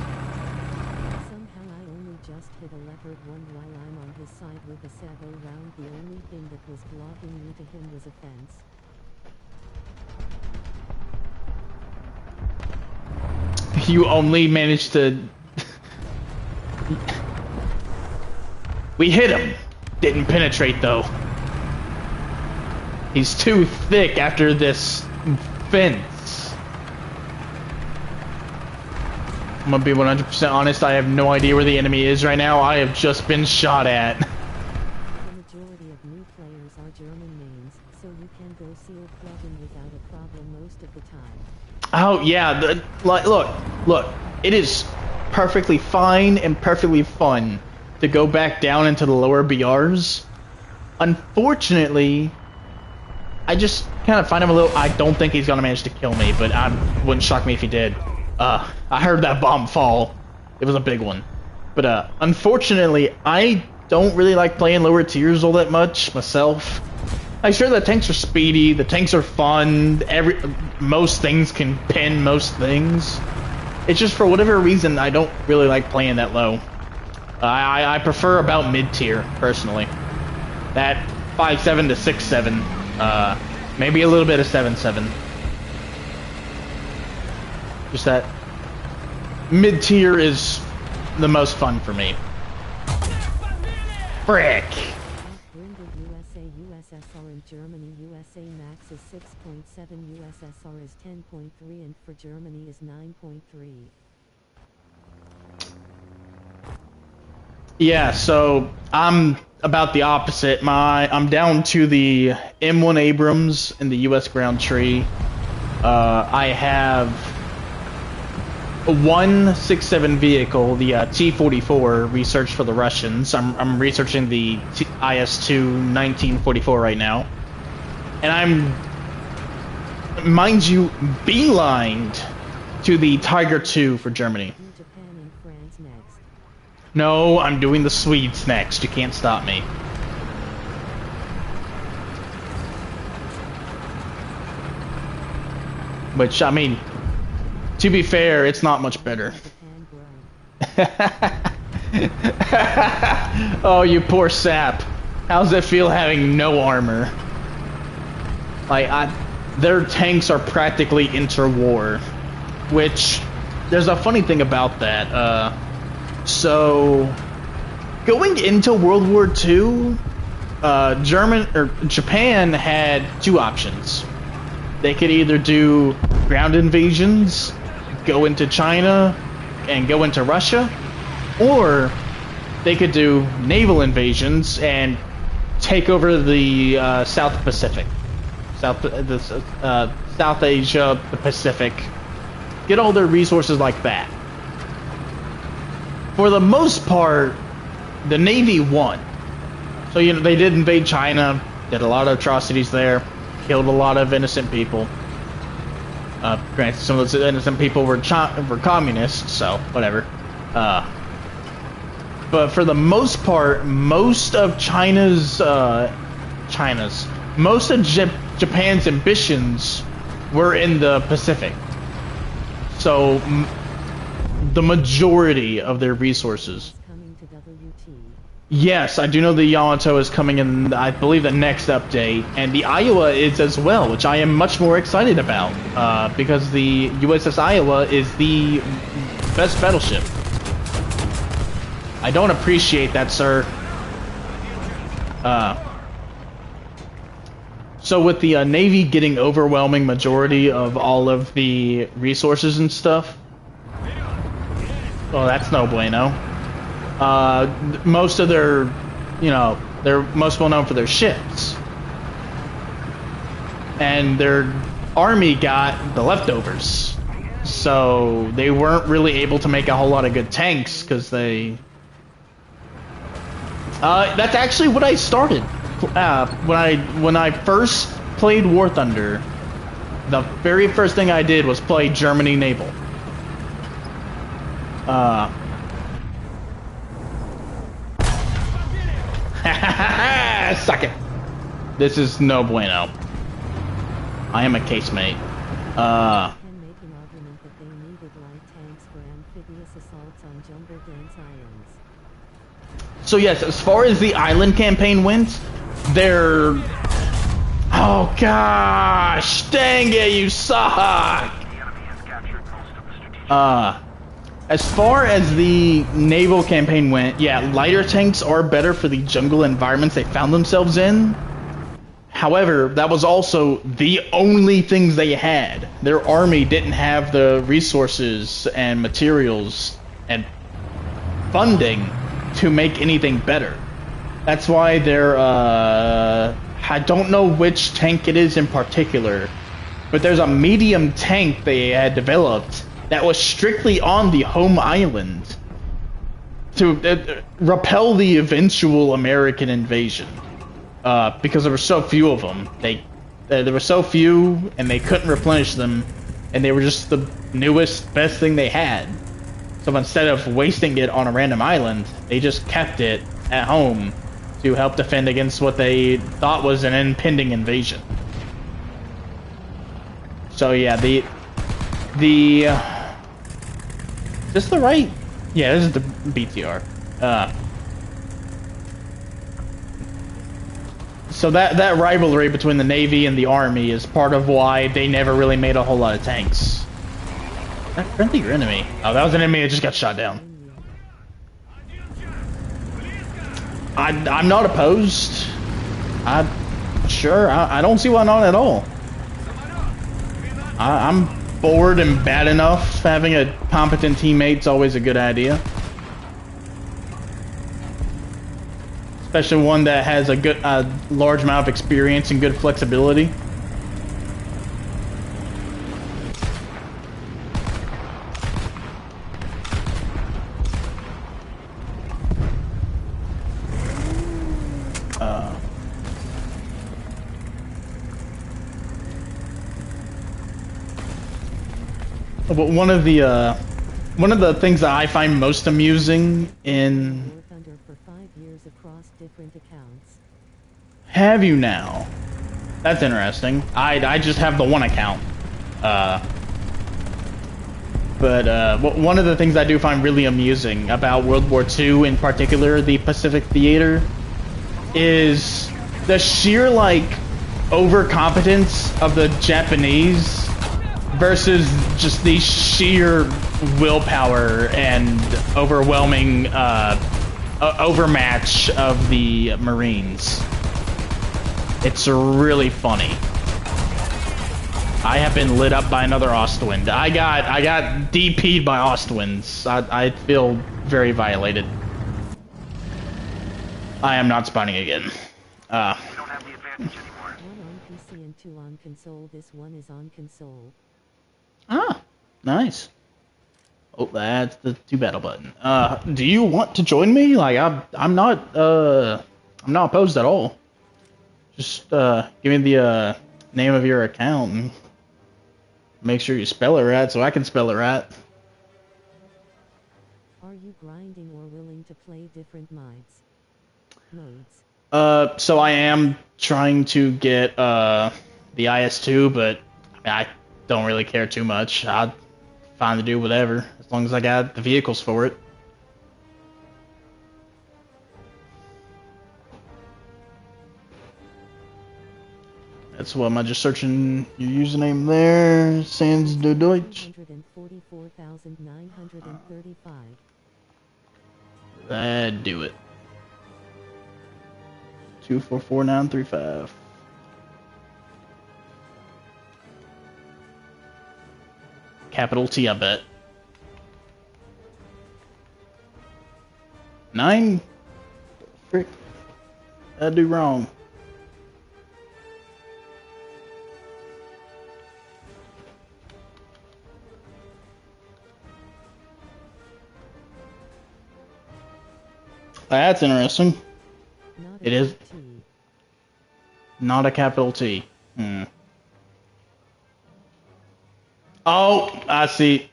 Somehow I only just hit a leopard 1 while I'm on his side with a Sabo round. The only thing that was blocking me to him was a fence. You only managed to... We hit him. Didn't penetrate though. He's too thick after this fence. I'm gonna be 100% honest, I have no idea where the enemy is right now. I have just been shot at. The majority of new players are German mains, so you can go seal plugin without a problem most of the time. Oh yeah, look, it is perfectly fine and perfectly fun to go back down into the lower BRs. Unfortunately, I just kind of find him a little... I don't think he's gonna manage to kill me, but wouldn't shock me if he did. I heard that bomb fall. It was a big one. But unfortunately, I don't really like playing lower tiers all that much myself. I'm sure the tanks are speedy, the tanks are fun, most things can pin most things. It's just for whatever reason, I don't really like playing that low. I prefer about mid-tier, personally. That 5-7 to 6-7. Maybe a little bit of 7-7. Just that mid-tier is the most fun for me. Frick! Brinded USA USSR in Germany USA max is 6.7, USSR is 10.3, and for Germany is 9.3. Yeah, so I'm about the opposite. I'm down to the M1 Abrams in the US ground tree. I have one 6.7 vehicle, the T-44, researched for the Russians. I'm researching the IS-2 1944 right now. And I'm, mind you, beelined to the Tiger II for Germany. Japan and France next. No, I'm doing the Swedes next. You can't stop me. Which, I mean, to be fair, it's not much better. Oh, you poor sap. How's it feel having no armor? Like, their tanks are practically interwar. Which, there's a funny thing about that. So, going into World War II, Japan had two options. They could either do ground invasions, go into China, and go into Russia, or they could do naval invasions and take over the South Pacific, South Asia, the Pacific, get all their resources like that. For the most part, the Navy won. So, you know, they did invade China, did a lot of atrocities there, killed a lot of innocent people. Granted, some of those innocent people were communists, so whatever. But for the most part, most of Japan's ambitions were in the Pacific. So the majority of their resources. Coming to WT. Yes, I do know the Yamato is coming in, I believe, the next update, and the Iowa is as well, which I am much more excited about, because the USS Iowa is the best battleship. I don't appreciate that, sir. So with the Navy getting overwhelming majority of all of the resources and stuff, well, that's no bueno. Most of their, you know, they're most well known for their ships. And their army got the leftovers. So they weren't really able to make a whole lot of good tanks because they... that's actually what I started. When I first played War Thunder, the very first thing I did was play Germany Naval. Suck it. This is no bueno. I am a casemate. Can make an argument that they needed light tanks for amphibious assaults on Jumbo Dance Islands. So yes, as far as the island campaign went, they're... Oh gosh! Dang it, you suck! The enemy has captured most of the strategic. As far as the naval campaign went, yeah, lighter tanks are better for the jungle environments they found themselves in. However, that was also the only things they had. Their army didn't have the resources and materials and funding to make anything better. That's why they're, I don't know which tank it is in particular, but there's a medium tank they had developed that was strictly on the home island to repel the eventual American invasion. Because there were so few of them. There were so few, and they couldn't replenish them, and they were just the newest, best thing they had. So instead of wasting it on a random island, they just kept it at home to help defend against what they thought was an impending invasion. So yeah, is this the right? Yeah, this is the BTR. So that rivalry between the Navy and the Army is part of why they never really made a whole lot of tanks. That friendly or enemy? Oh, that was an enemy that just got shot down. I'm not opposed. I don't see why not at all. I'm bored and bad enough. Having a competent teammate's always a good idea. Especially one that has a large amount of experience and good flexibility. But one of the things that I find most amusing in... War Thunder for 5 years across different accounts. Have you now? That's interesting. I just have the one account. But one of the things I do find really amusing about World War II, in particular the Pacific Theater, is the sheer, like, overcompetence of the Japanese versus just the sheer willpower and overwhelming overmatch of the Marines. It's really funny. I have been lit up by another Ostwind. I got DP'd by Ostwinds. I feel very violated. I am not spawning again. We don't have the advantage anymore. One on PC and 2 on console. This one is on console. Ah, nice. Oh, that's the 2 battle button. Do you want to join me? Like, I'm not opposed at all. Just, give me the, name of your account and make sure you spell it right so I can spell it right. Are you grinding or willing to play different modes? So I am trying to get, the IS-2, but I don't really care too much. I'd fine to do whatever, as long as I got the vehicles for it. That's what am I just searching your username there? Sans de Deutsch. 144,935. That'd do it. 244,935. Capital T, I bet. 9? Frick. That'd do wrong. That's interesting. It is not a capital T. Oh, I see.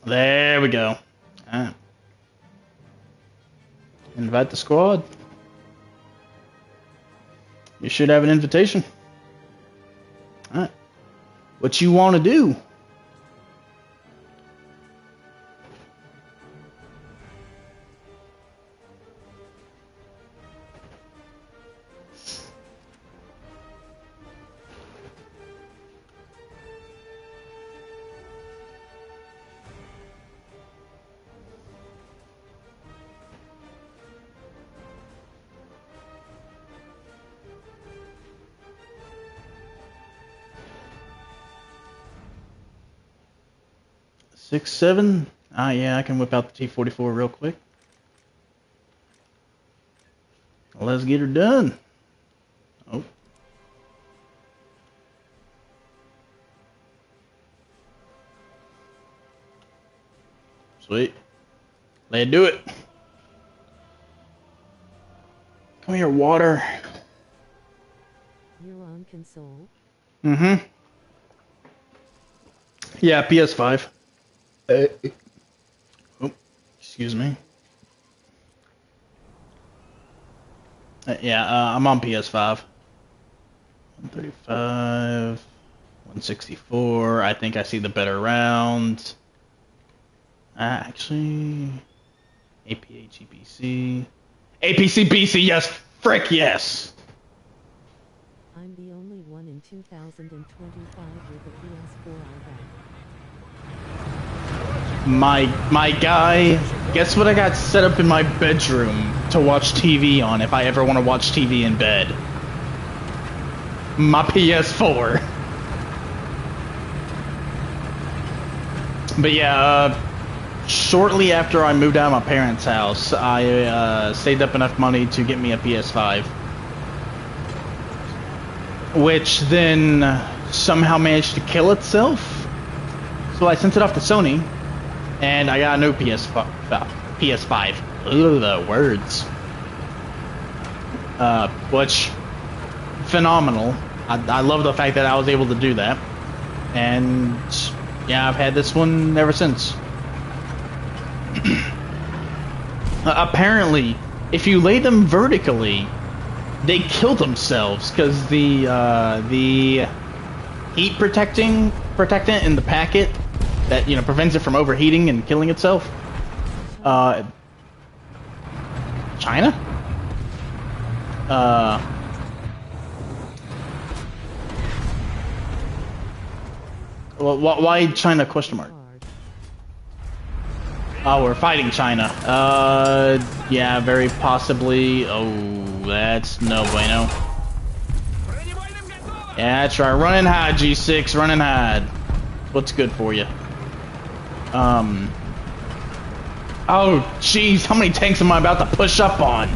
There we go. Alright. Invite the squad. You should have an invitation. Alright. What you want to do? Six, 7? Ah, yeah, I can whip out the T-44 real quick. Let's get her done. Oh. Sweet. Let's do it. Come here, water. You're on console. Mm-hmm. Yeah, PS5. Oh, excuse me. Yeah, I'm on PS5. 135, 164. I think I see the better round. Actually, APA, GPC. APC, BC, yes! Frick, yes! I'm the only one in 2025 with a PS4 My guy, guess what I got set up in my bedroom to watch TV on if I ever want to watch TV in bed? My PS4. But yeah, shortly after I moved out of my parents' house, I saved up enough money to get me a PS5. Which then somehow managed to kill itself. So I sent it off to Sony. And I got a new PS5. Ugh, the words. Which, phenomenal. I love the fact that I was able to do that. And, yeah, I've had this one ever since. Apparently, if you lay them vertically, they kill themselves, because the heat protectant in the packet that, you know, prevents it from overheating and killing itself. China? Well, why China question mark? Oh, we're fighting China. Yeah, very possibly. Oh, that's no bueno. Yeah, that's right. Run and hide, G6. Run and hide. What's good for you? Oh, jeez, how many tanks am I about to push up on?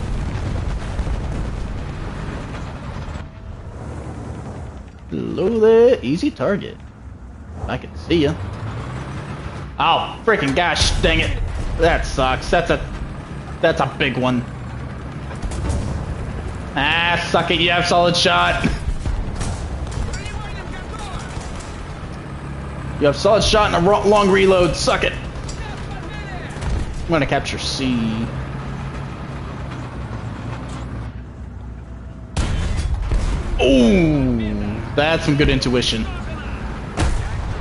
Hello there, easy target. I can see ya. Oh, freaking gosh, dang it. That sucks. That's a big one. Ah, suck it, you have solid shot. You have solid shot and a long reload. Suck it. I'm gonna capture C. Ooh, That's some good intuition.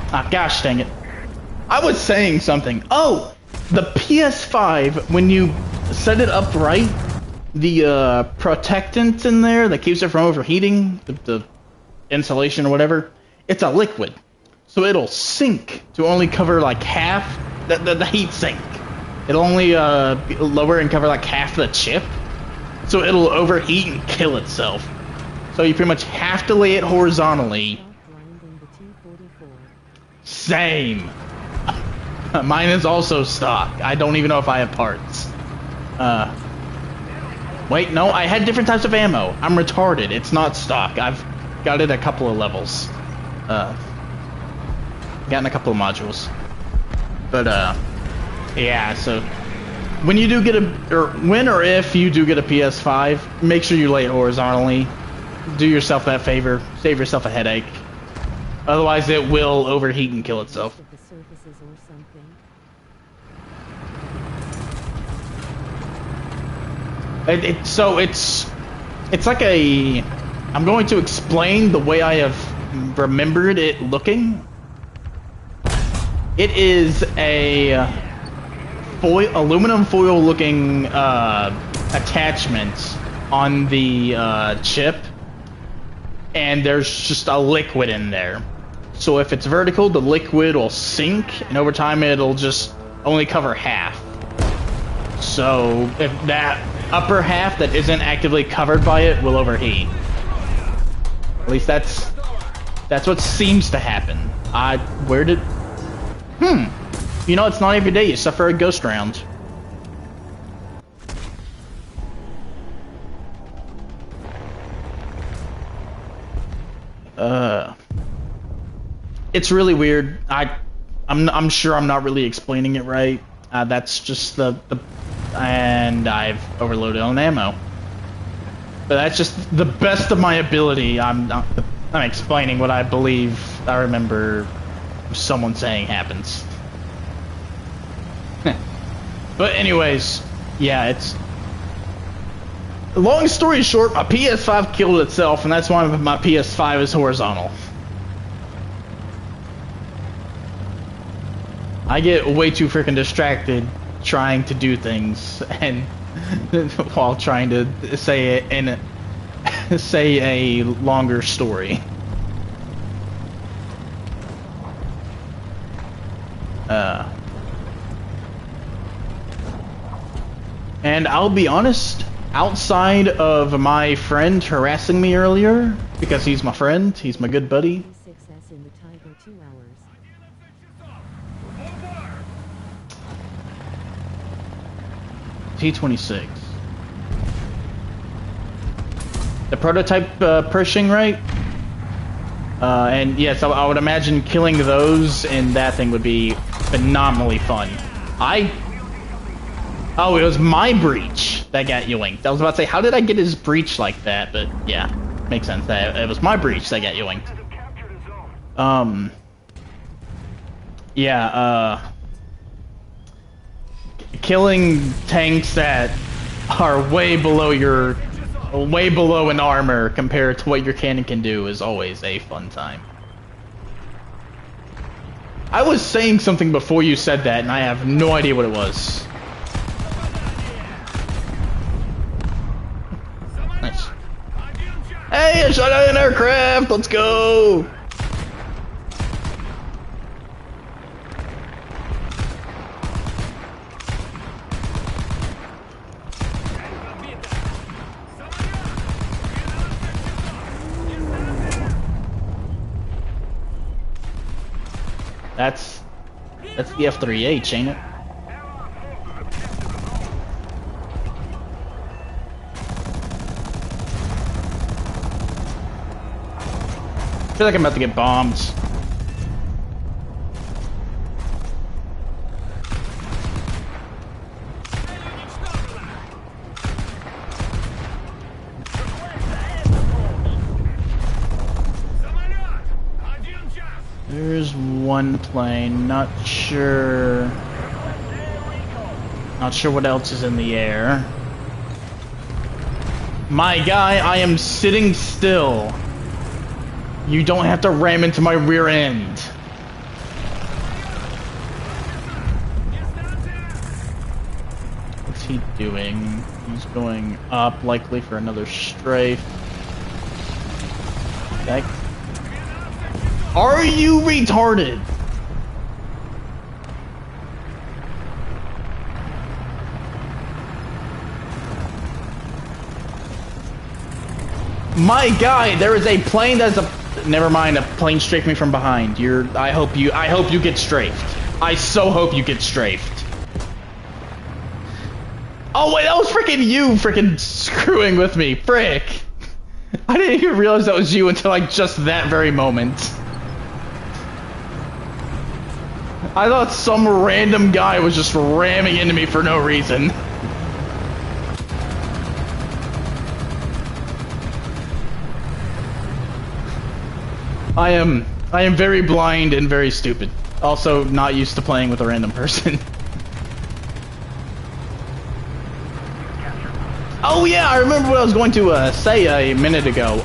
Ah, gosh dang it. I was saying something. Oh, the PS5, when you set it up right, the protectant in there that keeps it from overheating, the insulation or whatever, it's a liquid. So it'll sink to only cover like half the heat sink. It'll only lower and cover like half the chip. So it'll overheat and kill itself. So you pretty much have to lay it horizontally. Same. Mine is also stock. I don't even know if I have parts. Wait, no, I had different types of ammo. I'm retarded. It's not stock. I've got it a couple of levels. Gotten a couple of modules. But, yeah, so when you do get when or if you do get a PS5, make sure you lay it horizontally. Do yourself that favor. Save yourself a headache. Otherwise, it will overheat and kill itself. So it's like a. I'm going to explain the way I have remembered it looking. It is a aluminum foil looking attachment on the chip, and there's just a liquid in there. So if it's vertical, the liquid will sink, and over time it'll just only cover half. So if that upper half that isn't actively covered by it will overheat. At least that's what seems to happen. You know, it's not every day you suffer a ghost round. It's really weird. I'm sure I'm not really explaining it right. That's just and I've overloaded on ammo. But that's just the best of my ability. I'm explaining what I believe I remember someone saying happens. But anyways, yeah, it's... Long story short, my PS5 killed itself, and that's why my PS5 is horizontal. I get way too freaking distracted trying to do things, and while trying to say it say a longer story. And I'll be honest, outside of my friend harassing me earlier, because he's my friend, he's my good buddy. Success in the Tiger 2 hours. T-26. The prototype Pershing, right? And yes, I would imagine killing those in that thing would be phenomenally fun. Oh, it was my breach that got yoinked. I was about to say, how did I get his breach like that? But yeah, makes sense. That it was my breach that got yoinked. Yeah, killing tanks that are way below in armor compared to what your cannon can do is always a fun time. I was saying something before you said that, and I have no idea what it was. Nice. Hey, I shot out an aircraft! Let's go! That's the F-3H, ain't it? I feel like I'm about to get bombed. There's one plane, not sure what else is in the air. My guy, I am sitting still. You don't have to ram into my rear end. What's he doing? He's going up, likely for another strafe. That... Are you retarded? My guy, there is a plane that's a... Never mind, a plane strafed me from behind. I hope you get strafed. I so hope you get strafed. Oh wait, that was freaking you freaking screwing with me. Frick. I didn't even realize that was you until like just that very moment. I thought some random guy was just ramming into me for no reason. I am very blind and very stupid. Also not used to playing with a random person. Oh yeah, I remember what I was going to say a minute ago.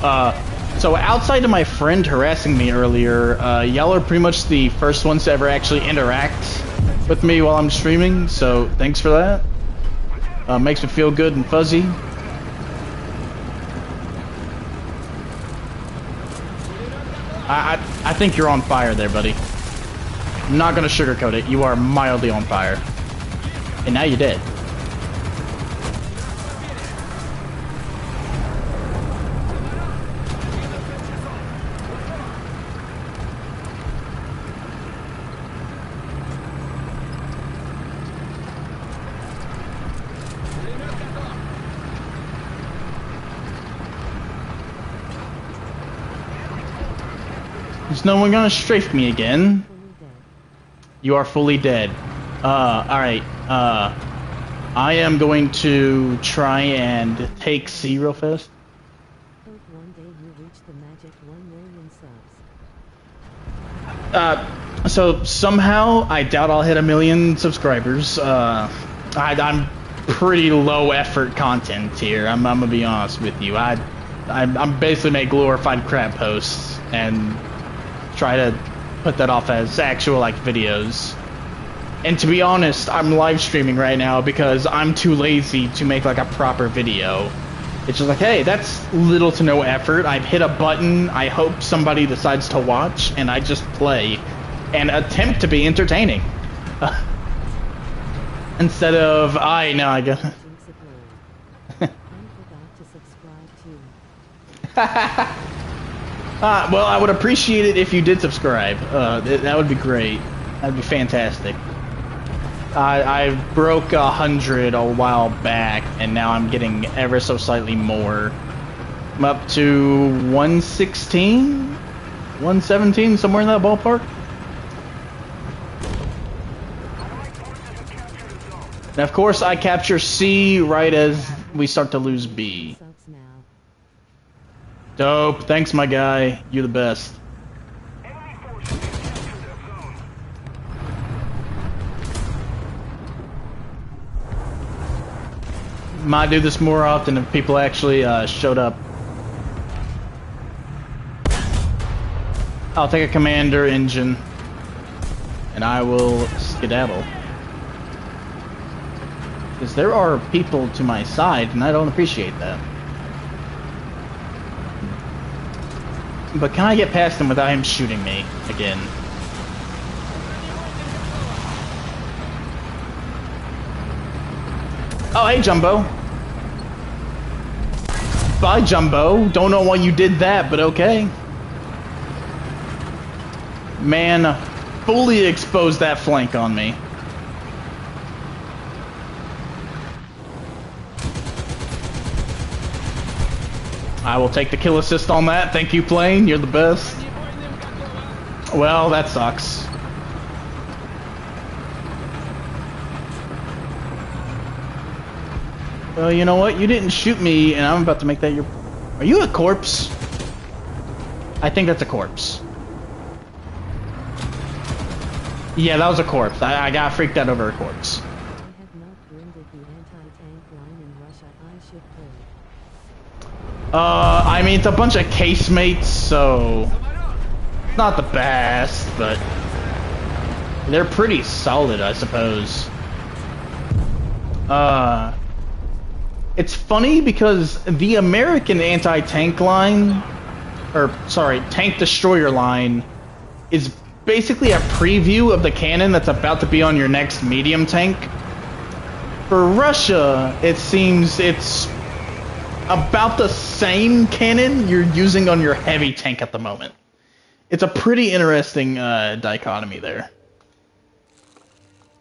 So outside of my friend harassing me earlier, y'all are pretty much the first ones to ever actually interact with me while I'm streaming, so thanks for that. Makes me feel good and fuzzy. I think you're on fire there, buddy. I'm not gonna sugarcoat it. You are mildly on fire. And now you're dead. There's no one gonna strafe me again. You are fully dead. Alright. I am going to try and take C real fast. Hope one day you reach the magic 1 million subs. So somehow, I doubt I'll hit 1 million subscribers. I'm pretty low effort content here. I'm gonna be honest with you. I'm basically make glorified crap posts and try to put that off as actual like videos. And to be honest, I'm live streaming right now because I'm too lazy to make like a proper video. It's just like, hey, that's little to no effort. I've hit a button, I hope somebody decides to watch, and I just play and attempt to be entertaining. Instead of, I guess. I forgot to subscribe too. Well, I would appreciate it if you did subscribe. That would be great. That'd be fantastic. I broke 100 a while back, and now I'm getting ever so slightly more. I'm up to 116? 117? Somewhere in that ballpark? And of course, I capture C right as we start to lose B. Subs now. Dope. Thanks, my guy. You're the best. Enemy forces have captured that zone. Might do this more often if people actually showed up. I'll take a commander engine and I will skedaddle. Because there are people to my side and I don't appreciate that. But can I get past him without him shooting me again? Oh, hey, Jumbo. Bye, Jumbo. Don't know why you did that, but okay. Man, fully exposed that flank on me. I will take the kill assist on that. Thank you, plane. You're the best. Well, that sucks. Well, you know what? You didn't shoot me, and I'm about to make that your... Are you a corpse? I think that's a corpse. Yeah, that was a corpse. I got freaked out over a corpse. I have not grinded the anti-tank line in Russia. I should play. I mean, it's a bunch of casemates, so... Not the best, but they're pretty solid, I suppose. It's funny because the American anti-tank line, or sorry, tank destroyer line, is basically a preview of the cannon that's about to be on your next medium tank. For Russia, it seems it's about the same cannon you're using on your heavy tank at the moment. It's a pretty interesting dichotomy there.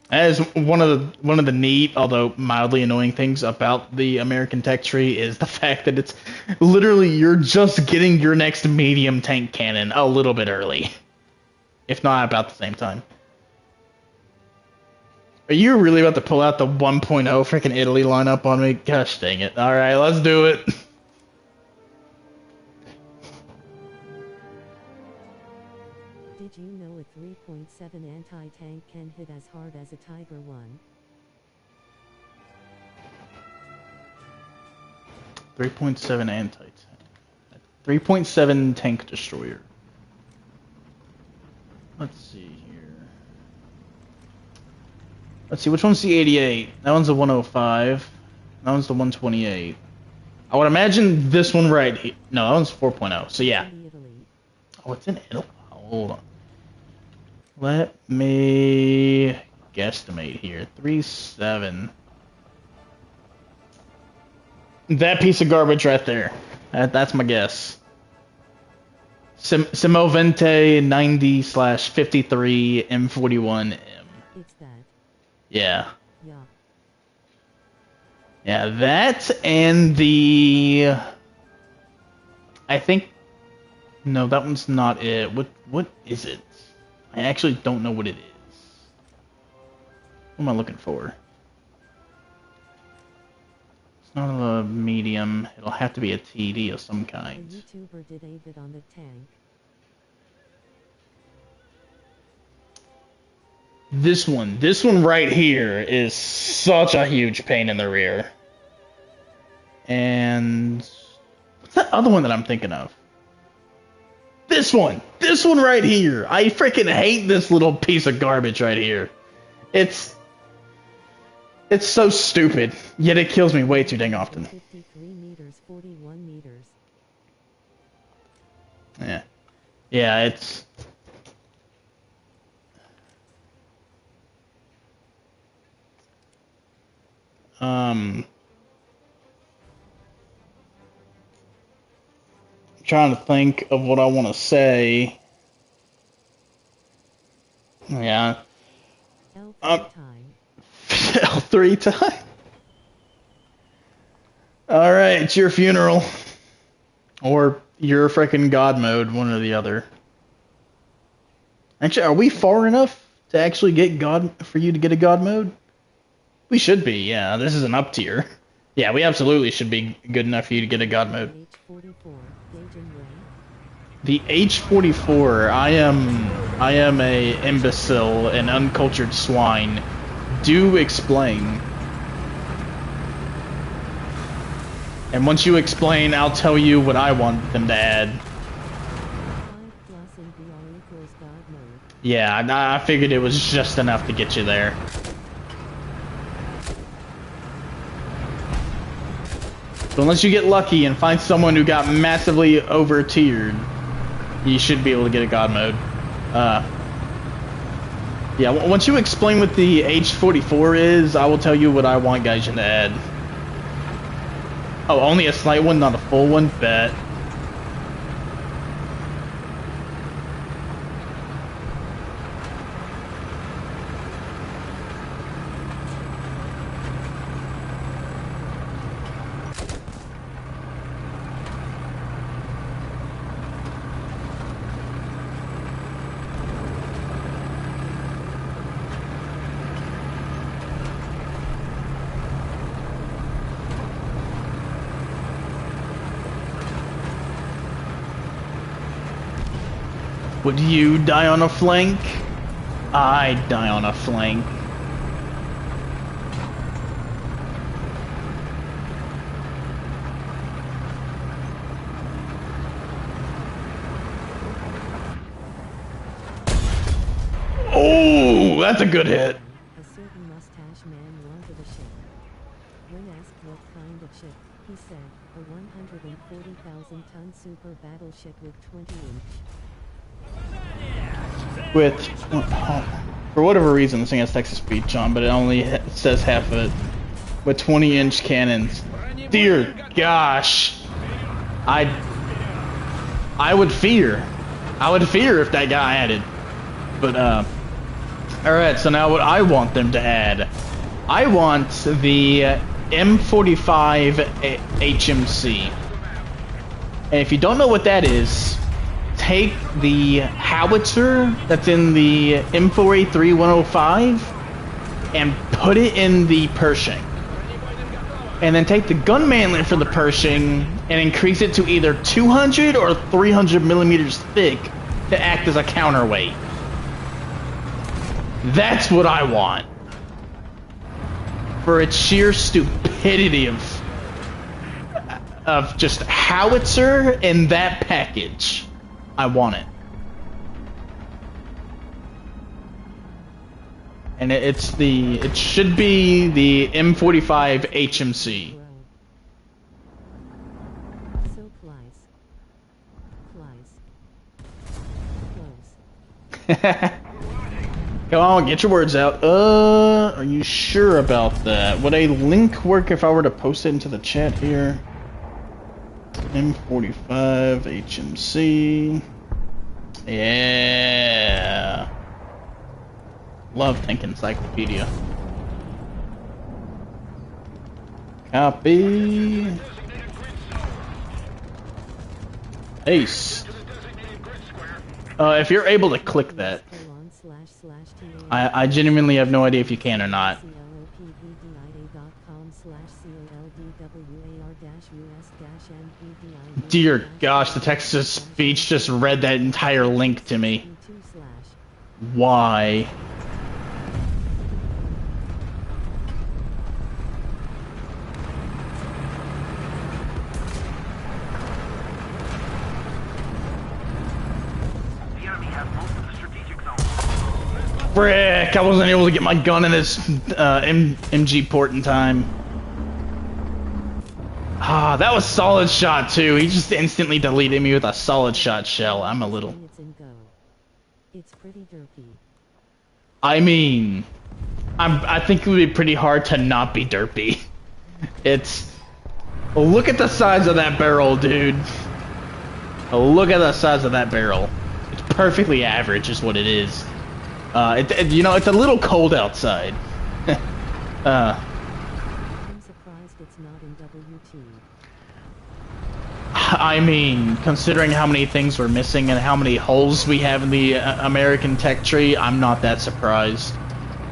That is one of the neat, although mildly annoying things about the American tech tree is the fact that it's literally you're just getting your next medium tank cannon a little bit early, if not about the same time. Are you really about to pull out the 1.0 freaking Italy lineup on me? Gosh dang it! All right, let's do it. Did you know a 3.7 anti-tank can hit as hard as a Tiger 1? 3.7 anti-tank. 3.7 tank destroyer. Let's see here. Let's see, which one's the 88? That one's the 105. That one's the 128. I would imagine this one right here. No, that one's 4.0. So yeah. Oh, it's in Italy. Hold on. Let me guesstimate here. 3.7. That piece of garbage right there. That's my guess. Semovente 90/53 M41M. It's that. Yeah. Yeah. Yeah, that and the... I think... No, that one's not it. What is it? I actually don't know what it is. What am I looking for? It's not a medium. It'll have to be a TD of some A kind. YouTuber did a vid on the tank. This one right here is such a huge pain in the rear. And what's that other one that I'm thinking of? This one right here. I freaking hate this little piece of garbage right here. It's so stupid, yet it kills me way too dang often. 53 meters, 41 meters. Yeah, it's... Trying to think of what I want to say. Yeah. L3 time. L3 time? Alright, it's your funeral. Or your freaking God mode, one or the other. Actually, are we far enough to actually get God, for you to get a God mode? We should be, yeah. This is an up tier. Yeah, we absolutely should be good enough for you to get a God mode. H44, gauging way. The H44, I am a imbecile, an uncultured swine. Do explain. And once you explain, I'll tell you what I want them to add. 5+ in VR equals God mode. Yeah, I figured it was just enough to get you there. So unless you get lucky and find someone who got massively over-tiered, you should be able to get a God mode. Yeah, once you explain what the H44 is, I will tell you what I want Gaijin to add. Oh, only a slight one, not a full one? Bet. Would you die on a flank? I'd die on a flank. that's a good hit. A certain mustache man wanted a ship. When asked what kind of ship, he said, a 140,000-ton super battleship with 20-inch. With, for whatever reason, this thing has Texas speech on, but it only says half of it. With 20-inch cannons. Dear gosh. I would fear. I would fear if that guy added. But, alright, so now what I want them to add. I want the M45 HMC. And if you don't know what that is, take the howitzer that's in the M4A3 105 and put it in the Pershing. And then take the gun manlet for the Pershing and increase it to either 200 or 300 millimeters thick to act as a counterweight. That's what I want. For its sheer stupidity of just howitzer in that package. I want it. And it should be the M45 HMC. So flies. Close. Come on, get your words out. Are you sure about that? Would a link work if I were to post it into the chat here? M45 HMC. Yeah. Love Tank Encyclopedia. Copy. Ace. If you're able to click that. I genuinely have no idea if you can or not. Dear gosh, the text-to-speech just read that entire link to me. Why? Frick! I wasn't able to get my gun in this MG port in time. Ah, that was solid shot too. He just instantly deleted me with a solid shot shell. I'm a little. It's pretty derpy. I mean, I think it would be pretty hard to not be derpy. It's. Look at the size of that barrel, dude. Look at the size of that barrel. It's perfectly average, is what it is. You know, it's a little cold outside. I'm surprised it's not in WT. I mean, considering how many things we're missing and how many holes we have in the American tech tree, I'm not that surprised.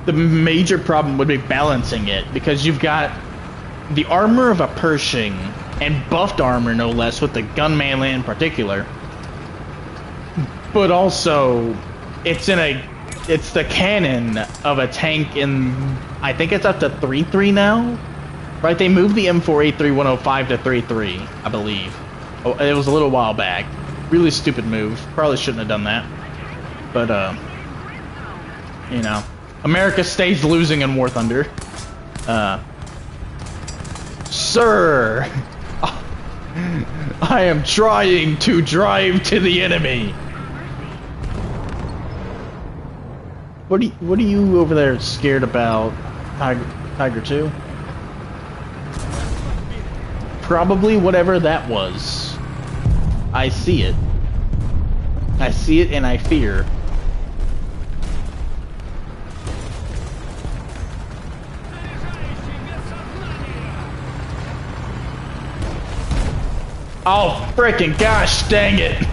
The major problem would be balancing it, because you've got the armor of a Pershing, and buffed armor no less, with the gun manlet in particular. But also, it's the cannon of a tank in, I think it's up to 3.3 now? Right, they moved the M4A3 105 to 3.3, I believe. Oh, it was a little while back. Really stupid move. Probably shouldn't have done that. But, you know. America stays losing in War Thunder. Sir! I am trying to drive to the enemy! What are you over there scared about, Tiger 2? Probably whatever that was. I see it. I see it and I fear. Oh, frickin' gosh dang it!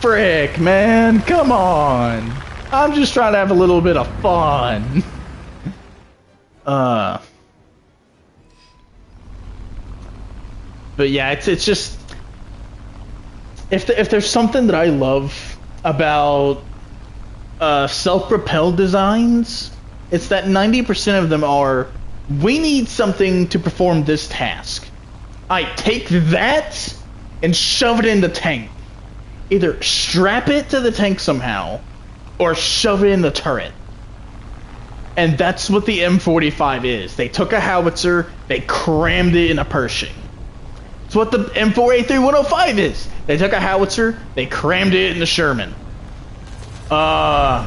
Frick, man, come on! I'm just trying to have a little bit of fun. But yeah, it's just if there's something that I love about self-propelled designs, it's that 90% of them are, we need something to perform this task. I take that and shove it in the tank. Either strap it to the tank somehow, or shove it in the turret. And that's what the M45 is. They took a howitzer, they crammed it in a Pershing. It's what the M4A3 is. They took a howitzer, they crammed it in the Sherman. Now,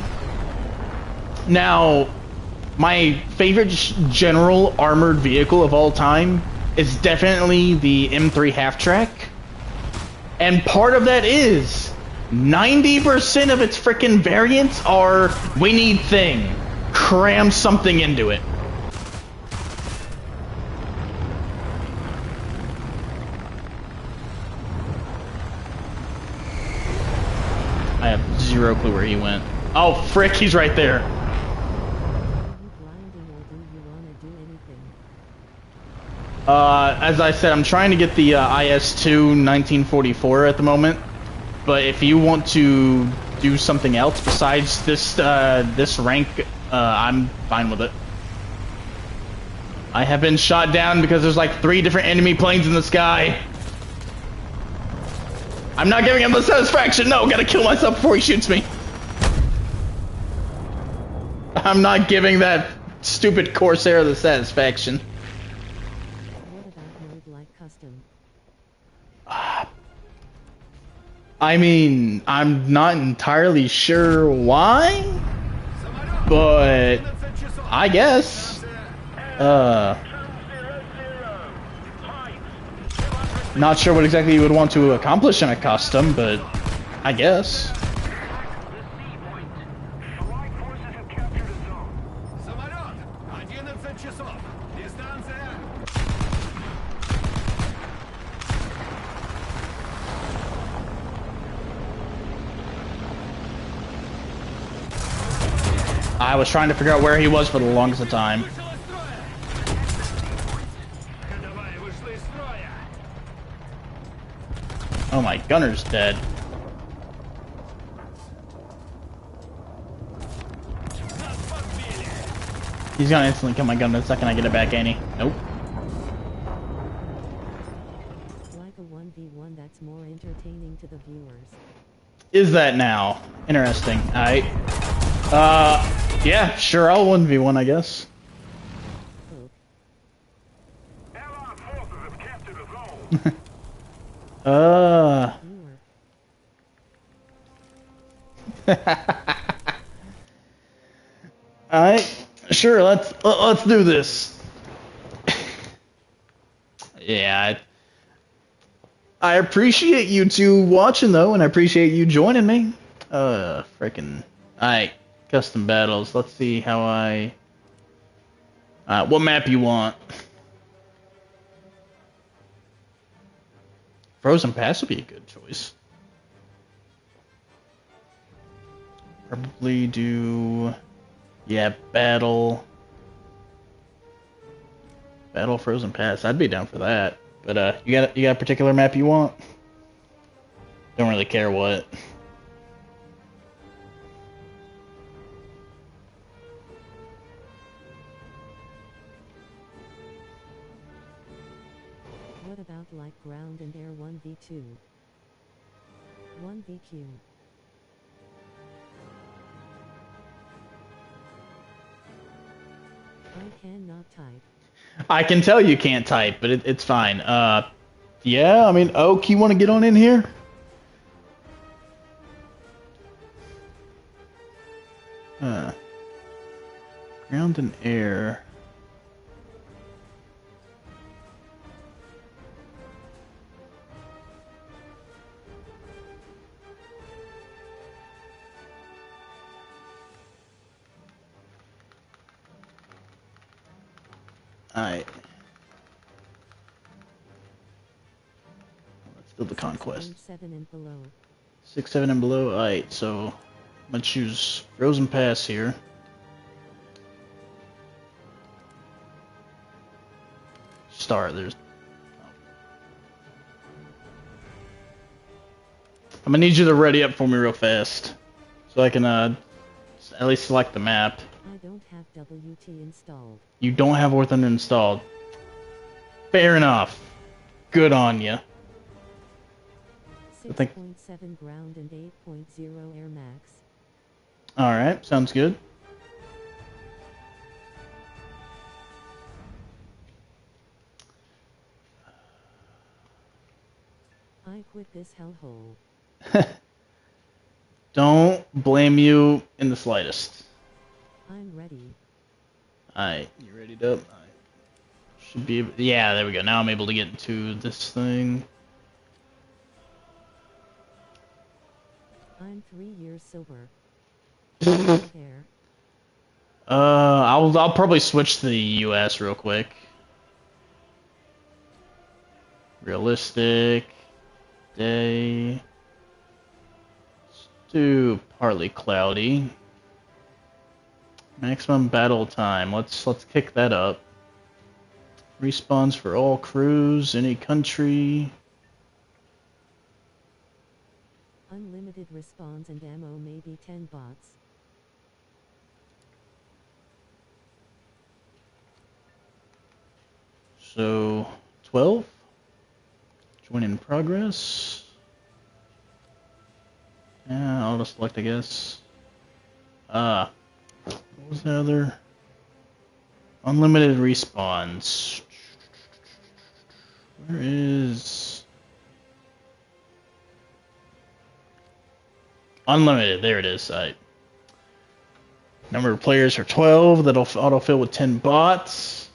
my favorite general armored vehicle of all time is definitely the M3 half-track. And part of that is 90% of its freaking variants are we need thing. Cram something into it. I have zero clue where he went. Oh, frick, he's right there. Are you grinding or do you wanna do anything? As I said, I'm trying to get the IS-2 1944 at the moment. But if you want to do something else besides this rank, I'm fine with it. I have been shot down because there's like 3 different enemy planes in the sky. I'm not giving him the satisfaction. No, gotta kill myself before he shoots me. I'm not giving that stupid Corsair the satisfaction. What about mode like custom? I mean, I'm not entirely sure why, but I guess. Not sure what exactly you would want to accomplish in a custom, but I guess. I was trying to figure out where he was for the longest of time. Oh, my gunner's dead. He's gonna instantly kill my gunner the second I get it back, ain't he? Nope. Like a 1v1 that's more entertaining to the viewers. Is that now? Interesting. Alright. Yeah, sure, I'll 1v1, I guess. Oh, Allied forces have captured a zone. viewer. Alright, sure, let's do this. Yeah, I appreciate you two watching though, and I appreciate you joining me. Frickin'. Alright, custom battles. Let's see how I. What map you want? Frozen Pass would be a good choice. Probably do. Yeah, battle Frozen Pass. I'd be down for that. But you got a particular map you want? Don't really care what. What about like ground and air 1v2? 1vq. I cannot type. I can tell you can't type, but it's fine. Yeah, I mean, Oak, you want to get on in here? Ground and air. Alright. Let's build the conquest. 7 and below. 6, 7, and below. Alright, so I'm gonna choose Frozen Pass here. Star, there's. I'm gonna need you to ready up for me real fast, so I can at least select the map. I don't have WT installed. You don't have War Thunder installed. Fair enough. Good on ya. 6.7 ground and 8.0 air max. Alright, sounds good. I quit this hellhole. Don't blame you in the slightest. I'm ready. Alright, you ready, Dub? Should be. Yeah, there we go. Now I'm able to get into this thing. I'm 3 years sober. There. I'll probably switch to the US real quick. Realistic day. Let's do partly cloudy. Maximum battle time. Let's kick that up. Respawns for all crews, any country. Unlimited respawns and ammo, maybe 10 bots. So 12. Join in progress. Yeah, I'll just select, I guess. What was the other? Unlimited respawns. Where is unlimited? There it is. Number of players are 12. That'll autofill with 10 bots.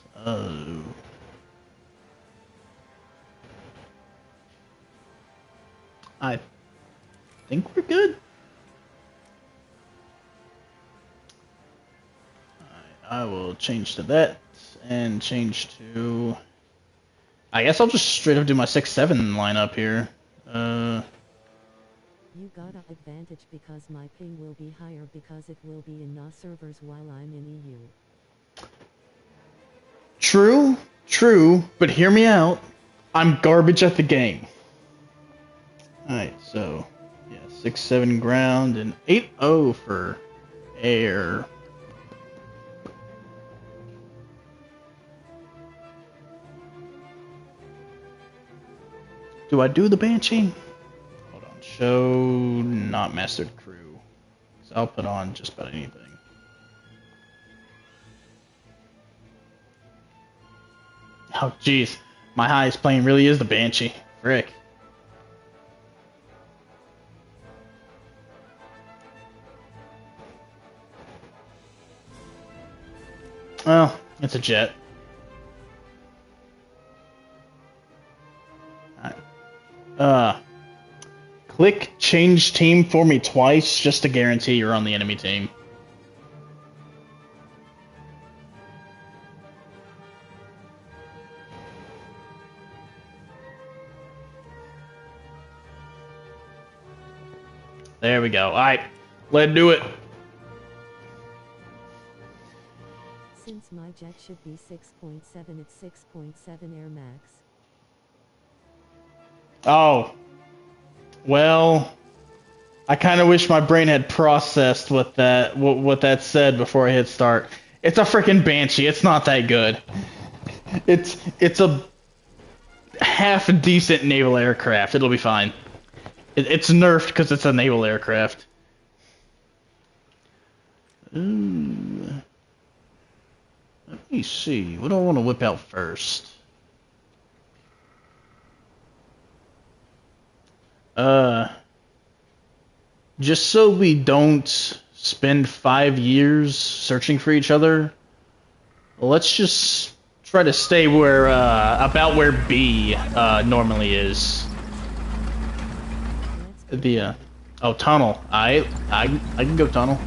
I think we're good. I will change to that and change to. I guess I'll just straight up do my 6-7 lineup here. You got an advantage because my ping will be higher because it will be in NA servers while I'm in EU. True, but hear me out. I'm garbage at the game. Alright, so yeah, 6-7 ground and 8-0 for air. Do I do the Banshee? Hold on. Show not mastered crew. So I'll put on just about anything. Oh, jeez. My highest plane really is the Banshee. Frick. Well, it's a jet. Click change team for me twice just to guarantee you're on the enemy team. There we go. Alright, let's do it. Since my jet should be 6.7, it's 6.7 Air Max. Oh. Well, I kind of wish my brain had processed what that said before I hit start. It's a freaking Banshee. It's not that good. It's a half decent naval aircraft. It'll be fine. It's nerfed because it's a naval aircraft. Ooh. Let me see. What do I want to whip out first? Just so we don't spend 5 years searching for each other, let's just try to stay where, about where B, normally is. The, oh, tunnel. I can go tunnel.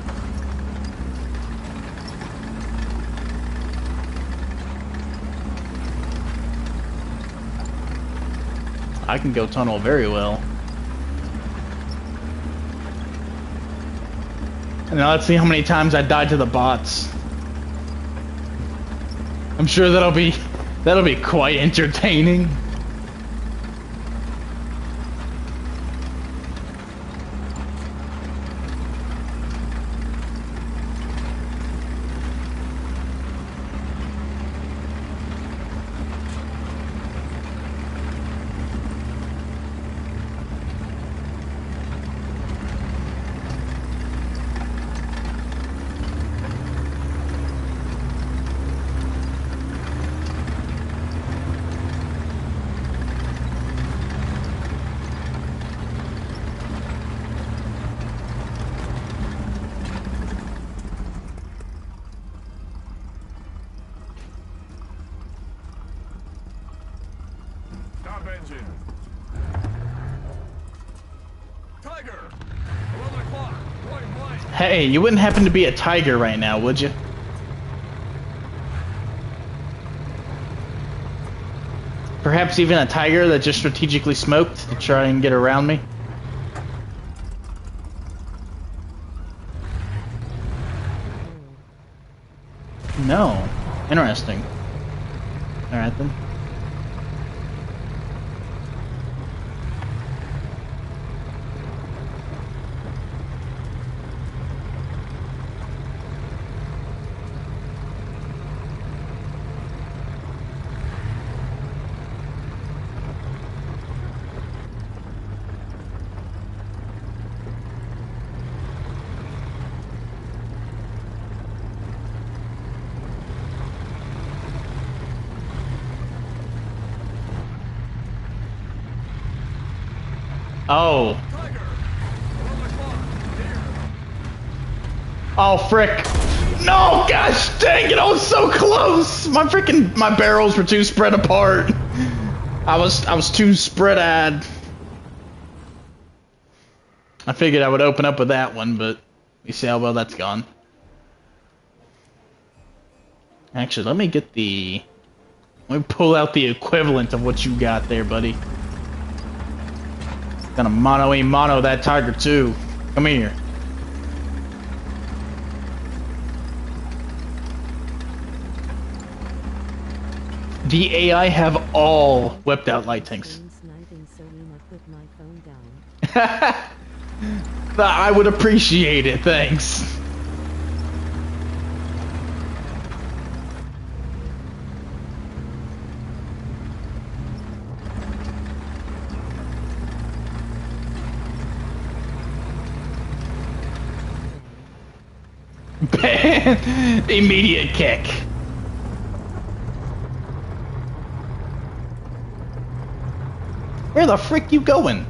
I can go tunnel very well. And now let's see how many times I died to the bots. I'm sure that'll be quite entertaining. engine. Tiger! 11 o'clock, point blank. Hey, you wouldn't happen to be a tiger right now, would you? Perhaps even a tiger that just strategically smoked to try and get around me? No. Interesting. Alright then. Oh. Tiger! 11 o'clock, here. Oh, frick. No, gosh dang it, I was so close! My barrels were too spread apart. I was too spread eyed. I figured I would open up with that one, but you see how well that's gone. Actually, let me pull out the equivalent of what you got there, buddy. Gonna mono that tiger too. Come here. The AI have all whipped out light tanks. Sniping, so Ema put my phone down. I would appreciate it, thanks. Immediate kick. Where the frick you going?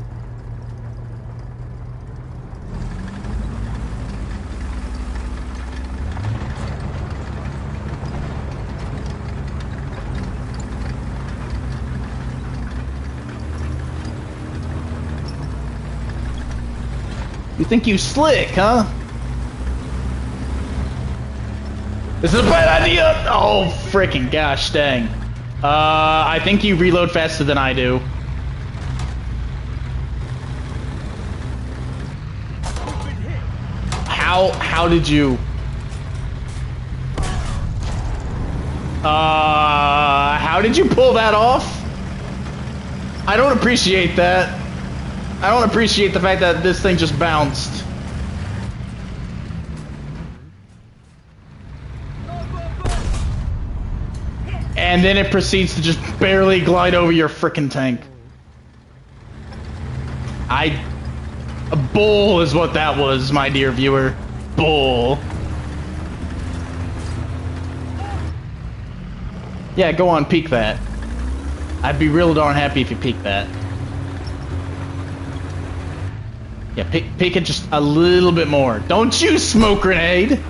You think you slick, huh? This is a bad idea! Oh, freaking gosh dang. I think you reload faster than I do. How did you... how did you pull that off? I don't appreciate that. I don't appreciate the fact that this thing just bounced. And then it proceeds to just barely glide over your frickin' tank. A bull is what that was, my dear viewer. Bull. Yeah, go on, peek that. I'd be real darn happy if you peeked that. Yeah, peek it just a little bit more. Don't you smoke grenade!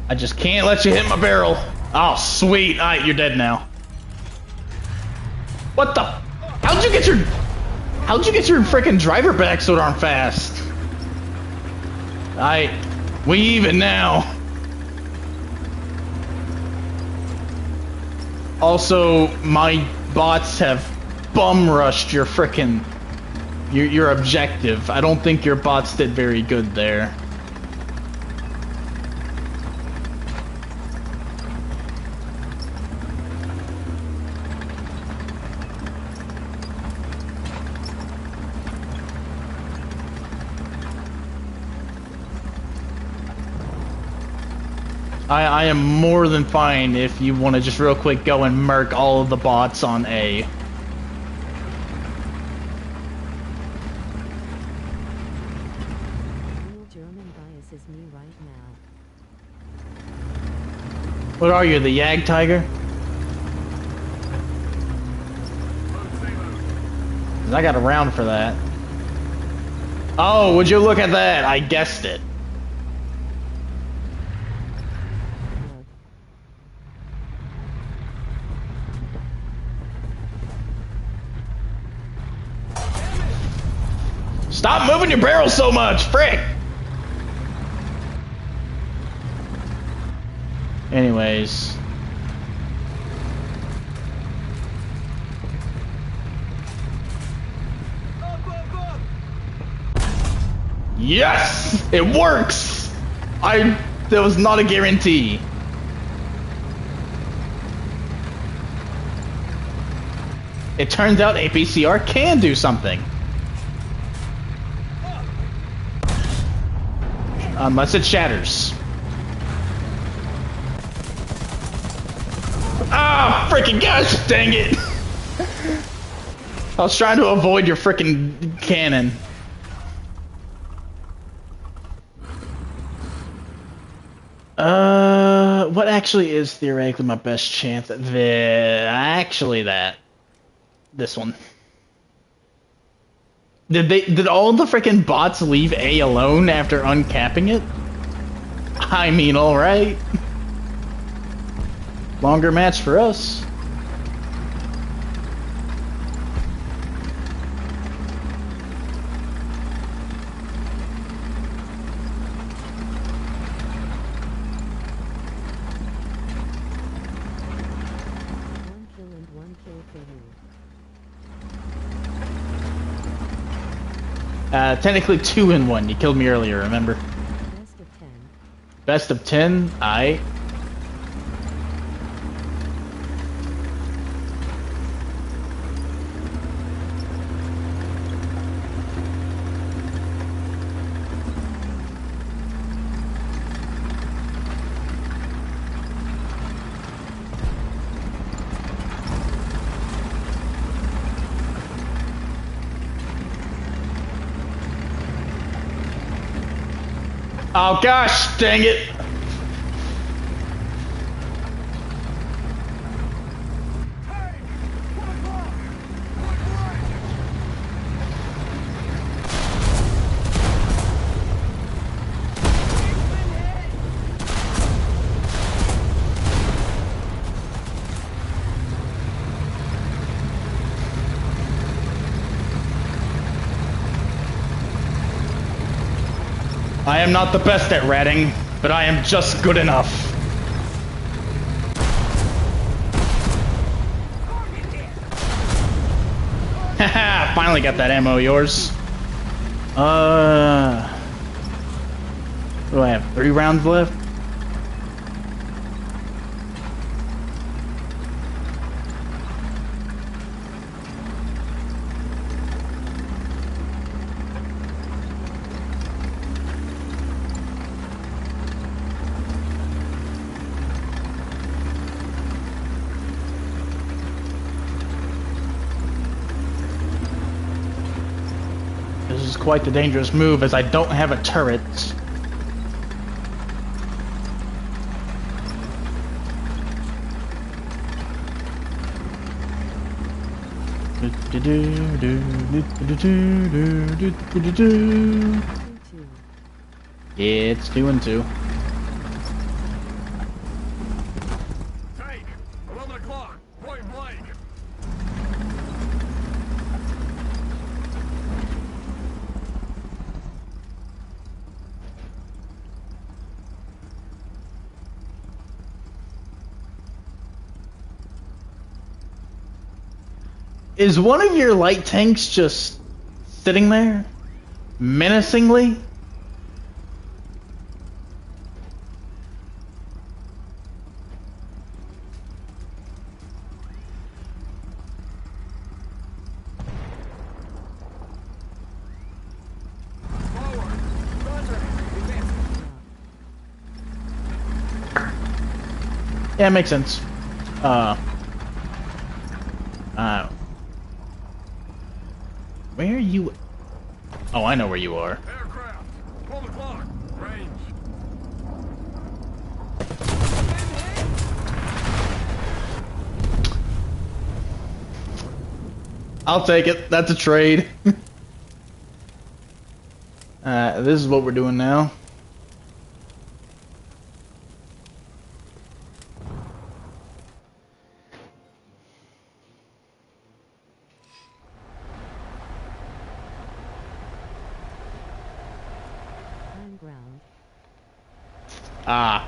I just can't let you hit my barrel. Oh, sweet. Alright, you're dead now. What the? How'd you get your freaking driver back so darn fast? Alright, we even now. Also, my bots have bum rushed your frickin' your objective. I don't think your bots did very good there. I am more than fine if you want to just real quick go and murk all of the bots on A. What are you, the Yag Tiger? 'Cause I got a round for that. Oh, would you look at that? I guessed it. Stop moving your barrel so much, frick! Anyways. Yes! It works! That was not a guarantee. It turns out APCR can do something. Unless it shatters. Ah, freaking gosh, dang it! I was trying to avoid your freaking cannon. What actually is theoretically my best chance at actually this one. Did all the freaking bots leave A alone after uncapping it? I mean, alright. Longer match for us. Technically 2 in 1. You killed me earlier, remember? Best of 10. Best of 10? Aight. Oh gosh, dang it! I am not the best at ratting, but I am just good enough. Haha, finally got that ammo, yours. What do I have, 3 rounds left? This is quite the dangerous move as I don't have a turret. It's 2 and 2. Take 11 o'clock. Point blank. Is one of your light tanks just sitting there? Menacingly? Yeah, makes sense. Where are you? Oh, I know where you are. Aircraft. 12 o'clock. Range. I'll take it. That's a trade. This is what we're doing now. On ground. Ah.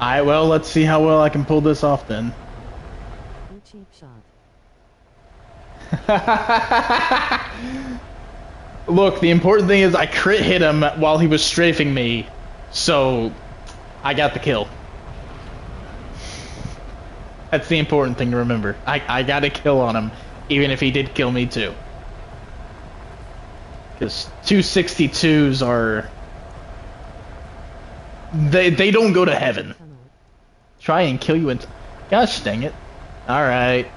Alright, well, let's see how well I can pull this off then. Good cheap shot. Look, the important thing is I crit hit him while he was strafing me, so I got the kill. That's the important thing to remember. I got a kill on him, even if he did kill me too. Because 262s are... They don't go to heaven. Tunnel. Try and kill you and... Gosh dang it. Alright.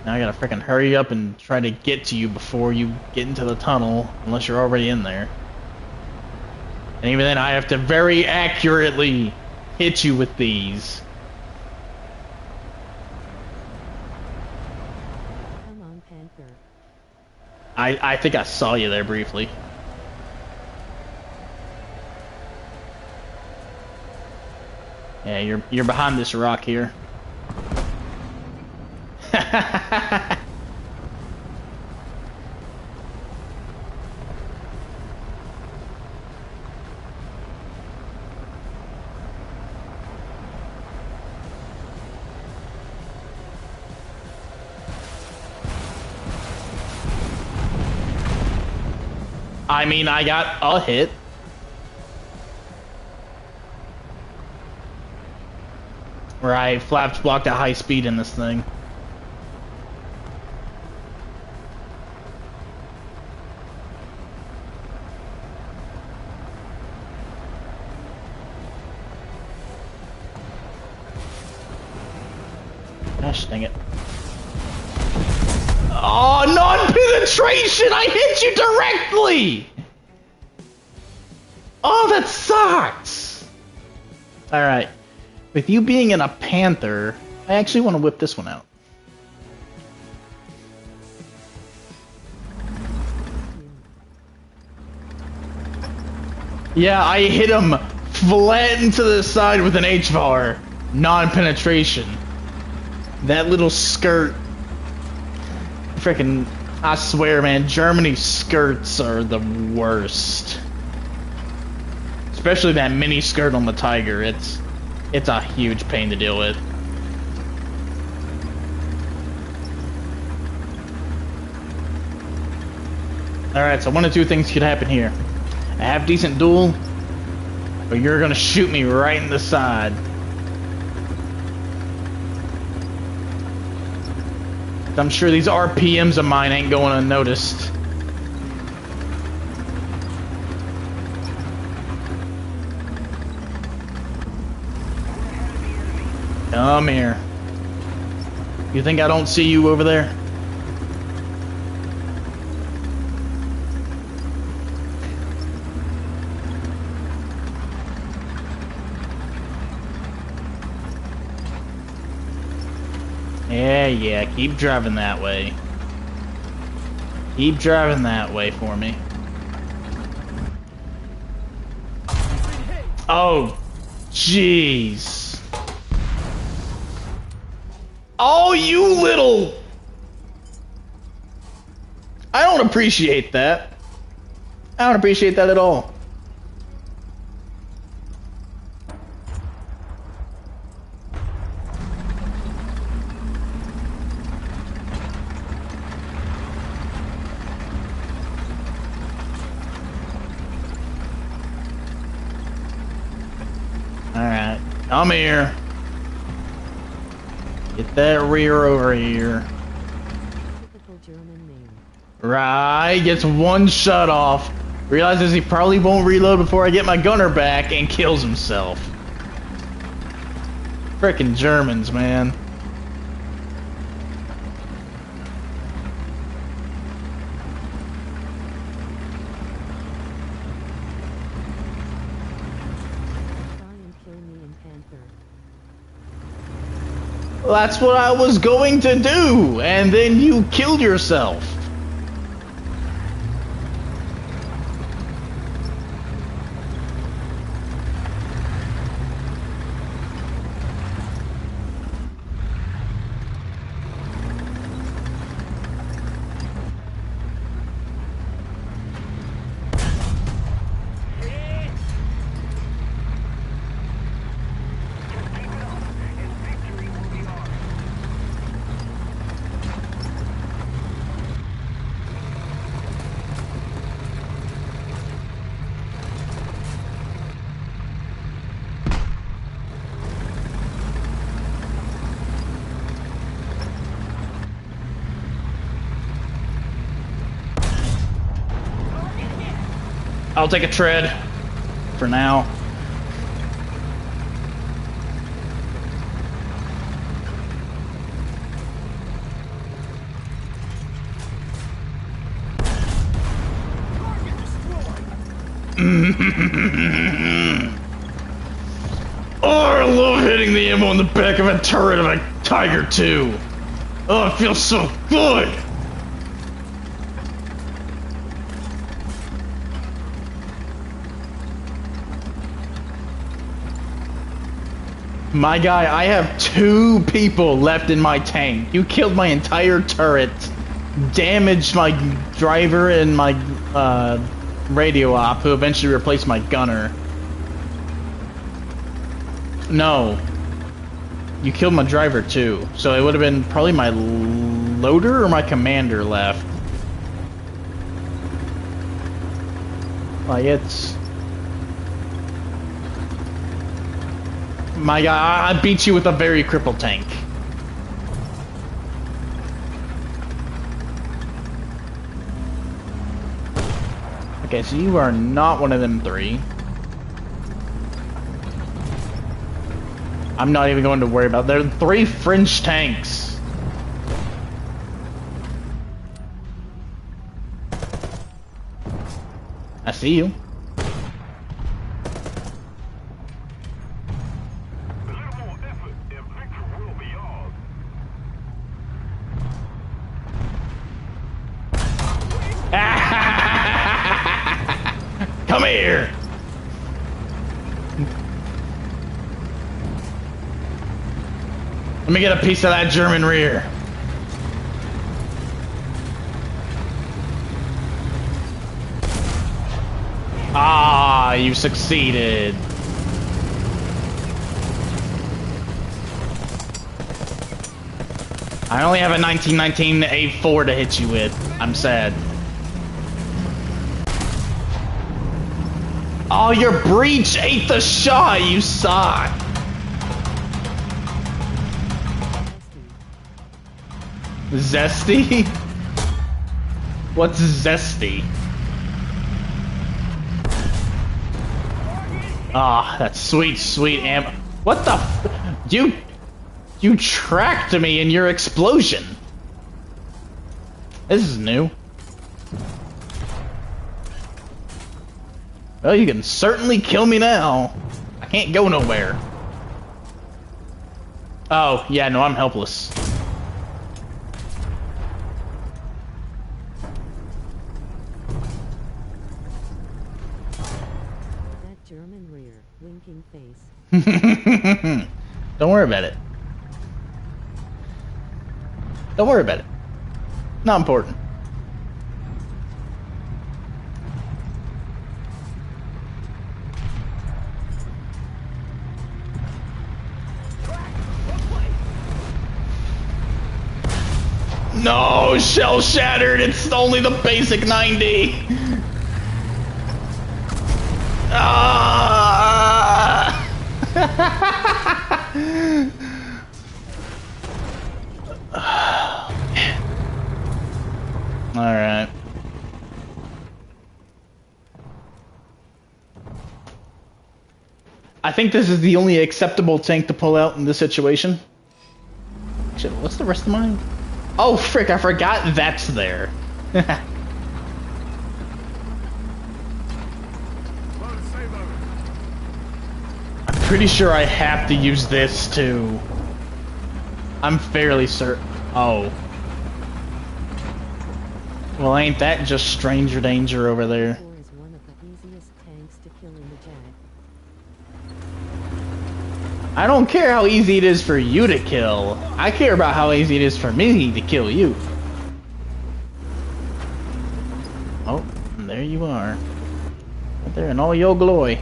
Now I gotta frickin' hurry up and try to get to you before you get into the tunnel, unless you're already in there. And even then, I have to very accurately hit you with these. Come on, Panther. I think I saw you there briefly. Yeah, you're behind this rock here. I mean, I got a hit. Right, flaps blocked at high speed in this thing. Gosh dang it. Oh, non-penetration! I hit you directly! Oh, that sucks! Alright. With you being in a Panther, I actually want to whip this one out. Yeah, I hit him flat into the side with an H-VAR. Non-penetration. That little skirt. Frickin', I swear, man, Germany's skirts are the worst. Especially that mini skirt on the Tiger. It's a huge pain to deal with. Alright, so one of two things could happen here. A half-decent duel, or you're gonna shoot me right in the side. I'm sure these RPMs of mine ain't going unnoticed. Come here. You think I don't see you over there? Yeah, keep driving that way. Keep driving that way for me. Oh, jeez. Oh, you little... I don't appreciate that. I don't appreciate that at all. Alright, come here. Get that rear over here. Typical German name. Right, gets one shot off. Realizes he probably won't reload before I get my gunner back and kills himself. Frickin' Germans, man. Try and kill me in Panther. That's what I was going to do, and then you killed yourself. I'll take a tread for now. Oh, I love hitting the ammo in the back of a turret of a Tiger II. Oh, it feels so good. My guy, I have 2 people left in my tank. You killed my entire turret, damaged my driver and my radio op, who eventually replaced my gunner. No. You killed my driver too, so it would have been probably my loader or my commander left. Like, it's... My guy, I beat you with a very crippled tank. Okay, so you are not one of them 3. I'm not even going to worry about. There are 3 French tanks. I see you. Come here! Let me get a piece of that German rear. Ah, you succeeded. I only have a 1919 A4 to hit you with. I'm sad. Oh, your breach ate the shot, you suck. Zesty? What's zesty? Ah, oh, that sweet, sweet ammo. What the f- You tracked me in your explosion. This is new. Well, you can certainly kill me now. I can't go nowhere. Oh, yeah, no, I'm helpless. That German rear, winking face. Don't worry about it. Don't worry about it. Not important. No, shell shattered. It's only the basic 90. Ah! All right. I think this is the only acceptable tank to pull out in this situation. Shit, what's the rest of mine? Oh, frick, I forgot that's there. I'm pretty sure I have to use this too. I'm fairly certain. Oh. Well, ain't that just stranger danger over there? 4 is one of the easiest tanks to kill in the Jag. I don't care how easy it is for you to kill. I care about how easy it is for me to kill you. Oh, there you are. Right there in all your glory.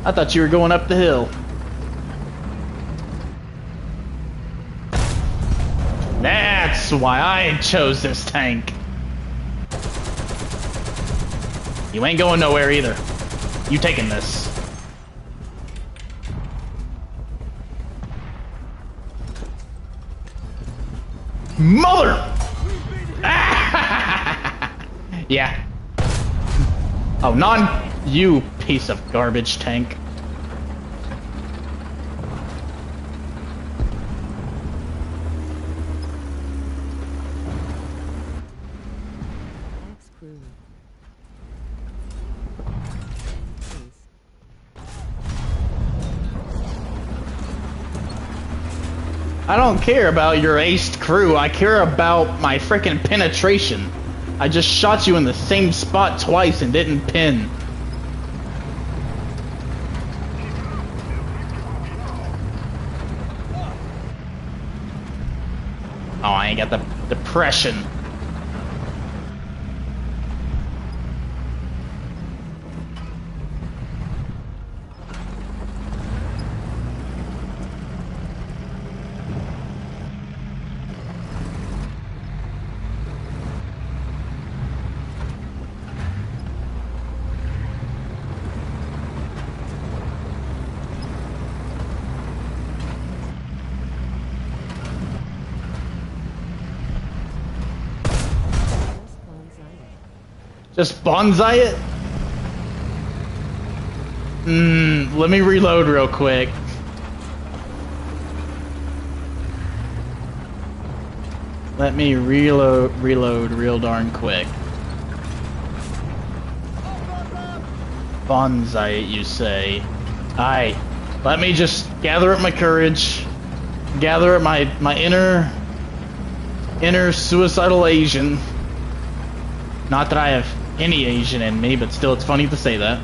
I thought you were going up the hill. That's why I chose this tank. You ain't going nowhere either. You taking this. Mother! Yeah. Oh, you piece of garbage tank. Axe crew. Ace. I don't care about your aced crew. I care about my frickin' penetration. I just shot you in the same spot twice and didn't pin. Oh, I ain't got the depression. Just bonsai it. Just bonsai it? Let me reload real quick. Let me reload real darn quick. Bonsai it, you say? Aye. Let me just gather up my courage. Gather up my inner suicidal Asian. Not that I have any Asian in me, but still it's funny to say that.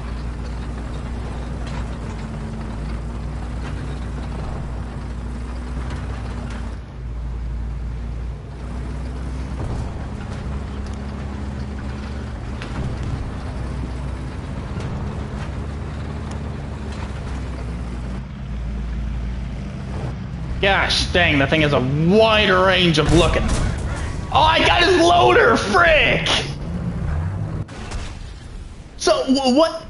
Gosh dang, that thing has a wider range of looking. Oh, I got his loader, frick! So, what?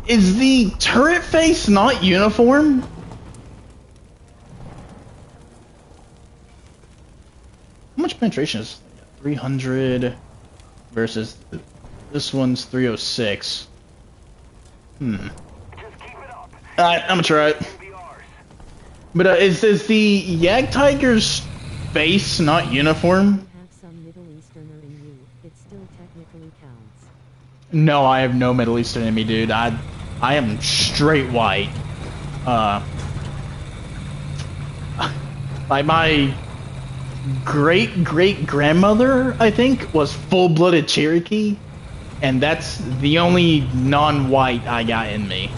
Is the turret face not uniform? How much penetration is 300 versus this one's 306? Just keep it up. Alright, I'm gonna try it. It'll be ours. But is the Jagdtiger's face not uniform? You have some Middle Easterner in you. It still technically counts. No, I have no Middle Eastern in me, dude. I am straight white. Like my great-great-grandmother, I think, was full-blooded Cherokee, and that's the only non-white I got in me.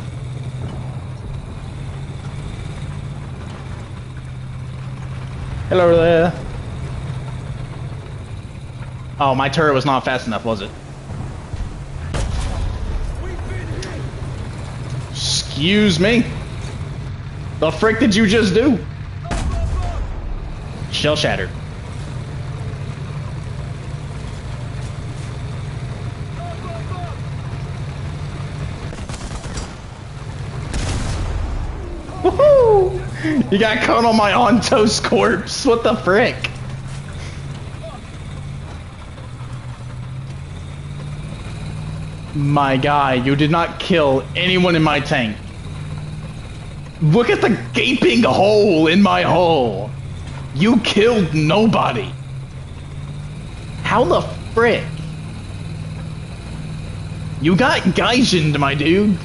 Hello there. Oh, my turret was not fast enough, was it? Excuse me? The frick did you just do? Shell shattered. Woohoo! You got caught on my on-toast corpse. What the frick? My guy, you did not kill anyone in my tank. Look at the gaping hole in my hull. You killed nobody. How the frick? You got Gaijined, my dude.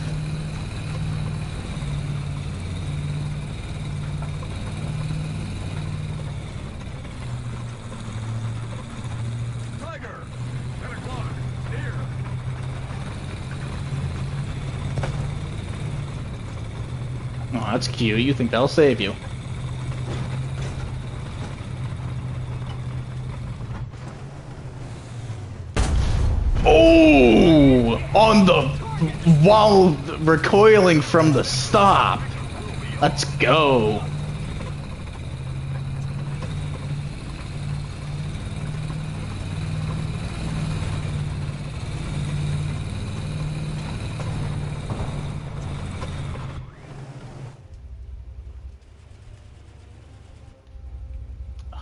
Oh, that's cute. You think that'll save you? Oh, on the while recoiling from the stop. Let's go.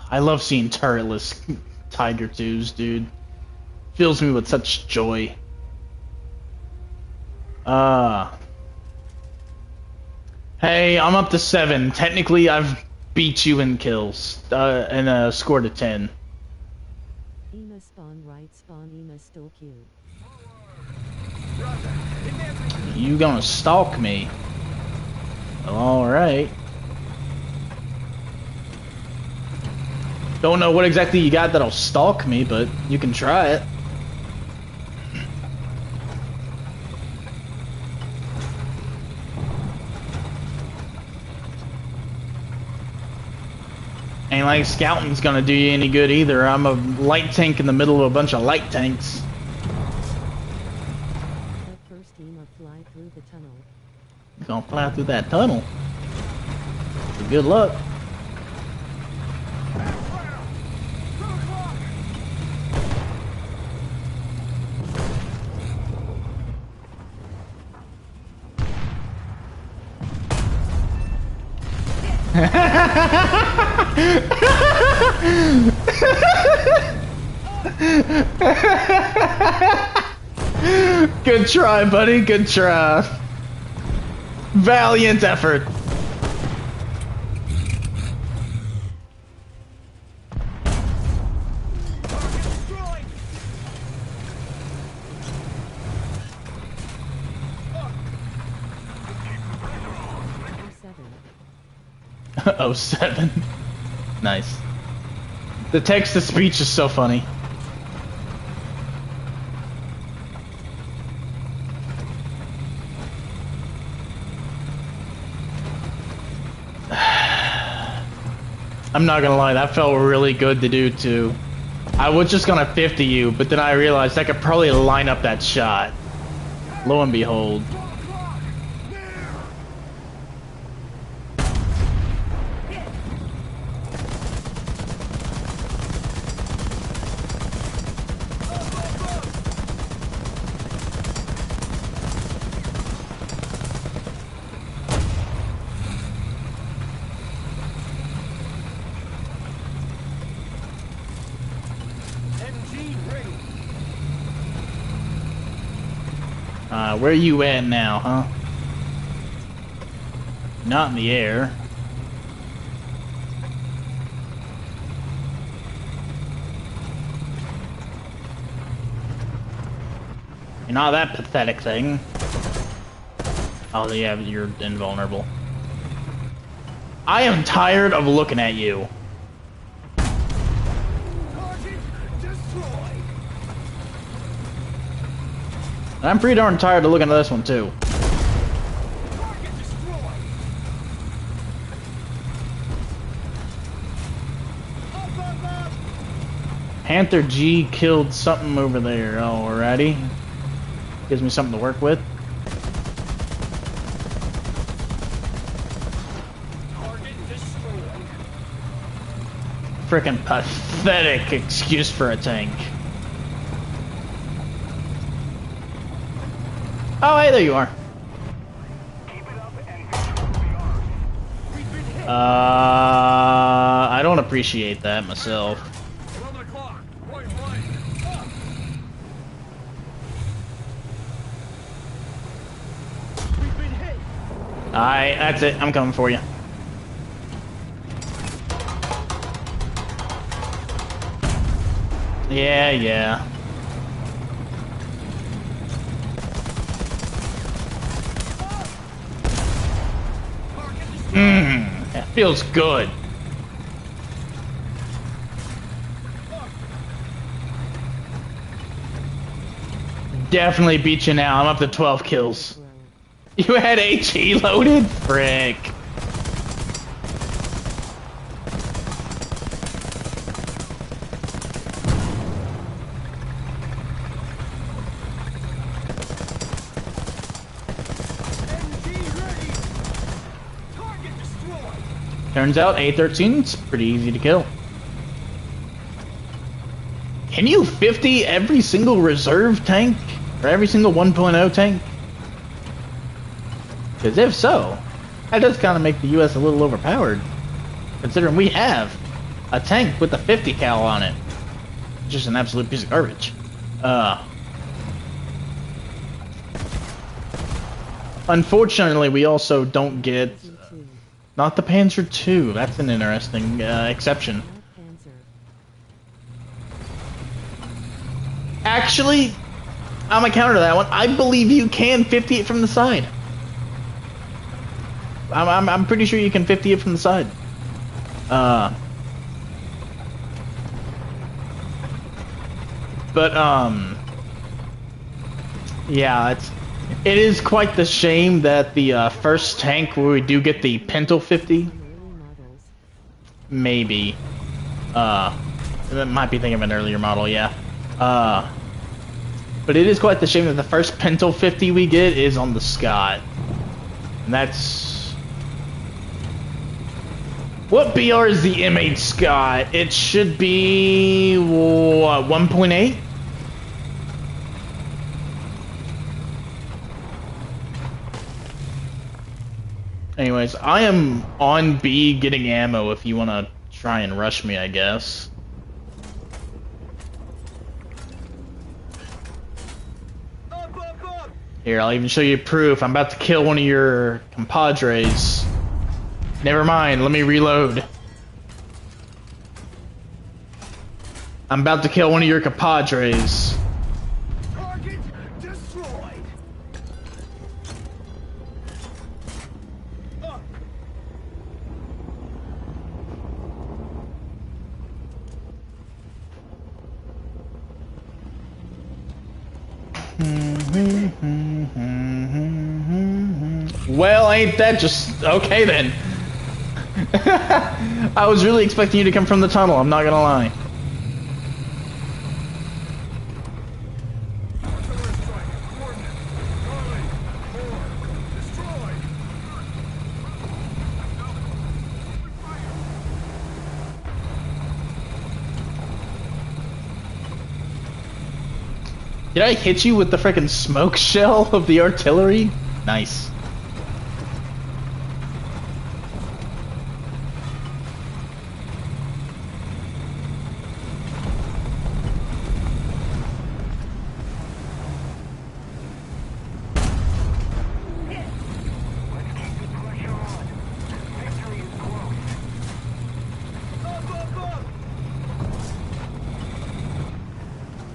I love seeing turretless Tiger 2s, dude. Fills me with such joy. Hey, I'm up to 7. Technically, I've beat you in kills. And a score to 10. Ema spawn right, spawn Ema stalk you. You gonna stalk me? Alright. Don't know what exactly you got that'll stalk me, but you can try it. Ain't like scouting's gonna do you any good either. I'm a light tank in the middle of a bunch of light tanks. Let first Ema fly through the tunnel. You're gonna fly through that tunnel. So good luck. Good try, buddy. Good try. Valiant effort. Oh, 07. Nice. The text-to-speech is so funny. I'm not gonna lie, that felt really good to do too. I was just gonna 50 you, but then I realized I could probably line up that shot. Lo and behold. Where you at now, huh? Not in the air. You're not that pathetic thing. Oh yeah, you're invulnerable. I am tired of looking at you. I'm pretty darn tired of looking at this one too. Panther G killed something over there. Alrighty. Gives me something to work with. Frickin' pathetic excuse for a tank. Oh, hey, there you are. I don't appreciate that myself. Alright, that's it. I'm coming for you. Yeah, yeah. That feels good. Definitely beat you now. I'm up to 12 kills. You had HE loaded? Frick. Turns out A13's pretty easy to kill. Can you 50 every single reserve tank? Or every single 1.0 tank? Because if so, that does kind of make the US a little overpowered. Considering we have a tank with a 50 cal on it. Just an absolute piece of garbage. Unfortunately, we also don't get... Not the Panzer II. That's an interesting exception. Actually, I'm gonna counter that one. I believe you can 50 it from the side. I'm pretty sure you can 50 it from the side. But yeah, it is quite the shame that the first tank where we do get the Pinto 50, maybe, I might be thinking of an earlier model, yeah. But it is quite the shame that the first Pinto 50 we get is on the Scott. And that's... What BR is the M8 Scott? It should be... what, 1.8? Anyways, I am on B getting ammo if you want to try and rush me, I guess. Here, I'll even show you proof. I'm about to kill one of your compadres. Never mind, let me reload. I'm about to kill one of your compadres. Target destroyed. Well, ain't that just... okay then. I was really expecting you to come from the tunnel, I'm not gonna lie. Did I hit you with the frickin' smoke shell of the artillery? Nice.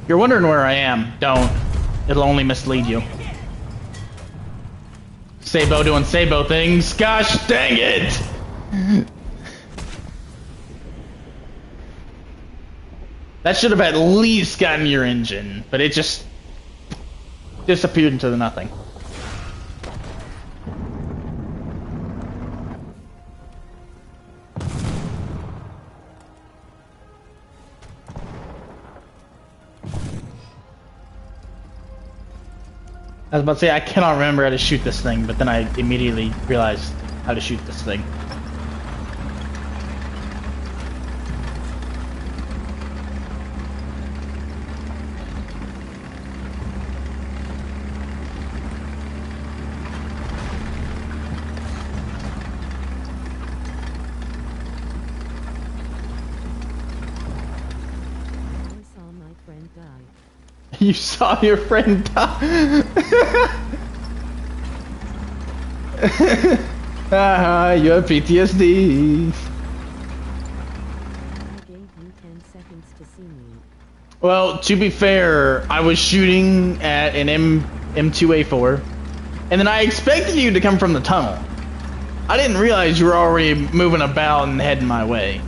You're wondering where I am. Don't. It'll only mislead you. Sabo doing Sabo things. Gosh dang it! That should have at least gotten your engine, but it just disappeared into the nothing. I was about to say, I cannot remember how to shoot this thing, but then I immediately realized how to shoot this thing. I saw my friend die. You saw your friend die. You have PTSD. I gave you 10 seconds to see me. Well, to be fair, I was shooting at an M2A4, and then I expected you to come from the tunnel. I didn't realize you were already moving about and heading my way.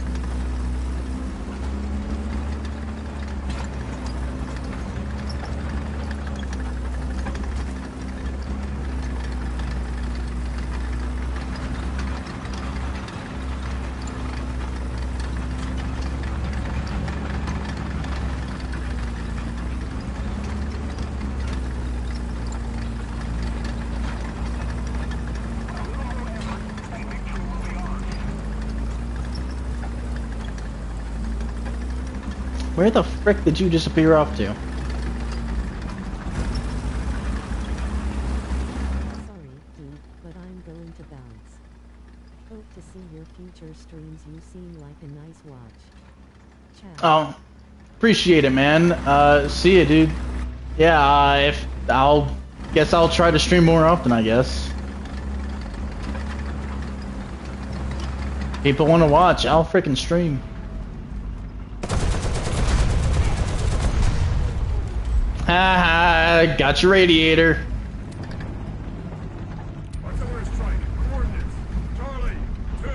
Where the frick did you disappear off to? Sorry, dude, but I'm going to bounce. Hope to see your future streams. You seem like a nice watch. Ciao. Oh, appreciate it, man. See ya, dude. Yeah, if guess I'll try to stream more often, I guess. People want to watch, I'll freaking stream. Haha, got your radiator. Artillery strike. Coordinates. Charlie. 2.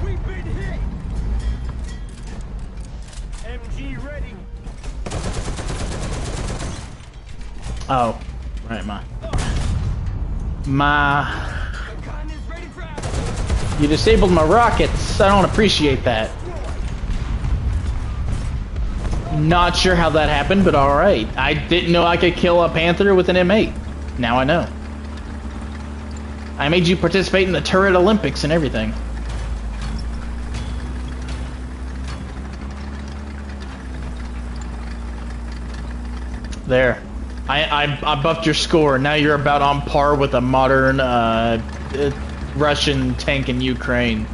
We've been hit. MG ready. Oh, right, my. Gun is ready for action. You disabled my rockets. I don't appreciate that. Not sure how that happened, but alright. I didn't know I could kill a Panther with an M8. Now I know. I made you participate in the Turret Olympics and everything. There. I buffed your score. Now you're about on par with a modern Russian tank in Ukraine.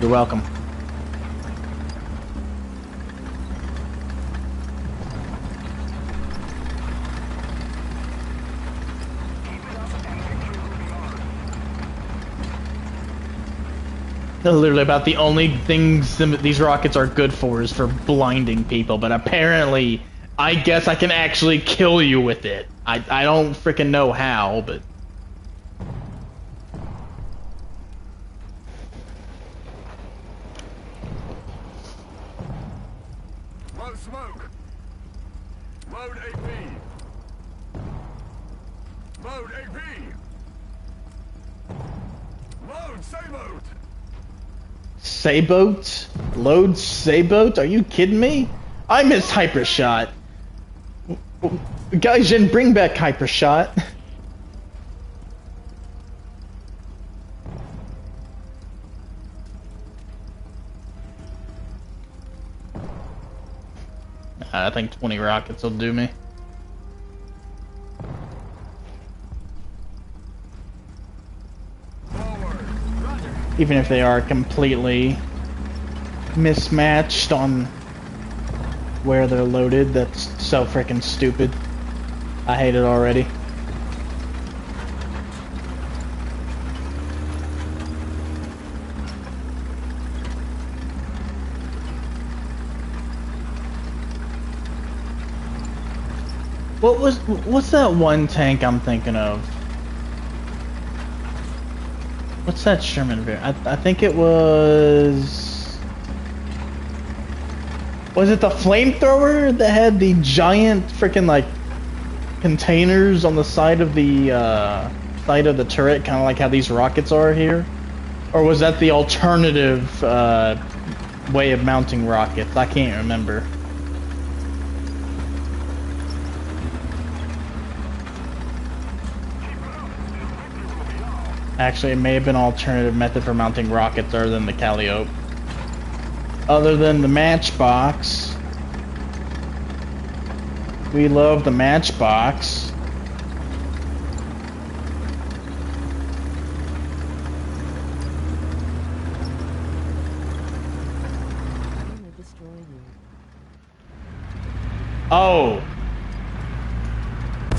You're welcome. Literally about the only things these rockets are good for is for blinding people, but apparently I guess I can actually kill you with it. I don't freaking know how, but... Load smoke. Load AP. Load AP. Load Sayboat. Sayboat? Load Sayboat? Are you kidding me? I missed Hypershot. Gaijin, bring back Hypershot. I think 20 rockets will do me. Forward. Roger. Even if they are completely mismatched on where they're loaded, that's so freaking stupid. I hate it already. What's that one tank I'm thinking of? What's that Sherman variant? I think it was it the flamethrower that had the giant freaking like containers on the side of the turret, kind of like how these rockets are here? Or was that the alternative way of mounting rockets? I can't remember. Actually, it may have been an alternative method for mounting rockets other than the Calliope. Other than the Matchbox. We love the Matchbox. I'm gonna destroy you. Oh.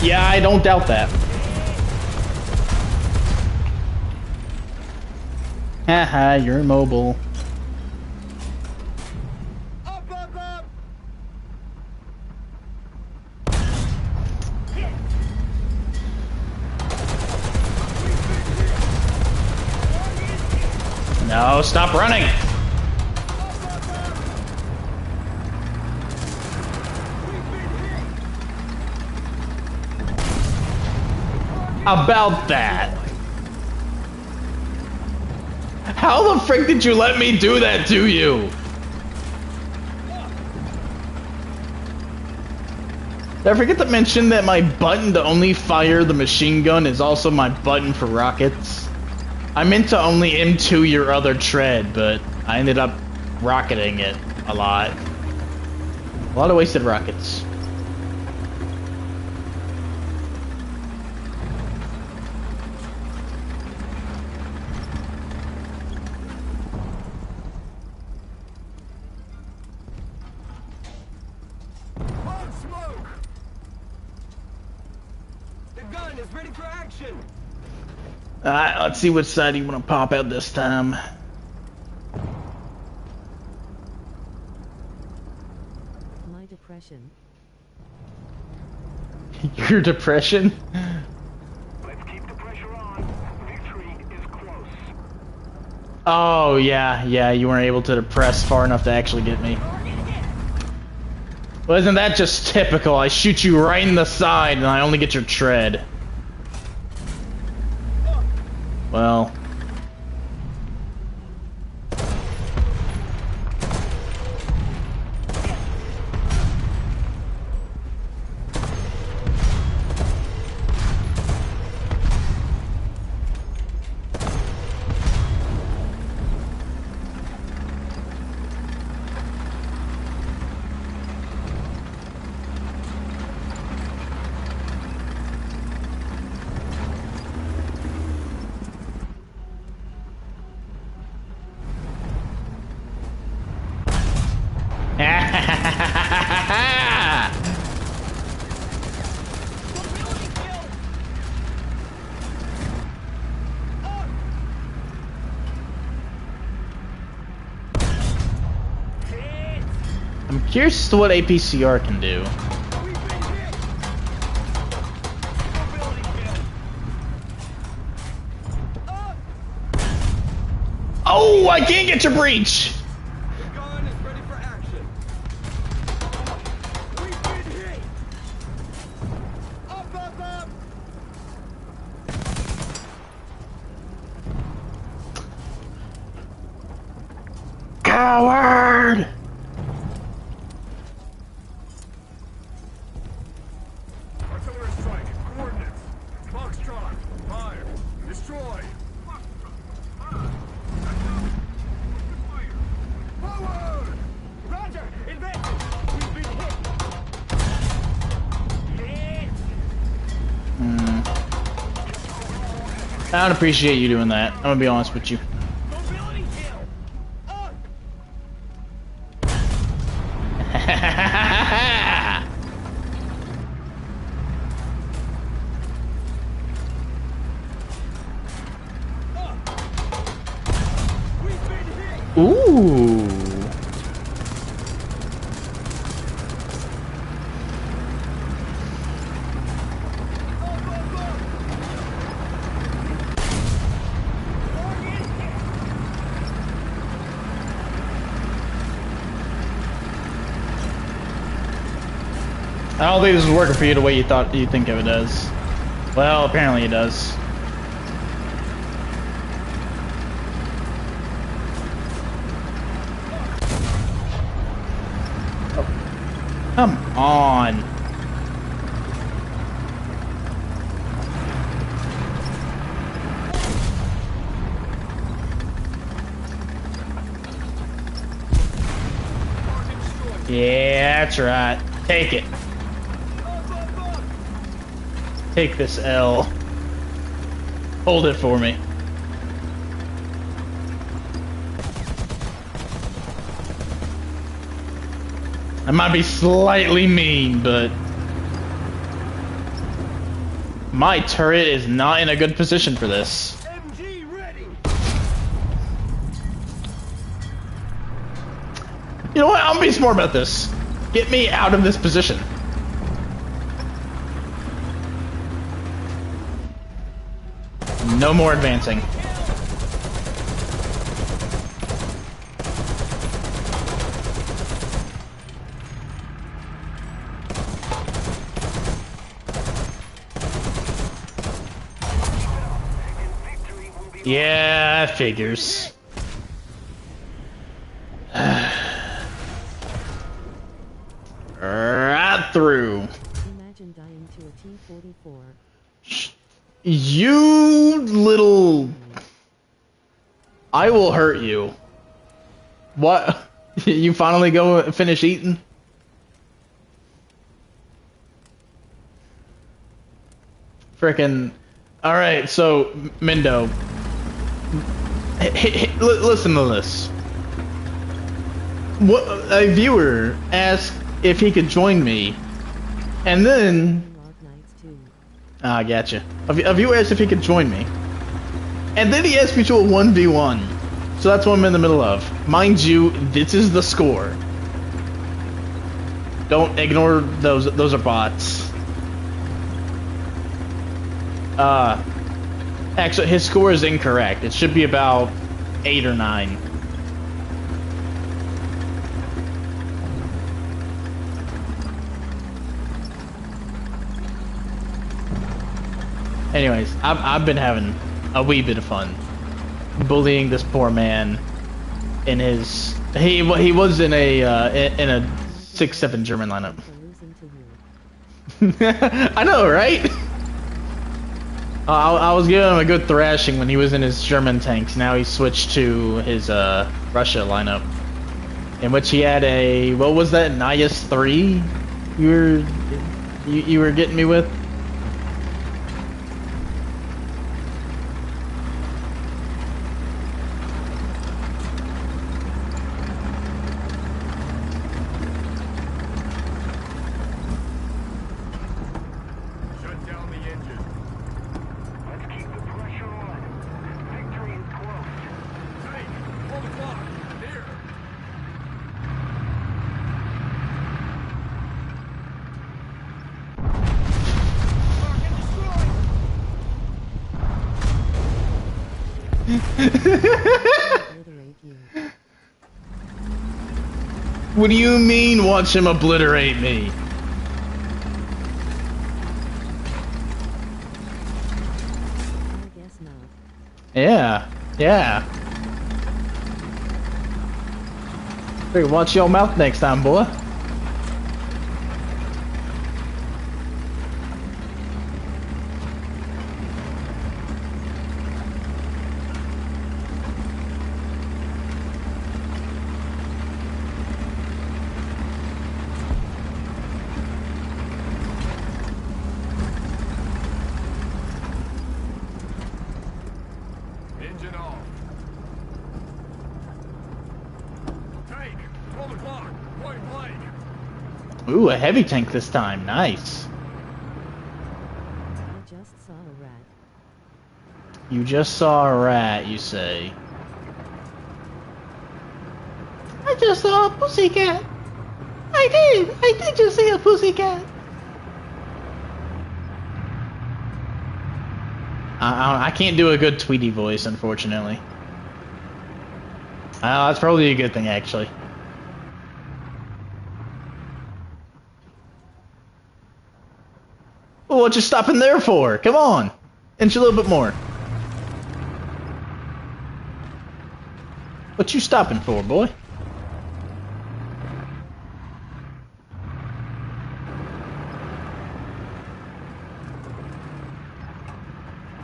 Yeah, I don't doubt that. Haha, you're immobile. Up, up, up. No, stop running! About that. How the frick did you let me do that to you? Did I forget to mention that my button to only fire the machine gun is also my button for rockets? I meant to only M2 your other tread, but I ended up rocketing it a lot. A lot of wasted rockets. On smoke! The gun is ready for action! Alright, let's see which side you want to pop out this time. My depression. Your depression? Let's keep the pressure on. Victory is close. Oh, yeah, you weren't able to depress far enough to actually get me. Well, isn't that just typical? I shoot you right in the side and I only get your tread. Well... I'm curious as to what APCR can do. Oh, I can't get your breach! The gun is ready for action! We've been hit! Up, up, up! Coward! Artillery strike. Coordinates. Foxtrot. Fire. Destroy. Forward! Roger! Advancing! We've been hit! Hit! I don't appreciate you doing that. I'm gonna be honest with you. Mobility kill! Up! We've been hit! Ooh. I don't think this is working for you the way you think of it does. Well, apparently it does. Oh. Come on. Yeah, that's right. Take it. Take this L. Hold it for me. I might be slightly mean, but my turret is not in a good position for this. MG ready! You know what? I'm gonna be smart about this. Get me out of this position. No more advancing. Yeah, figures. Right through. into a T-44. You little... I will hurt you. What? You finally go finish eating? Frickin'... Alright, so, Mendo. Listen to this. What, a viewer asked if he could join me, and then... Log Nights 2. Ah, gotcha. A viewer asked if he could join me, and then he asked me to a 1v1. So that's what I'm in the middle of. Mind you, this is the score. Don't ignore those are bots. Actually, his score is incorrect. It should be about 8 or 9. Anyways, I've been having a wee bit of fun bullying this poor man in his he was in a 6-7 German lineup. For losing to you. I know, right? I was giving him a good thrashing when he was in his German tanks. Now he switched to his Russia lineup, in which he had a, what was that, Nias 3? You were getting me with? Shut down the engine. Let's keep the pressure on. Victory is close. Tank, pull the clock. Near. Target destroyed. Obliterate you. What do you mean, watch him obliterate me? I guess not. Yeah, yeah. Better watch your mouth next time, boy. Engine off. Tank, pull the clock. Point blank. Ooh, a heavy tank this time. Nice. I just saw a rat. You just saw a rat, you say. I just saw a pussycat. I did just see a pussycat. I can't do a good Tweety voice, unfortunately. That's probably a good thing, actually. Well, what you stopping there for? Come on, inch a little bit more. What you stopping for, boy?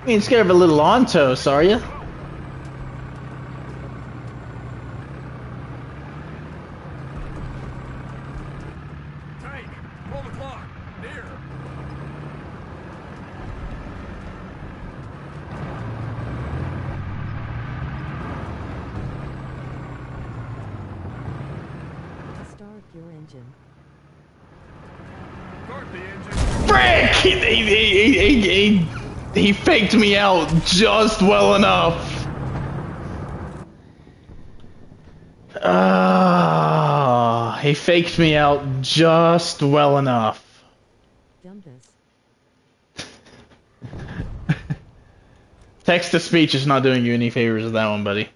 You ain't scared of a little Ontos, are you? Tank, pull the clock. Near. Start your engine. Start the engine. Frick! He faked me out just well enough. He faked me out just well enough. Dumpus. Text to speech is not doing you any favors with that one, buddy.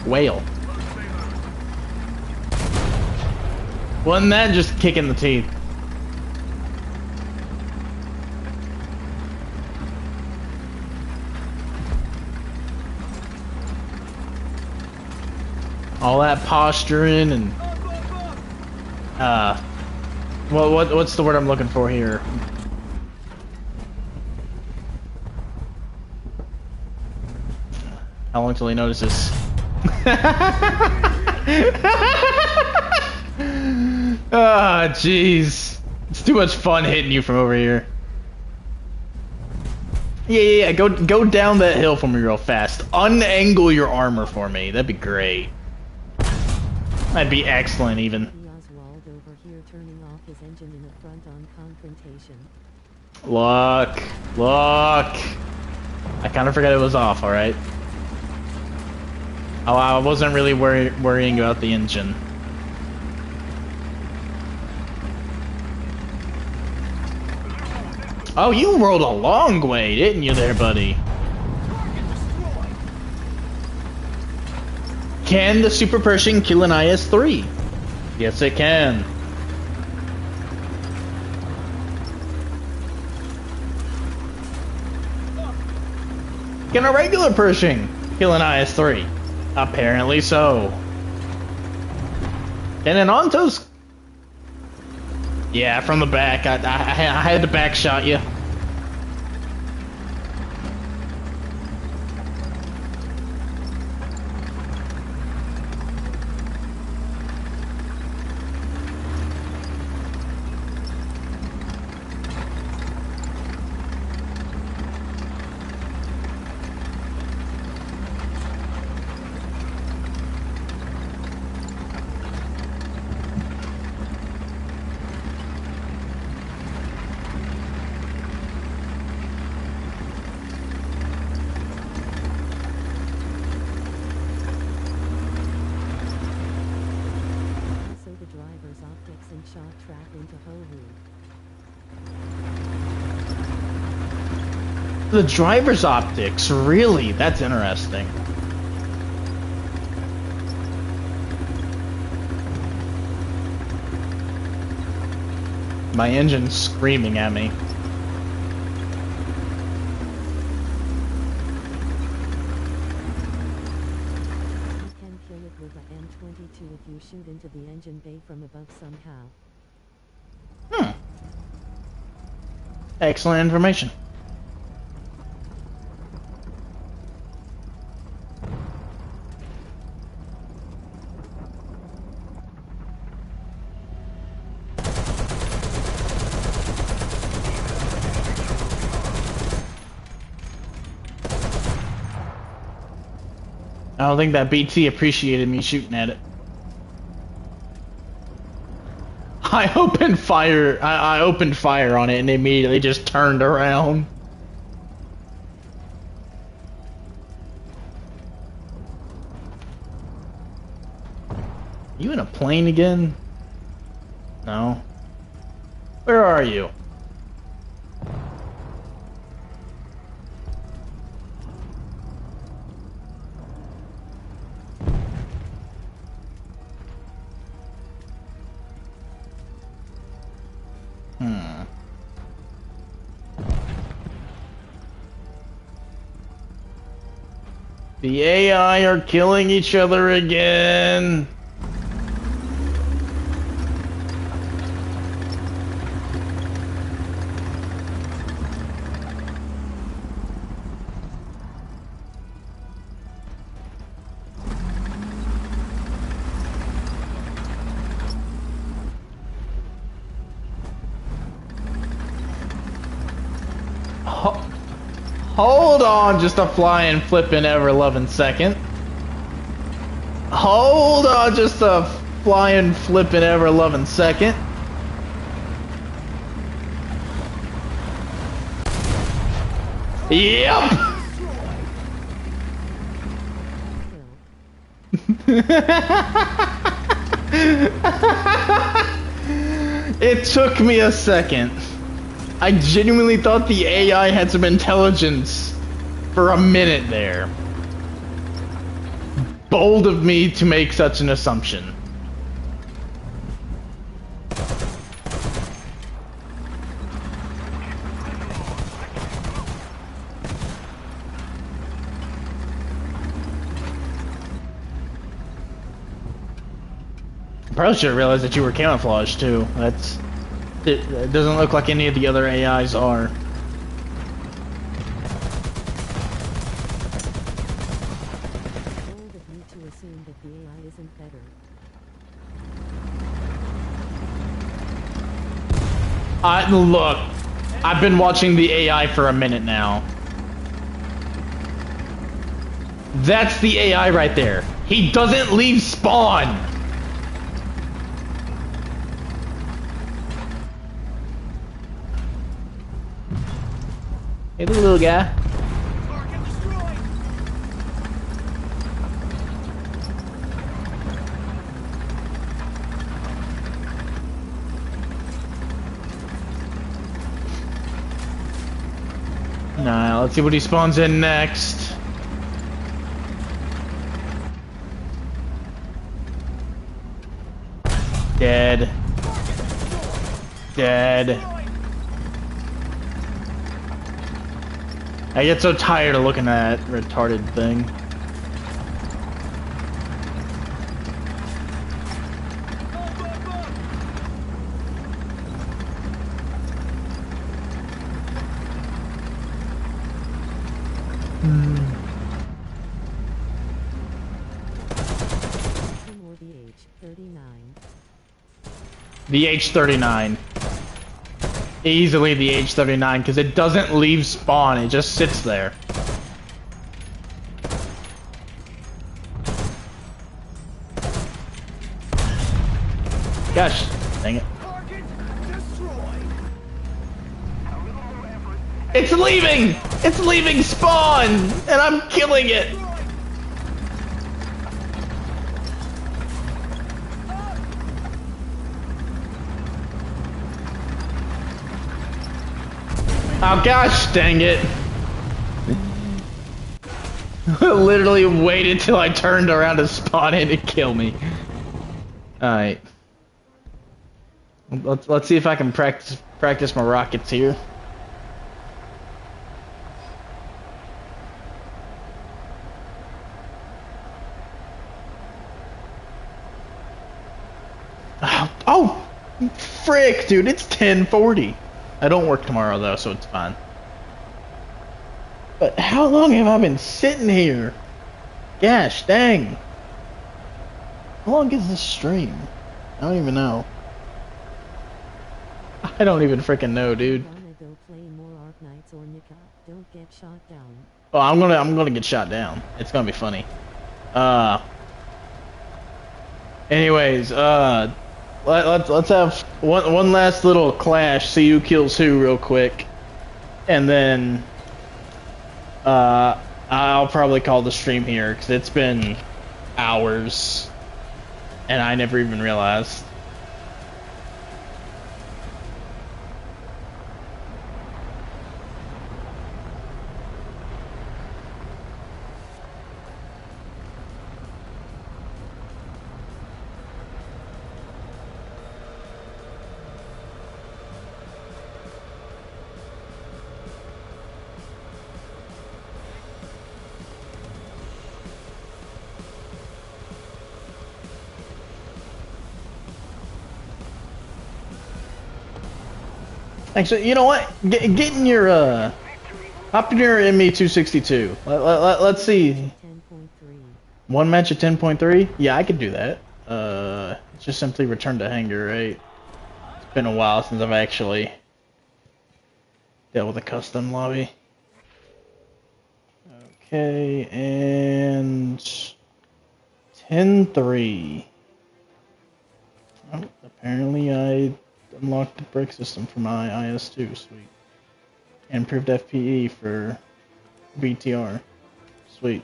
Whale. Wasn't that just kick in the teeth? All that posturing and uh, what's the word I'm looking for here? How long till he notices? Ah, jeez. It's too much fun hitting you from over here. Yeah. Go down that hill for me real fast. Unangle your armor for me. That'd be great. That'd be excellent, even. Oswald over here turning off his engine in a front-on confrontation. Look. I kind of forgot it was off, alright? Oh, I wasn't really worrying about the engine. Oh, you rolled a long way, didn't you there, buddy? Can the Super Pershing kill an IS-3? Yes, it can. Can a regular Pershing kill an IS-3? Apparently so. Can an Ontos? Yeah, from the back. I had to back shot you. The driver's optics, really? That's interesting. My engine's screaming at me. You can kill it with a M22 if you shoot into the engine bay from above somehow. Excellent information. I don't think that BT appreciated me shooting at it. I opened fire. I opened fire on it and immediately just turned around. You in a plane again? No. Where are you? The AI are killing each other again. Hold on just a flying flippin' ever-loving second. Hold on just a flying flippin' ever-loving second. Yep! It took me a second. I genuinely thought the AI had some intelligence for a minute there. Bold of me to make such an assumption. Probably should have realized that you were camouflaged too. It doesn't look like any of the other AIs are. Bold of you to assume that the AI isn't better. Look, I've been watching the AI for a minute now. That's the AI right there. He doesn't leave spawn. Hey, little guy. Target destroyed! Nah, let's see what he spawns in next. Dead. Dead. I get so tired of looking at that retarded thing. Him or the H-39. The H-39. Easily the H-39, because it doesn't leave spawn, it just sits there. Gosh, dang it. Target destroyed! It's leaving! It's leaving spawn! And I'm killing it! Oh gosh, dang it. Literally waited till I turned around to spawn in and kill me. Alright. Let's see if I can practice my rockets here. Oh, frick, dude, it's 10:40. I don't work tomorrow though, so it's fine. But how long have I been sitting here? Gosh, dang. How long is this stream? I don't even know. I don't even freaking know, dude. Wanna go play more Arknights or Nika? Don't get shot down. Oh, I'm gonna get shot down. It's gonna be funny. Anyways, let's have one last little clash. See who kills who real quick, and then I'll probably call the stream here because it's been hours, and I never even realized. Actually, you know what? Get in your hop in your ME262. Let's see. 10.3. One match at 10.3? Yeah, I could do that. Just simply return to hangar, right? It's been a while since I've actually dealt with a custom lobby. Okay, and 10.3. Oh, apparently I unlocked the brake system for my IS-2, sweet. And improved FPE for BTR, sweet.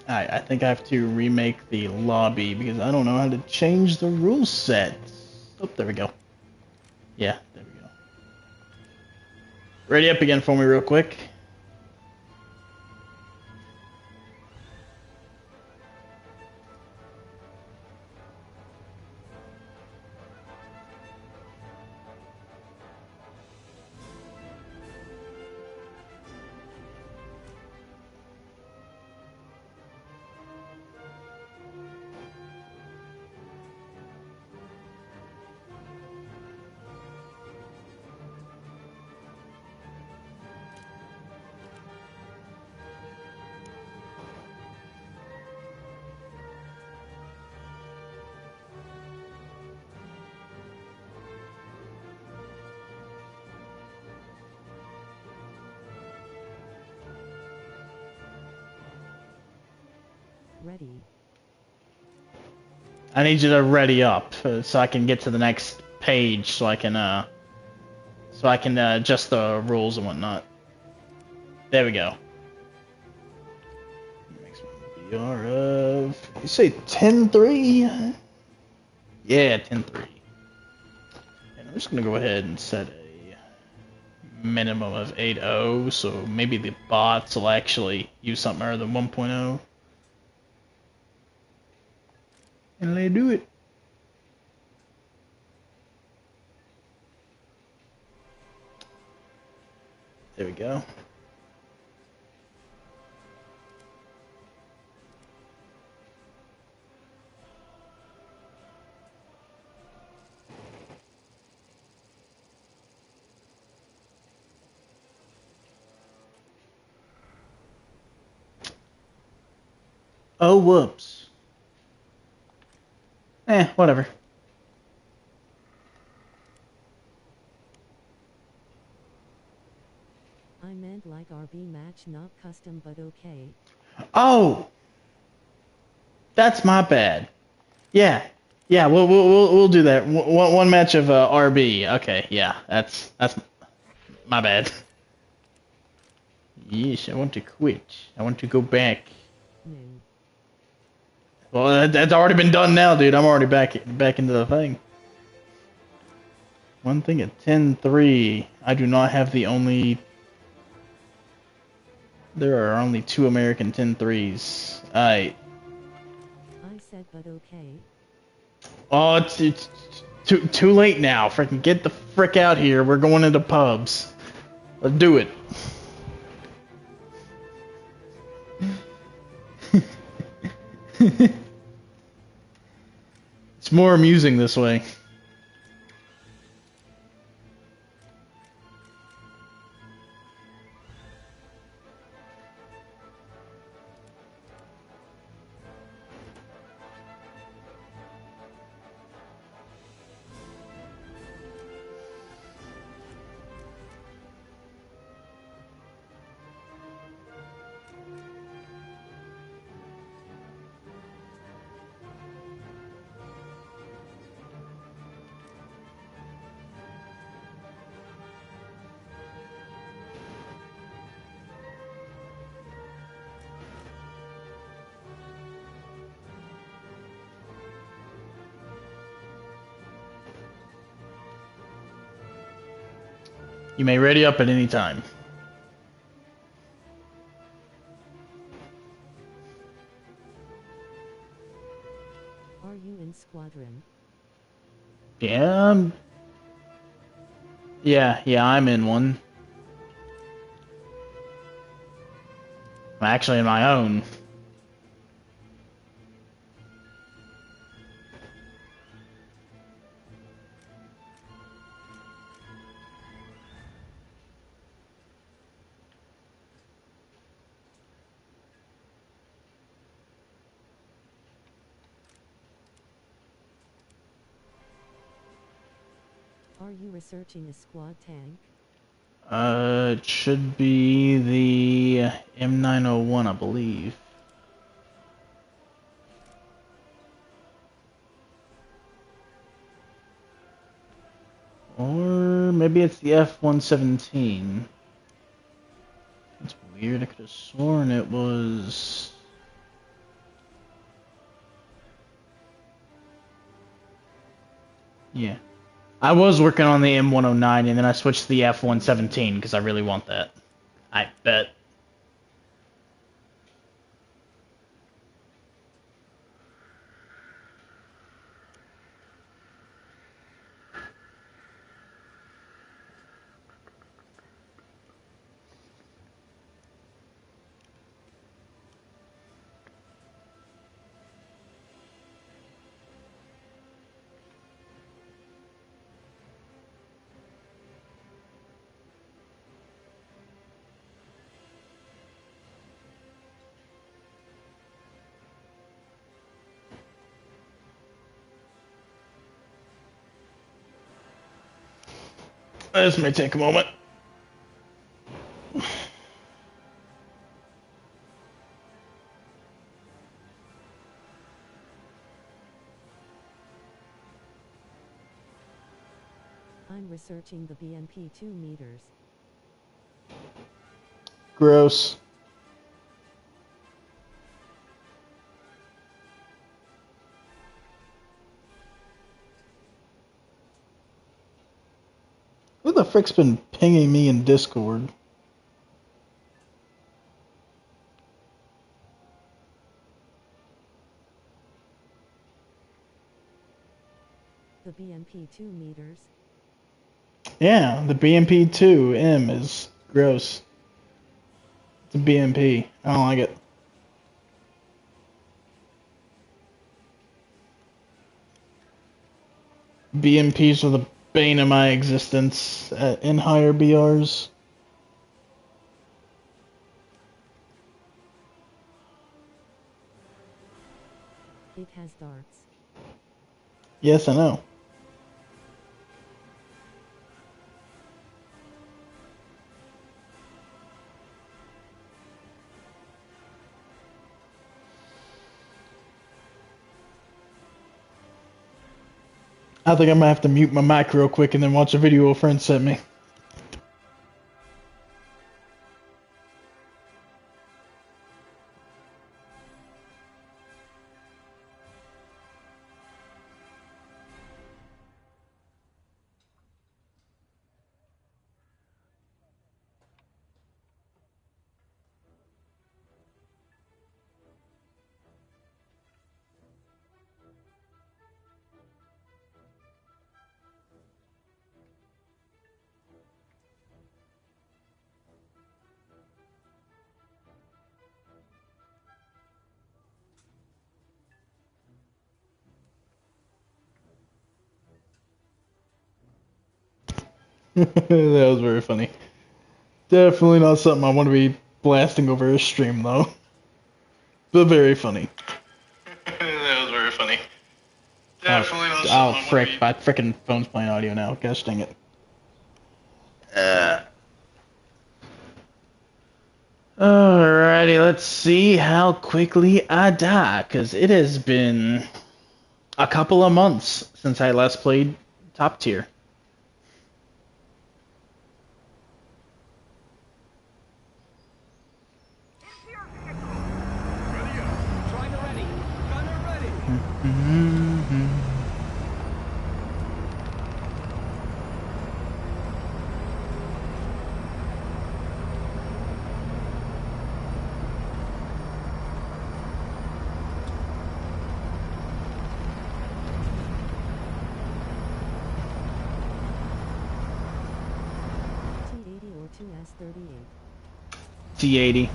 I think I have to remake the lobby because I don't know how to change the rule set. Oh, there we go. Yeah, there we go. Ready up again for me real quick. Ready. I need you to ready up so I can get to the next page so I can adjust the rules and whatnot. There we go. Next one BR of you say 10-3? Yeah, 10-3. And I'm just gonna go ahead and set a minimum of 8.0, so maybe the bots will actually use something other than 1.0. And they do it. There we go. Oh, whoops. Whatever. I meant like RB match, not custom, but okay. Oh! That's my bad. Yeah. Yeah, we'll do that. One match of RB. Okay, yeah. That's my bad. Yes, I want to quit. I want to go back. No. Well, that's already been done now, dude. I'm already back into the thing. One thing at 10-3, I do not have the only... There are only 2 American 10-3s. I said, but okay. Oh, it's too late now. Freaking get the frick out here. We're going into pubs. Let's do it. It's more amusing this way. You may ready up at any time. Are you in squadron? Yeah. Yeah, I'm in one. I'm actually in my own. Are you researching a squad tank? It should be the M901, I believe. Or maybe it's the F-117. That's weird. I could have sworn it was... Yeah. I was working on the M109 and then I switched to the F-117 because I really want that. I bet. This may take a moment. searching the BMP 2 meters. Gross. Who the frick's been pinging me in Discord? The BMP 2 meters. Yeah, the BMP2M is gross. It's a BMP. I don't like it. BMPs are the bane of my existence in higher BRs. It has darts. Yes, I know. I think I'm gonna have to mute my mic real quick and then watch a video a friend sent me. That was very funny. Definitely not something I want to be blasting over a stream, though. But very funny. That was very funny. Definitely not something I want to frick, be... my frickin' phone's playing audio now. Gosh dang it. Alrighty, let's see how quickly I die, because it has been a couple of months since I last played top tier. T80.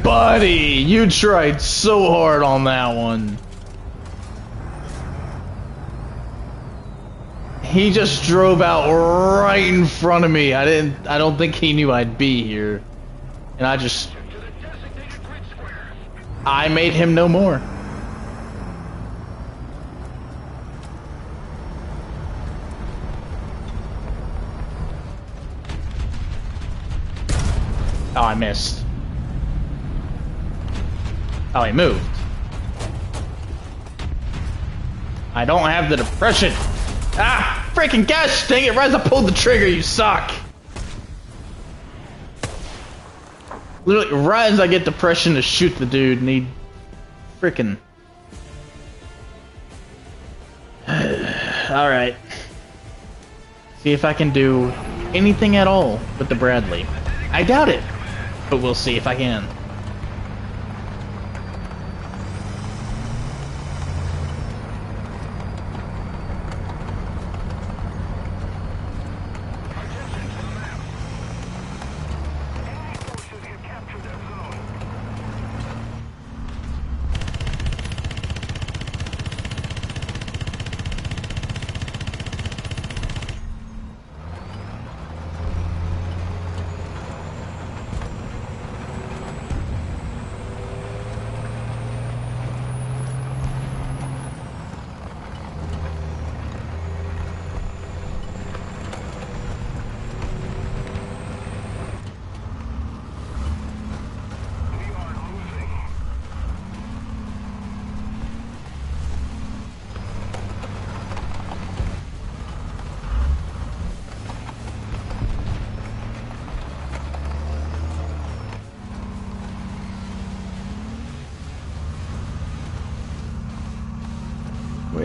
Buddy, you tried so hard on that one. He just drove out right in front of me. I don't think he knew I'd be here. And I made him no more. Oh, I missed. Oh, he moved. I don't have the depression. Ah, freaking gosh dang it, Ryza pulled the trigger, you suck. Literally, right as I get depression to shoot the dude, and he freaking... Alright. See if I can do anything at all with the Bradley. I doubt it, but we'll see if I can.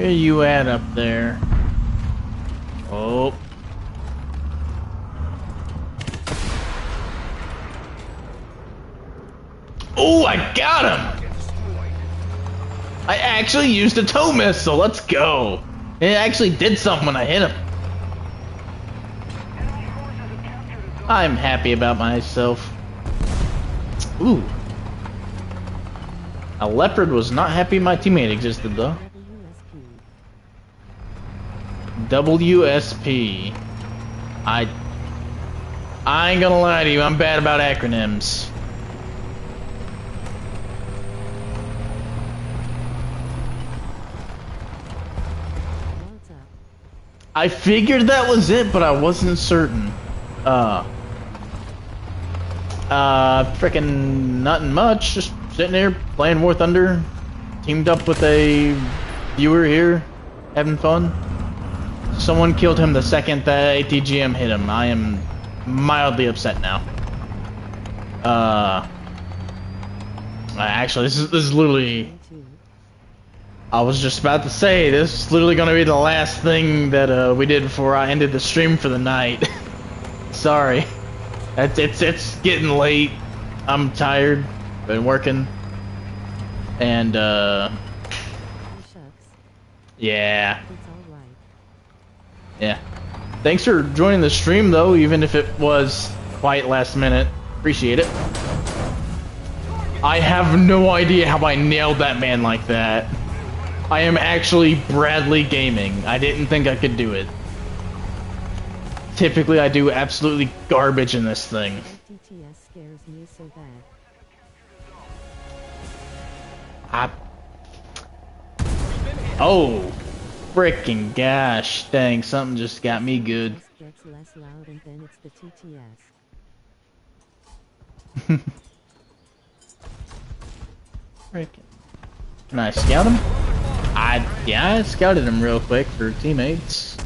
Where you at up there? Oh. Oh, I got him! I actually used a tow missile. Let's go. It actually did something when I hit him. I'm happy about myself. Ooh. A leopard was not happy my teammate existed though. WSP. I ain't gonna lie to you, I'm bad about acronyms. I figured that was it, but I wasn't certain. Frickin' nothing much. Just sitting here playing War Thunder. Teamed up with a viewer here, having fun. Someone killed him the second that ATGM hit him. I am mildly upset now. Actually, this is literally. I was just about to say, this is literally gonna be the last thing that we did before I ended the stream for the night. Sorry. It's getting late. I'm tired. Been working. And yeah. Yeah. Thanks for joining the stream though, even if it was quite last minute. Appreciate it. I have no idea how I nailed that man like that. I am actually Bradley Gaming. I didn't think I could do it. Typically, I do absolutely garbage in this thing. FTTS scares me so bad. Oh, freaking gosh! Dang, something just got me good. Gets less loud and then it's the TTS. Freaking. Can I scout him? Yeah, I scouted him real quick for teammates.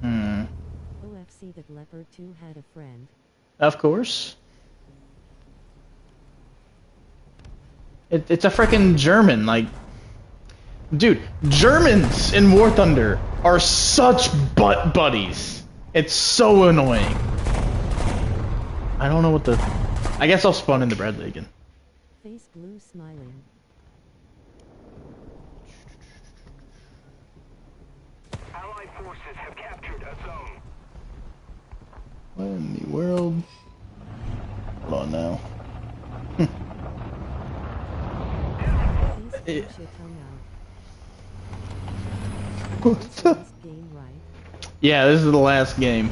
OFC that Leopard 2 had a friend. Of course. It's a freaking German, like... Dude, Germans in War Thunder are such butt buddies. It's so annoying. I don't know what the... I guess I'll spawn into Bradley again. Face blue smiling. Allied forces have captured a zone. What in the world? Hold on now. Face push your tongue out. What the? This game right. Yeah, this is the last game.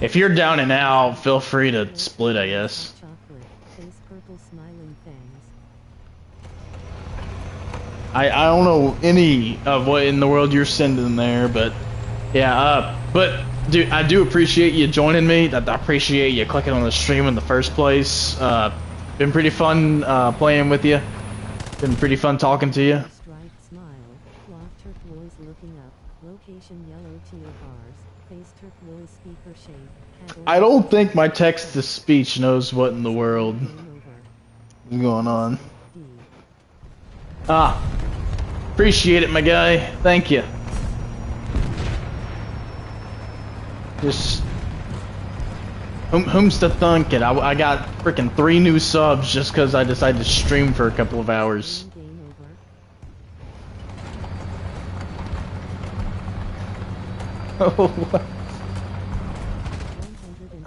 If you're down and out, feel free to split, I guess. Chocolate. Face purple smiling fangs. I don't know any of what in the world you're sending there, but yeah, but dude, I do appreciate you joining me. I appreciate you clicking on the stream in the first place. Been pretty fun playing with you. Been pretty fun talking to you. Striped smile. Cloth turquoise looking up. Location yellow teal bars. Face turquoise speaker shape. I don't think my text to speech knows what in the world is going on. Appreciate it, my guy. Thank you. Just whom's to thunk it? I got freaking 3 new subs just because I decided to stream for a couple of hours. Game over. Oh, what?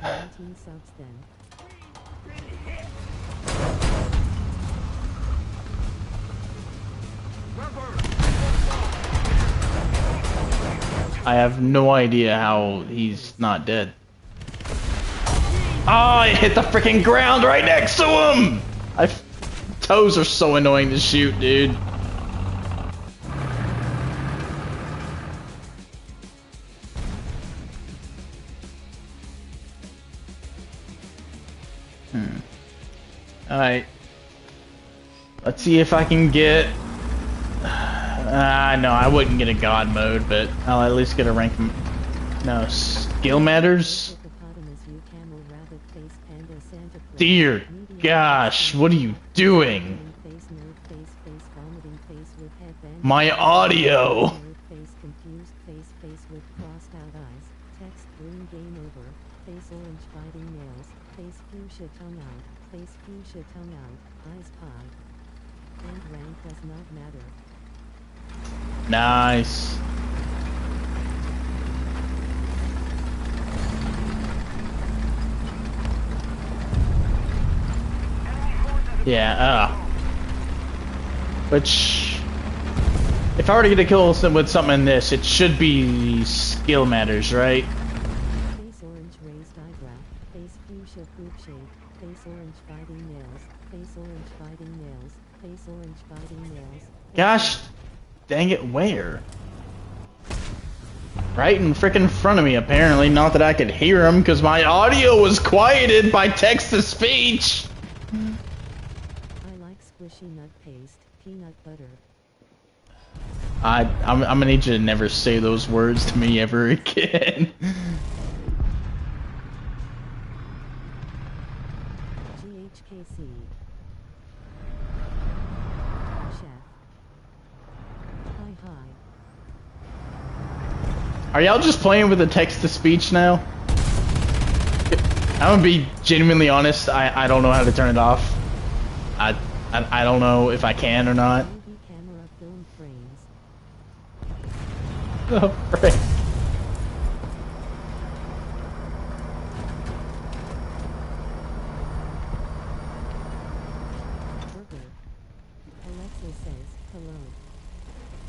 119 subs then. I have no idea how he's not dead. Oh, I hit the freaking ground right next to him! Toes are so annoying to shoot, dude. Alright. Let's see if I can get... no, I wouldn't get a god mode, but I'll at least get a rank... No, skill matters? Dear gosh, what are you doing? My audio. Face confused, face with crossed out eyes, text green game over, face orange biting nails, face fuchsia tongue out, face fuchsia tongue out, eyes pie. And rank does not matter. Nice. Yeah, which, if I were to get a kill with something in this, it should be skill matters, right? Face orange raised eyebrow, face fuchsia poop shape, face orange biting nails, face orange biting nails, face orange biting nails. Gosh, dang it, where? Right in frickin' front of me, apparently. Not that I could hear him, because my audio was quieted by text-to-speech. Squishy nut paste, peanut butter. I'm gonna need you to never say those words to me ever again. GHKC. Chef. Hi. Are y'all just playing with the text-to-speech now? I'm gonna be genuinely honest, I don't know how to turn it off. I don't know if I can or not. Camera film frames. Oh, frick. Burger. Alexa says, hello.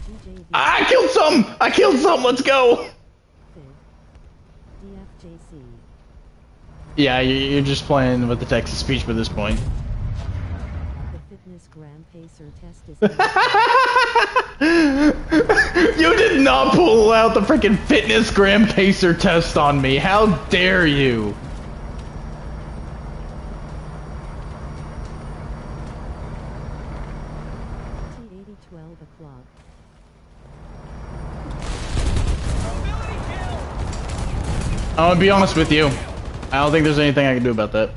GJV. I killed some! I killed some! Let's go! DFJC. Yeah, you're just playing with the text-to-speech by this point. Gram pacer test is You did not pull out the freaking fitness gram pacer test on me. How dare you? T80 12 o'clock. I'm gonna be honest with you. I don't think there's anything I can do about that.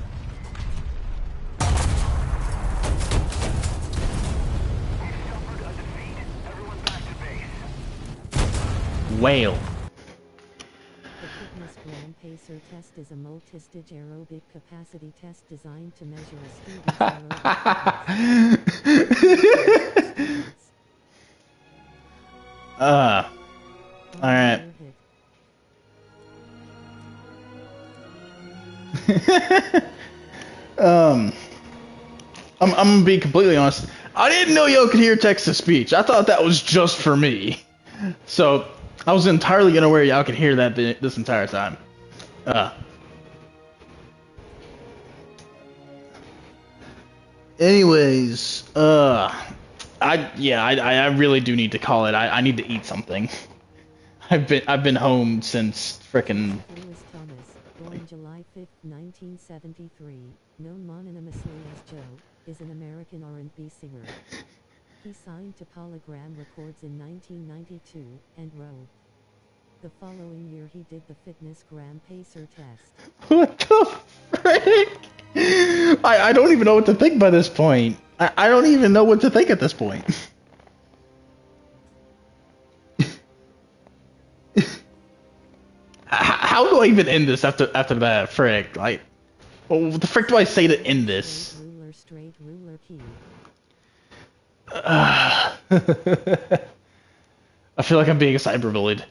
Whale. The fitness gram pacer test is a multi-stage aerobic capacity test designed to measure a student's aerobic alright. I'm gonna be completely honest. I didn't know y'all could hear text-to-speech. I thought that was just for me. So, I was entirely unaware y'all could hear that this entire time. Anyways, I really do need to call it. I need to eat something. I've been home since frickin' Lewis Thomas, born July 5, 1973, known mononymously as Joe, is an American R&B singer. He signed to Polygram Records in 1992 and wrote. The following year he did the fitness gram pacer test. What the frick? I don't even know what to think by this point. I don't even know what to think at this point. How do I even end this after that, frick? Like, what the frick do I say to end this? Straight ruler key. I feel like I'm being cyberbullied.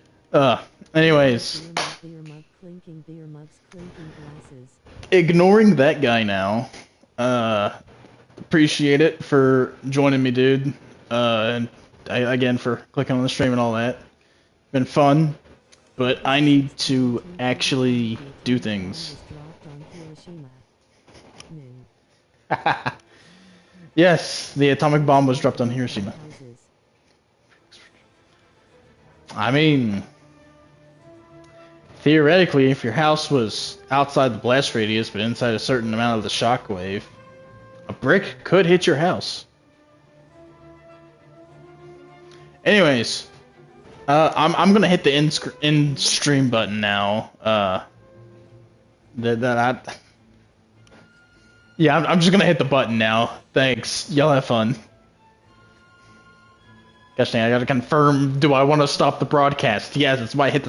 Anyways. Beer mug clinking, beer mugs clinking glasses. Ignoring that guy now. Appreciate it for joining me, dude. And again for clicking on the stream and all that. Been fun, but I need to actually do things. Yes, the atomic bomb was dropped on Hiroshima. I mean, theoretically, if your house was outside the blast radius but inside a certain amount of the shockwave, a brick could hit your house. Anyways, I'm gonna hit the end stream button now. Yeah, I'm just gonna hit the button now. Thanks. Y'all have fun. Gosh dang, I gotta confirm, do I want to stop the broadcast? Yes, it's my hit the